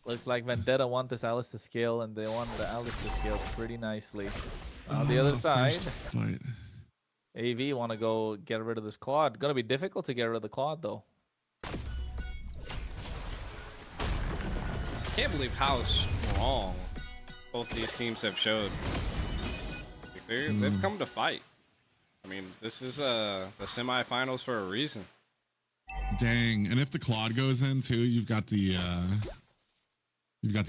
Looks like Vendetta want this Alice to scale, and they want the Alice to scale pretty nicely. On the other side, Fight. AV want to go get rid of this Claude. Gonna be difficult to get rid of the Claude, though. Can't believe how strong both these teams have showed. Like they've come to fight. I mean, this is the semifinals for a reason. Dang. And if the Claude goes in too, you've got the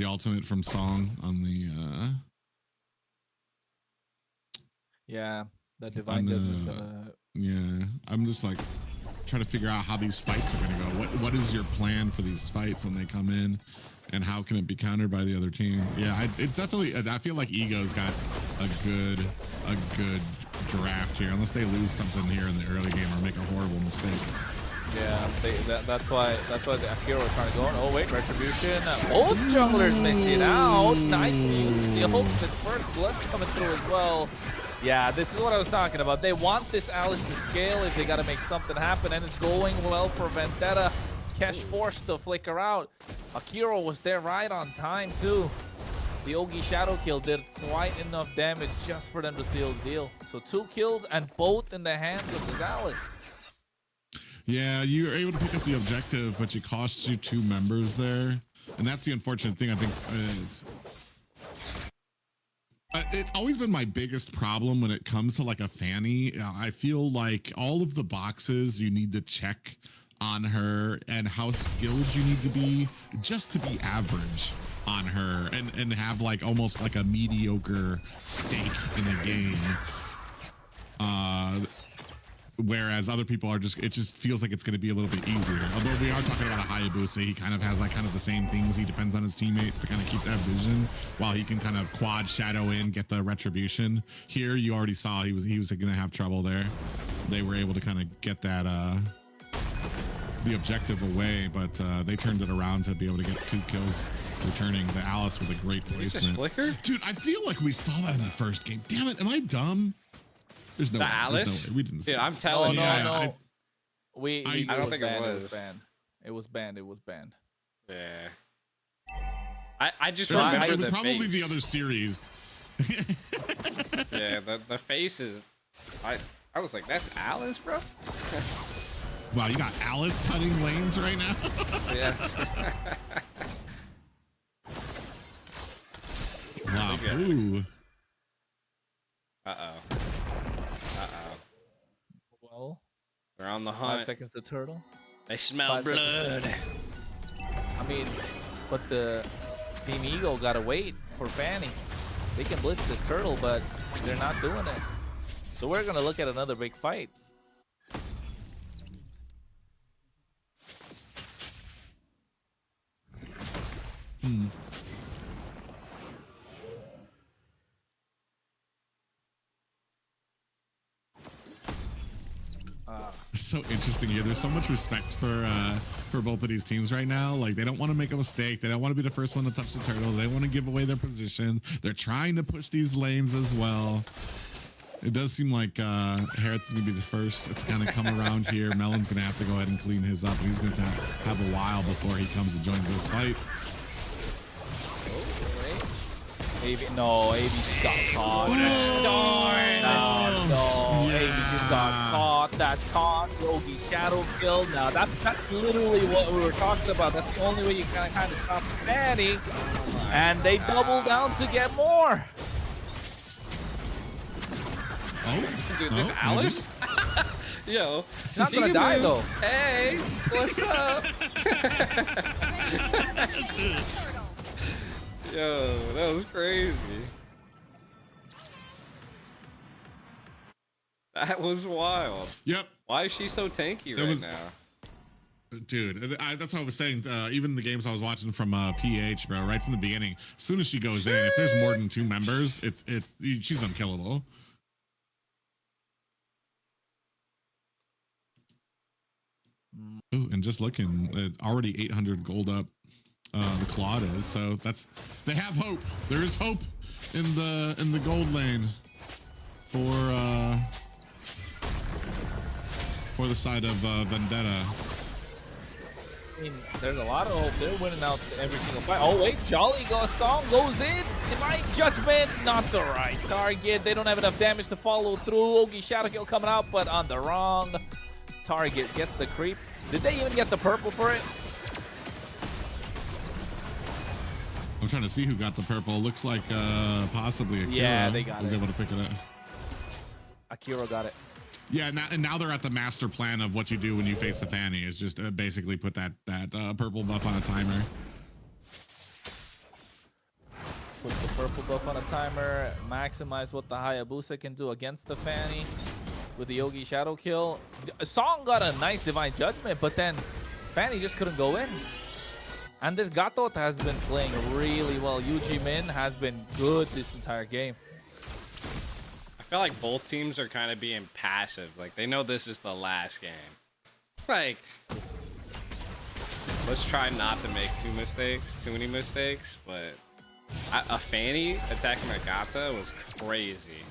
ultimate from Song on the Yeah, that divine judgment is gonna. Yeah, I'm just like trying to figure out how these fights are gonna go. What is your plan for these fights when they come in, and how can it be countered by the other team? Yeah, it definitely. I feel like Ego's got a good draft here, unless they lose something here in the early game or make a horrible mistake. Yeah, that's why the Akira was trying to go on. Oh wait, retribution. Both junglers missing out. Nice use. The hope that first blood coming through as well. Yeah, this is what I was talking about. They want this Alice to scale if they got to make something happen, and it's going well for Vendetta. Kesh forced to flicker out. Akira was there right on time too. The Ogi Shadow kill did quite enough damage just for them to seal the deal. So 2 kills and both in the hands of this Alice. Yeah, you were able to pick up the objective, but it cost you 2 members there. And that's the unfortunate thing, I think. It's always been my biggest problem when it comes to like a Fanny. I feel like all of the boxes you need to check on her and how skilled you need to be just to be average on her and have like almost like a mediocre stake in a game. Whereas other people are just, it just feels like it's going to be a little bit easier. Although we are talking about a Hayabusa, he kind of has like kind of the same things. He depends on his teammates to kind of keep that vision while he can kind of quad shadow in, get the retribution. Here, you already saw he was going to have trouble there. They were able to kind of get that, the objective away, but they turned it around to be able to get 2 kills, returning the Alice with a great placement. Dude, I feel like we saw that in the first game. Damn it, am I dumb? There's no way. Alice? There's no way. We didn't see. Dude, I'm telling you. No. I don't think it was. It was banned. Yeah. I just it was remember the probably face. the other series. Yeah, the face is. I was like, that's Alice, bro. Wow, you got Alice cutting lanes right now. Yeah. Wow. Ooh. Uh-oh. Well, They're on the hunt. 5 seconds to turtle. They smell blood. I mean, but the Team Eagle gotta wait for Fanny. They can blitz this turtle, but they're not doing it. So we're gonna look at another big fight. It's so interesting here. There's so much respect for both of these teams right now. Like, they don't want to make a mistake. They don't want to be the first one to touch the turtle. They want to give away their positions. They're trying to push these lanes as well. It does seem like Harriet's going to be the first to kind of come around here. Melon's going to have to go ahead and clean his up. And he's going to have a while before he comes and joins this fight. AB, no, AB just got caught. What a start! No, Yeah. AB just got caught. That taunt, Yogi shadow kill. Now that's literally what we were talking about. That's the only way you can kind of stop Fanny. And they double down to get more. Oh, Dude, this Alice? Yo. She's not gonna die though. Hey, what's up? Yo, that was crazy. That was wild. Yep. Why is she so tanky right now? Dude, that's what I was saying. Even the games I was watching from PH, bro, right from the beginning, as soon as she goes in, if there's more than 2 members, she's unkillable. Ooh, and just looking, it's already 800 gold up. The Claude is, so they have hope. There is hope in the gold lane for the side of Vendetta. I mean, there's a lot of hope. They're winning out every single fight. Oh wait, Jolly Song goes in. Divine Judgment, not the right target. They don't have enough damage to follow through. Ogi Shadow Kill coming out, but on the wrong target. Gets the creep. Did they even get the purple for it? I'm trying to see who got the purple. Looks like possibly Akira. Yeah, they got was it. able to pick it up. Akira got it. Yeah, and now they're at the master plan of what you do when you face a Fanny is just basically put that purple buff on a timer. Put the purple buff on a timer. Maximize what the Hayabusa can do against the Fanny with the Yogi Shadow kill. Song got a nice Divine Judgment, but then Fanny just couldn't go in. And this Gato has been playing really well. Yuji Min has been good this entire game. I feel like both teams are kind of being passive. Like, they know this is the last game. Like, let's try not to make too many mistakes, but a Fanny attacking a Gata was crazy.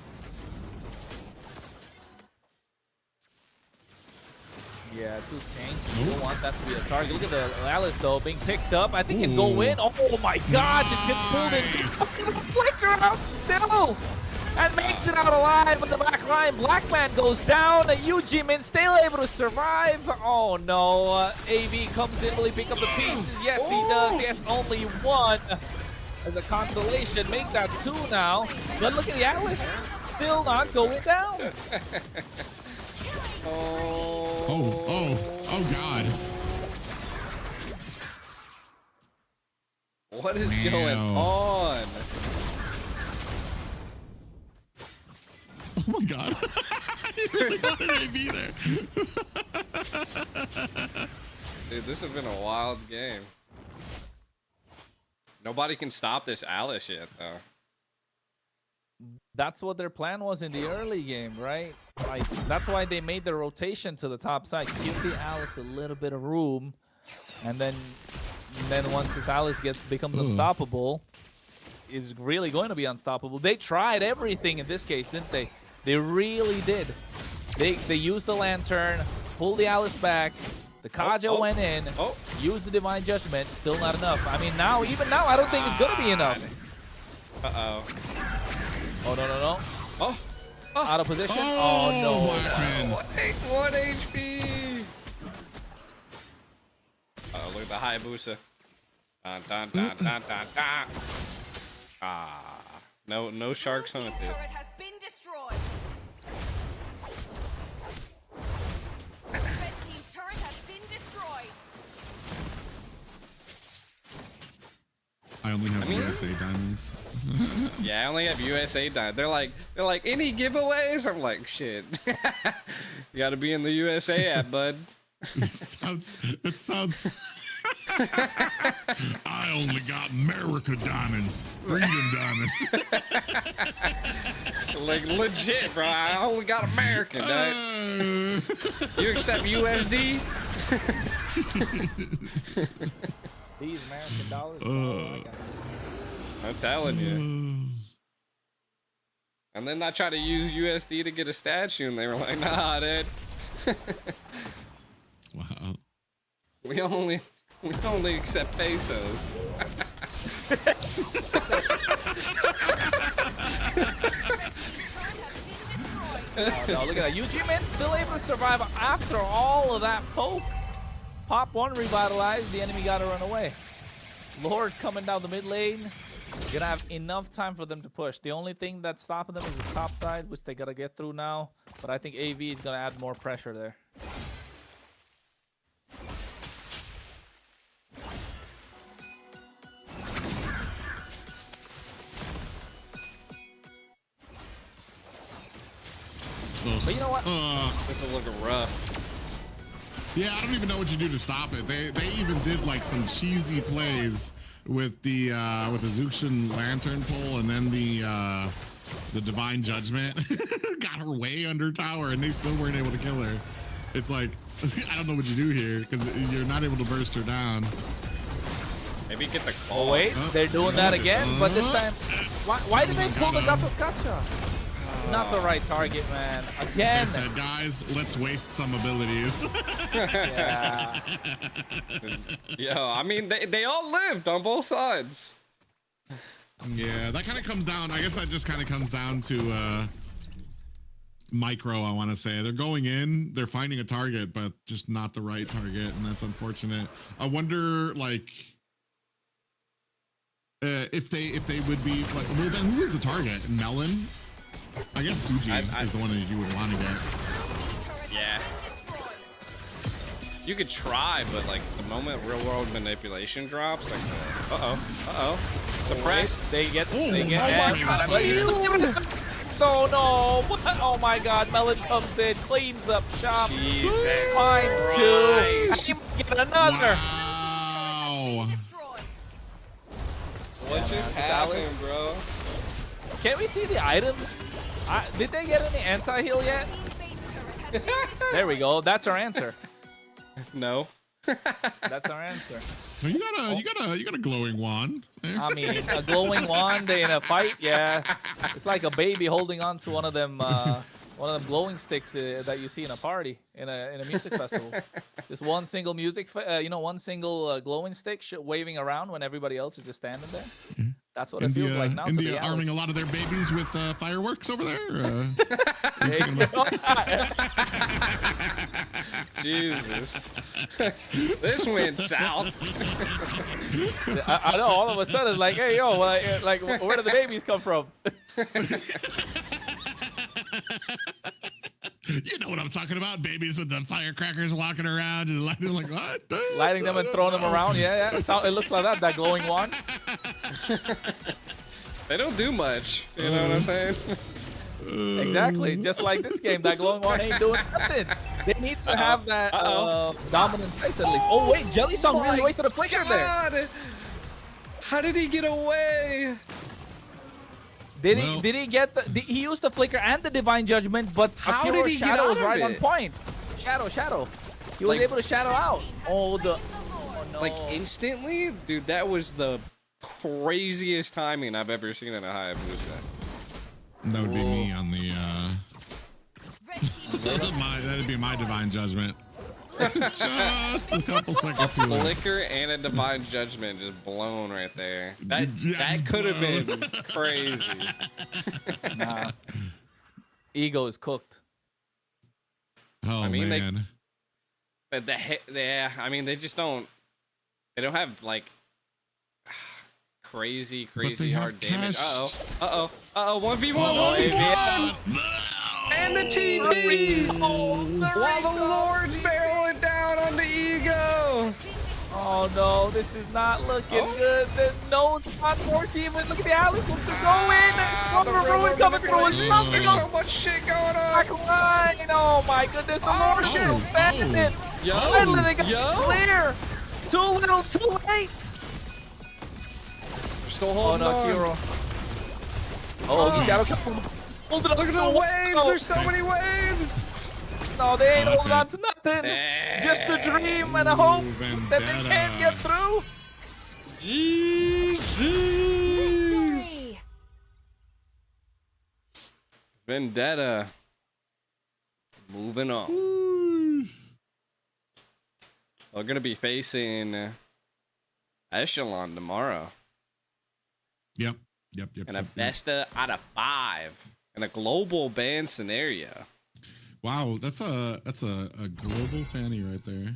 Yeah, too tanky. You don't want that to be a target. Look at the Alice, though, being picked up. I think it can go in. Oh my god, just gets pulled in. Flicker out still! And makes it out alive on the back line. Black Man goes down. Yuji Min still able to survive. Oh no. AV comes in. Will he pick up the pieces? Yes, he does. He has only one as a consolation. Make that 2 now. But look at the Alice. Still not going down. Oh God. What is going on? Oh my god. You really wanted AV there. Dude, this has been a wild game. Nobody can stop this Alice yet, though. That's what their plan was in the early game, right? Like, that's why they made the rotation to the top side. Give the Alice a little bit of room. And then once this Alice becomes unstoppable, is really going to be unstoppable. They tried everything in this case, didn't they? They really did. They used the Lantern, pulled the Alice back. The Kaja went in, used the Divine Judgment. Still not enough. I mean, even now, I don't think it's going to be enough. Uh-oh. Oh, no. Oh. Out of position. Oh, no. 1 HP. Oh, look at the Hayabusa. Dun, dun, dun, dun, dun, dun. Ah. No sharks hunted. Turret has been destroyed. Red team turret has been destroyed. I only have USA diamonds. Yeah, I only have USA diamonds. They're like any giveaways? I'm like, shit. You gotta be in the USA app, bud. It sounds I only got America diamonds, freedom diamonds. Like legit, bro. I only got American, dog. You accept USD? These American dollars. I'm telling you. And then I tried to use USD to get a statue, and they were like, nah, dude. Wow. We only accept pesos. Oh, no, look at that. Yuji Min still able to survive after all of that poke. Pop 1 revitalized. The enemy got to run away. Lord coming down the mid lane. Gonna have enough time for them to push. The only thing that's stopping them is the top side, which they gotta get through now. But I think AV is gonna add more pressure there. But you know what? This is looking rough. Yeah, I don't even know what you do to stop it. They even did like some cheesy plays with the Zuxian Lantern pull, and then the Divine Judgment got her way under tower, and they still weren't able to kill her. It's like, I don't know what you do here because you're not able to burst her down. Maybe get the call. Oh wait, they're doing that again, but this time, why did they pull the Gato Gacha? Not the right target, man. Again. I said, guys, let's waste some abilities. Yeah. Yo, I mean, they all lived on both sides. Yeah, that kind of comes down. I guess that just kind of comes down to micro, I want to say. They're going in, they're finding a target, but just not the right target, and that's unfortunate. I wonder, like, if they would be like, well, then who is the target? Melon? I guess Suji is the one that you would want to get. Yeah. You could try, but like the moment real world manipulation drops, like, suppressed. They get. Oh They get. my Oh no! Oh my God! Melon comes in, cleans up shop. Jesus Finds Christ. 2. Get another. Wow. What just happened, bro? Can we see the items? Did they get any anti-heal yet? There we go. That's our answer. No. That's our answer. So you got a glowing wand. There. I mean, a glowing wand in a fight, yeah. It's like a baby holding on to one of them glowing sticks that you see in a party in a music festival. Just one single one single glowing stick waving around when everybody else is just standing there. That's what it feels like now. India arming a lot of their babies with fireworks over there. Jesus. This went south. I know. All of a sudden, it's like, hey, yo, like, where did the babies come from? You know what I'm talking about? Babies with the firecrackers walking around and lighting, like what? Lighting them and throwing them around. Yeah. It looks like that glowing wand. They don't do much. You know what I'm saying? Exactly. Just like this game, that glowing wand ain't doing nothing. They need to have that dominant face at least. Oh wait, Jelly Song really wasted a flicker there. How did he get away? Did he get he used the flicker and the divine judgment, but How did he shadow get was out right of on it? point. Shadow. He was able to shadow out. Oh no. Like instantly? Dude, that was the craziest timing I've ever seen in a Hayabusa. That would be me on the that'd be my divine judgment. Just a couple seconds too late. Flicker and a divine judgment just blown right there. That could have been crazy. Nah. Ego is cooked. Oh, I mean, man. I mean, they just don't. They don't have like crazy hard damage. Uh oh. 1v1. Oh, and the TP. While the Lord's barreling down on the ego. Oh no, this is not looking good. There's no spot force even. Look at the Alice. Look to go in. The ruin coming through. It's nothing else. So much shit going on. Line. Oh my goodness. The Lord still standing it. Finally they got clear. Too little, too late. Still holding on. Hero. Oh, Shadow come. Hold it up. Look at the waves. There's so many waves. No, they ain't holding on to nothing. Just a dream and a hope that they can't get through. GG's. Vendetta. Moving on. We're going to be facing Echelon tomorrow. Yep. And a best out of 5 in a global ban scenario. Wow, that's a global fanny right there.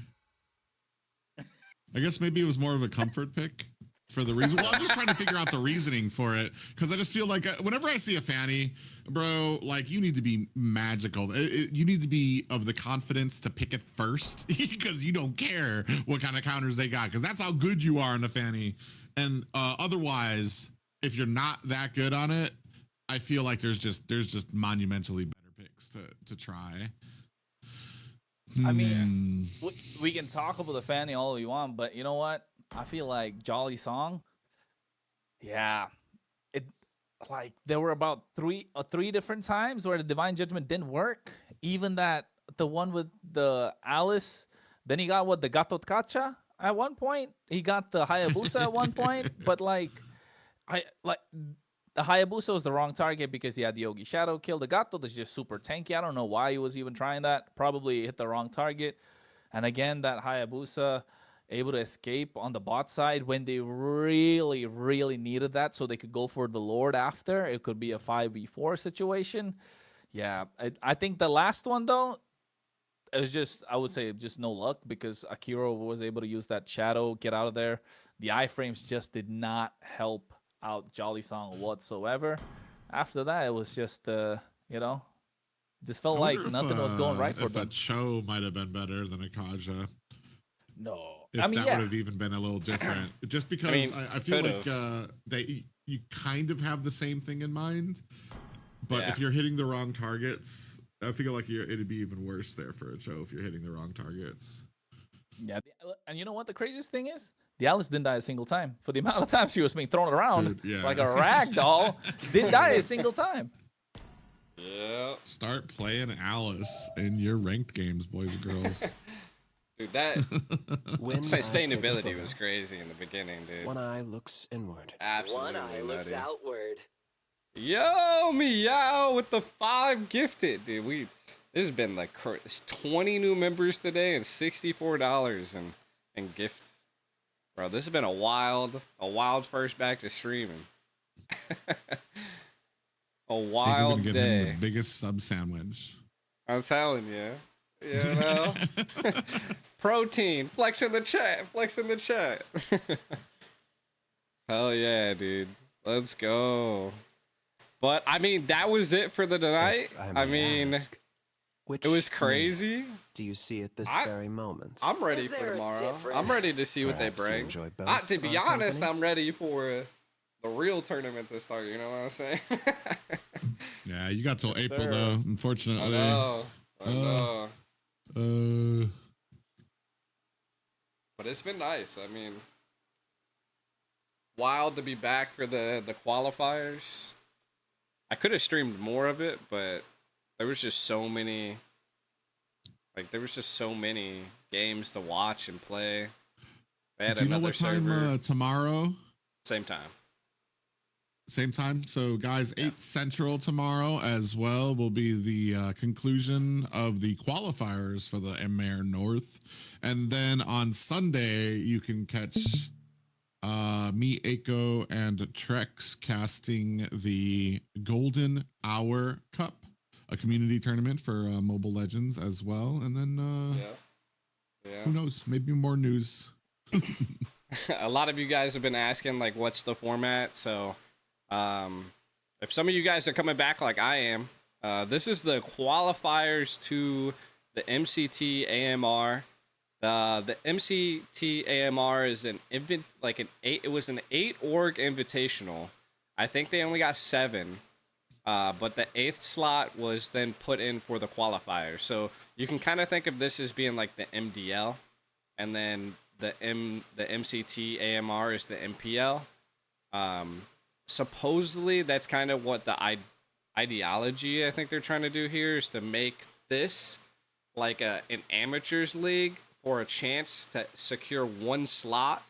I guess maybe it was more of a comfort pick for the reason. Well, I'm just trying to figure out the reasoning for it because I just feel like whenever I see a fanny, bro, like you need to be magical. You need to be of the confidence to pick it first because you don't care what kind of counters they got because that's how good you are in the fanny. And otherwise, if you're not that good on it, I feel like there's just monumentally better picks to try. I mean, we can talk about the fanny all we want, but you know what? I feel like Jolly Song. Yeah, like there were about three different times where the divine judgment didn't work. Even that the one with the Alice, then he got the Gato Kacha at one point. He got the Hayabusa at one point, but the Hayabusa was the wrong target because he had the Yogi Shadow kill. The Gato is just super tanky. I don't know why he was even trying that. Probably hit the wrong target. And again, that Hayabusa able to escape on the bot side when they really, really needed that so they could go for the Lord after. It could be a 5v4 situation. Yeah, I think the last one, though, it was just, I would say, just no luck because Akira was able to use that Shadow, get out of there. The iframes just did not help out Jolly Song whatsoever. After that, it was just, just felt like nothing was going right for them. If a Cho might have been better than a Kaja. No, If I mean, that yeah. would have even been a little different, just because mean, I feel like could've. you kind of have the same thing in mind, but Yeah. if you're hitting the wrong targets, I feel like it'd be even worse there for a show if you're hitting the wrong targets. Yeah, and you know what the craziest thing is? The Alice didn't die a single time. For the amount of times she was being thrown around Dude, yeah. like a rag doll, didn't die a single time. Yeah. Start playing Alice in your ranked games, boys and girls. Dude, that When sustainability was crazy in the beginning, dude. One eye looks inward. Absolutely. One eye looks nutty. outward. Yo, meow with the 5 gifted, dude. There's been like 20 new members today and $64 in gift. Bro, this has been a wild first back to streaming. A wild Get day. him the biggest sub sandwich. I'm telling you. You know? Protein. Flex in the chat. Flex in the chat. Hell yeah, dude. Let's go. But, I mean, that was it for the night. I mean, ask, which it was crazy. do you see at this very moment? I'm ready Is for there a tomorrow. I'm difference? ready to see what they Perhaps you bring. enjoy both To be our honest, company? I'm ready for the real tournament to start. You know what I'm saying? Yeah, you got till April sir. though. I Unfortunately. know. I know. But it's been nice. I mean, wild to be back for the qualifiers. I could have streamed more of it, but there was just so many. Like there was just so many games to watch and play. They had Do you know another what time server. tomorrow? Same time. Same time. So, guys, 8 Central tomorrow as well will be the conclusion of the qualifiers for the AMER North. And then on Sunday, you can catch me, Aiko, and Trex casting the Golden Hour Cup, a community tournament for Mobile Legends as well. And then, Yeah. who knows? Maybe more news. A lot of you guys have been asking, like, what's the format? So, if some of you guys are coming back like I am, this is the qualifiers to the MCT AMR. The MCT AMR is it was an 8 org invitational. I think they only got 7. But the 8th slot was then put in for the qualifiers. So you can kind of think of this as being like the MDL, and then the MCT AMR is the MPL. Supposedly that's kind of what the ideology I think they're trying to do here is to make this like an amateurs league for a chance to secure one slot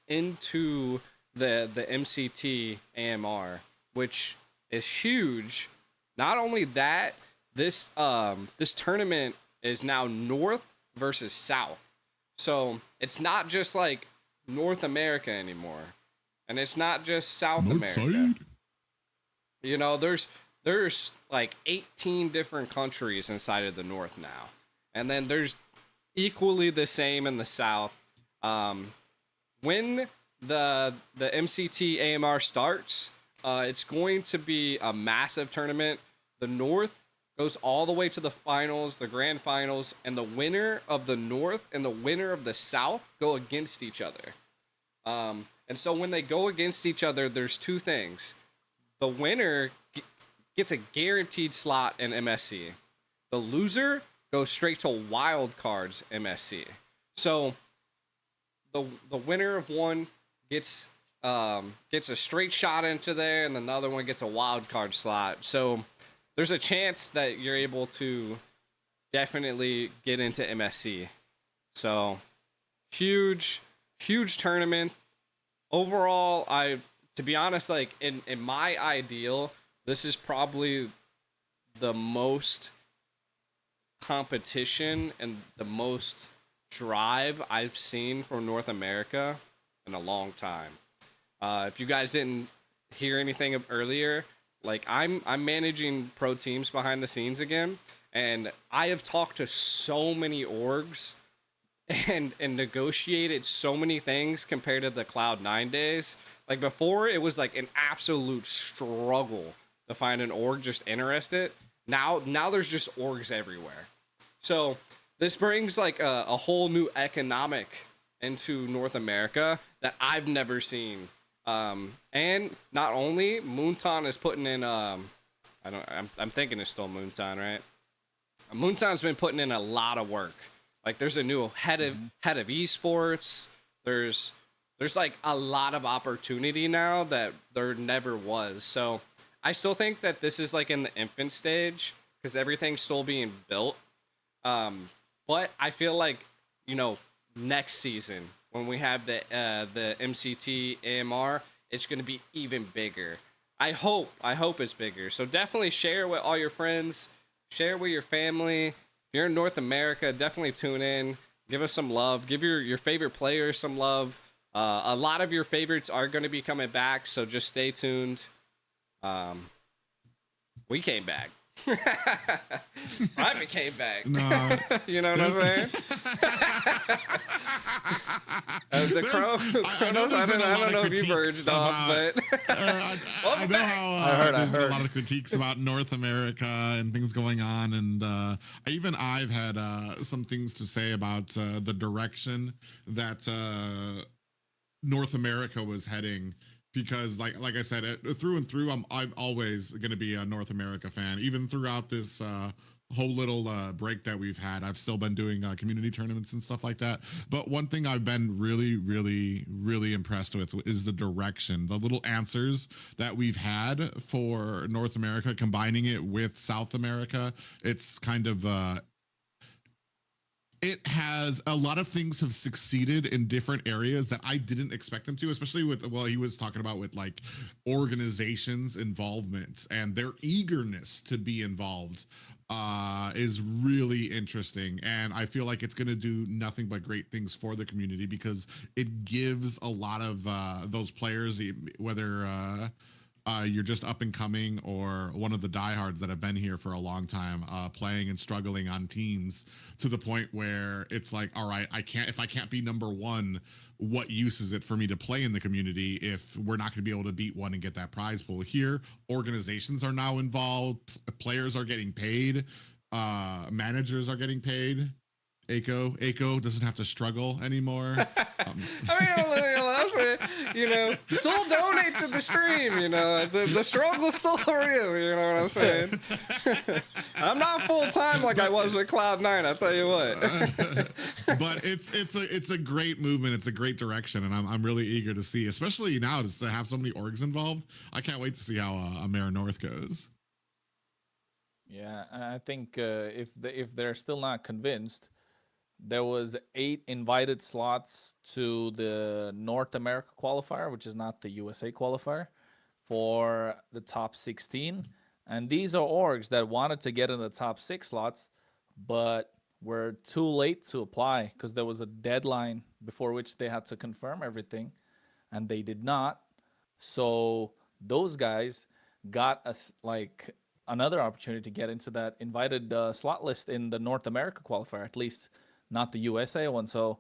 into the MCT AMR, which is huge. Not only that, this tournament is now North versus South. So it's not just like North America anymore. And it's not just South America. Side? You know, there's like 18 different countries inside of the North now. And then there's equally the same in the South. When the MCT AMR starts, it's going to be a massive tournament. The North goes all the way to the finals, the grand finals, and the winner of the North and the winner of the South go against each other. And so when they go against each other, there's 2 things. The winner gets a guaranteed slot in MSC. The loser goes straight to wild cards MSC. So the winner of one gets a straight shot into there, and another one gets a wild card slot. So there's a chance that you're able to definitely get into MSC. So huge tournament. Overall, to be honest, like in my ideal, this is probably the most competition and the most drive I've seen from North America in a long time. If you guys didn't hear anything earlier, like I'm managing pro teams behind the scenes again, and I have talked to so many orgs and negotiated so many things compared to the Cloud9 days. Like before, it was like an absolute struggle to find an org just interested. Now there's just orgs everywhere. So this brings like a whole new economic into North America that I've never seen. And not only Moonton is putting in, I'm thinking it's still Moonton, right? Moonton's been putting in a lot of work. Like there's a new head of esports. There's like a lot of opportunity now that there never was. So I still think that this is like in the infant stage because everything's still being built. But I feel like, you know, next season when we have the MCT AMR, it's going to be even bigger. I hope it's bigger. So definitely share with all your friends, share with your family. If you're in North America, definitely tune in. Give us some love. Give your favorite players some love. A lot of your favorites are going to be coming back, so just stay tuned. We came back. I came back. No, you know what I'm saying? I know if you verged off, but I know how there's been a lot of critiques about North America and things going on, and I've had some things to say about the direction that North America was heading. Because like I said, through and through, I'm always going to be a North America fan. Even throughout this whole little break that we've had, I've still been doing community tournaments and stuff like that. But one thing I've been really, really, really impressed with is the direction, the little answers that we've had for North America, combining it with South America. It's kind of it has a lot of things have succeeded in different areas that I didn't expect them to, especially with, well, he was talking about with like organizations involvement and their eagerness to be involved is really interesting. And I feel like it's going to do nothing but great things for the community because it gives a lot of those players, whether you're just up and coming or one of the diehards that have been here for a long time, playing and struggling on teams to the point where it's like, all right, if I can't be number one, what use is it for me to play in the community if we're not going to be able to beat one and get that prize pool? Here, organizations are now involved, players are getting paid, managers are getting paid. Aiko doesn't have to struggle anymore. You know, still donate to the stream. You know, the struggle's still real. You know what I'm saying? I'm not full time like I was with Cloud9. I'll tell you what. But it's a great movement. It's a great direction, and I'm really eager to see, especially now just to have so many orgs involved. I can't wait to see how AMER North goes. Yeah, I think if they're still not convinced. There was 8 invited slots to the North America qualifier, which is not the USA qualifier, for the top 16. And these are orgs that wanted to get in the top 6 slots, but were too late to apply because there was a deadline before which they had to confirm everything, and they did not. So those guys got another opportunity to get into that invited slot list in the North America qualifier, at least not the USA one. So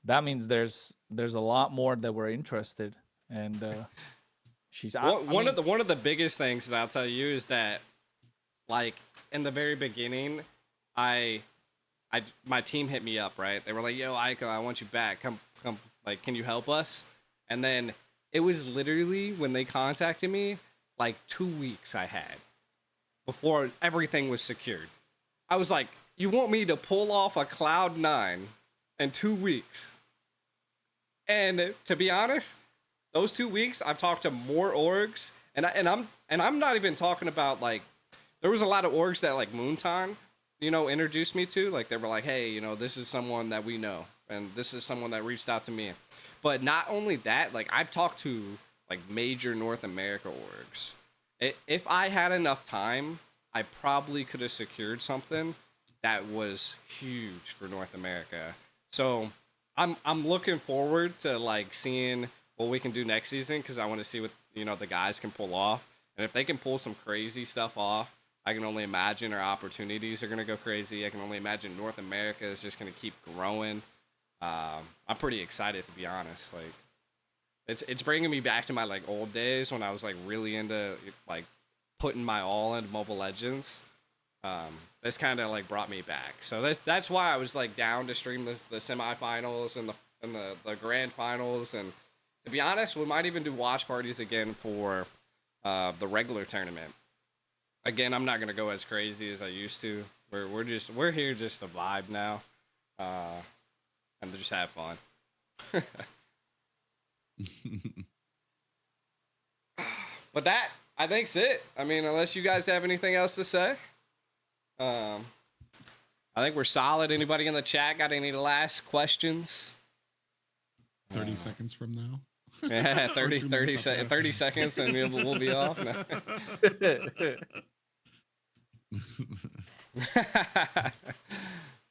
that means there's a lot more that we're interested. And she's one of the biggest things that I'll tell you is that, like, in the very beginning, my team hit me up, right? They were like, "Yo, Aiko, I want you back. Come, like, can you help us?" And then it was literally when they contacted me, like 2 weeks I had before everything was secured. I was like, you want me to pull off a Cloud9 in 2 weeks? And to be honest, those 2 weeks I've talked to more orgs, and I'm not even talking about, like, there was a lot of orgs that like Moonton, you know, introduced me to. Like, they were like, hey, you know, this is someone that we know, and this is someone that reached out to me. But not only that, like, I've talked to like major North America orgs. If I had enough time, I probably could have secured something that was huge for North America. So I'm looking forward to like seeing what we can do next season, because I want to see what, you know, the guys can pull off. And if they can pull some crazy stuff off, I can only imagine our opportunities are going to go crazy. I can only imagine North America is just going to keep growing. I'm pretty excited, to be honest. Like, it's bringing me back to my like old days when I was like really into like putting my all into Mobile Legends. this kind of like brought me back. So that's why I was like down to stream the semifinals and the grand finals. And to be honest, we might even do watch parties again for the regular tournament. Again, I'm not gonna go as crazy as I used to. We're here just to vibe now, and just have fun. But that, I think's it. I mean, unless you guys have anything else to say, I think we're solid. Anybody in the chat got any last questions? 30 seconds from now. Yeah, 30 seconds, and we'll be off. No.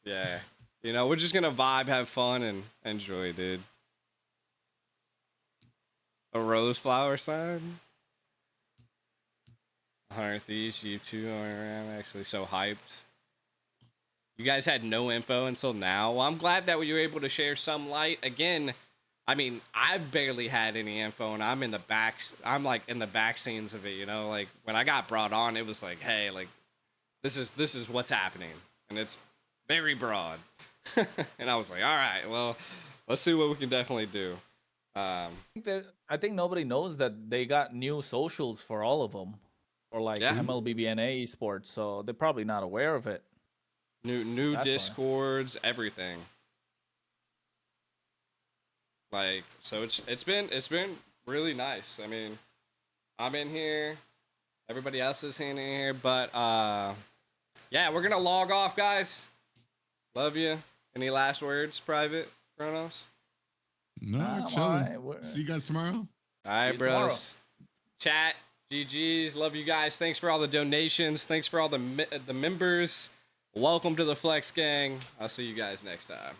Yeah, you know, we're just gonna vibe, have fun, and enjoy, dude. A rose flower sign. 100 Thieves, you two I'm actually so hyped. You guys had no info until now. Well, I'm glad that you were able to share some light. Again, I mean, I've barely had any info, and I'm in the back. I'm like in the back scenes of it, you know. Like when I got brought on, it was like, hey, like this is what's happening, and it's very broad. And I was like, all right, well, let's see what we can definitely do. I think nobody knows that they got new socials for all of them, or like MLBBNA esports, so they're probably not aware of it. New That's Discords, everything. Like, so it's been really nice. I mean, I'm in here, everybody else is in here, but yeah, we're gonna log off, guys. Love you. Any last words, Private Chronos? No, we're chilling. See you guys tomorrow. All right, bros. Chat, GGs. Love you guys. Thanks for all the donations. Thanks for all the members. Welcome to the Flex Gang. I'll see you guys next time.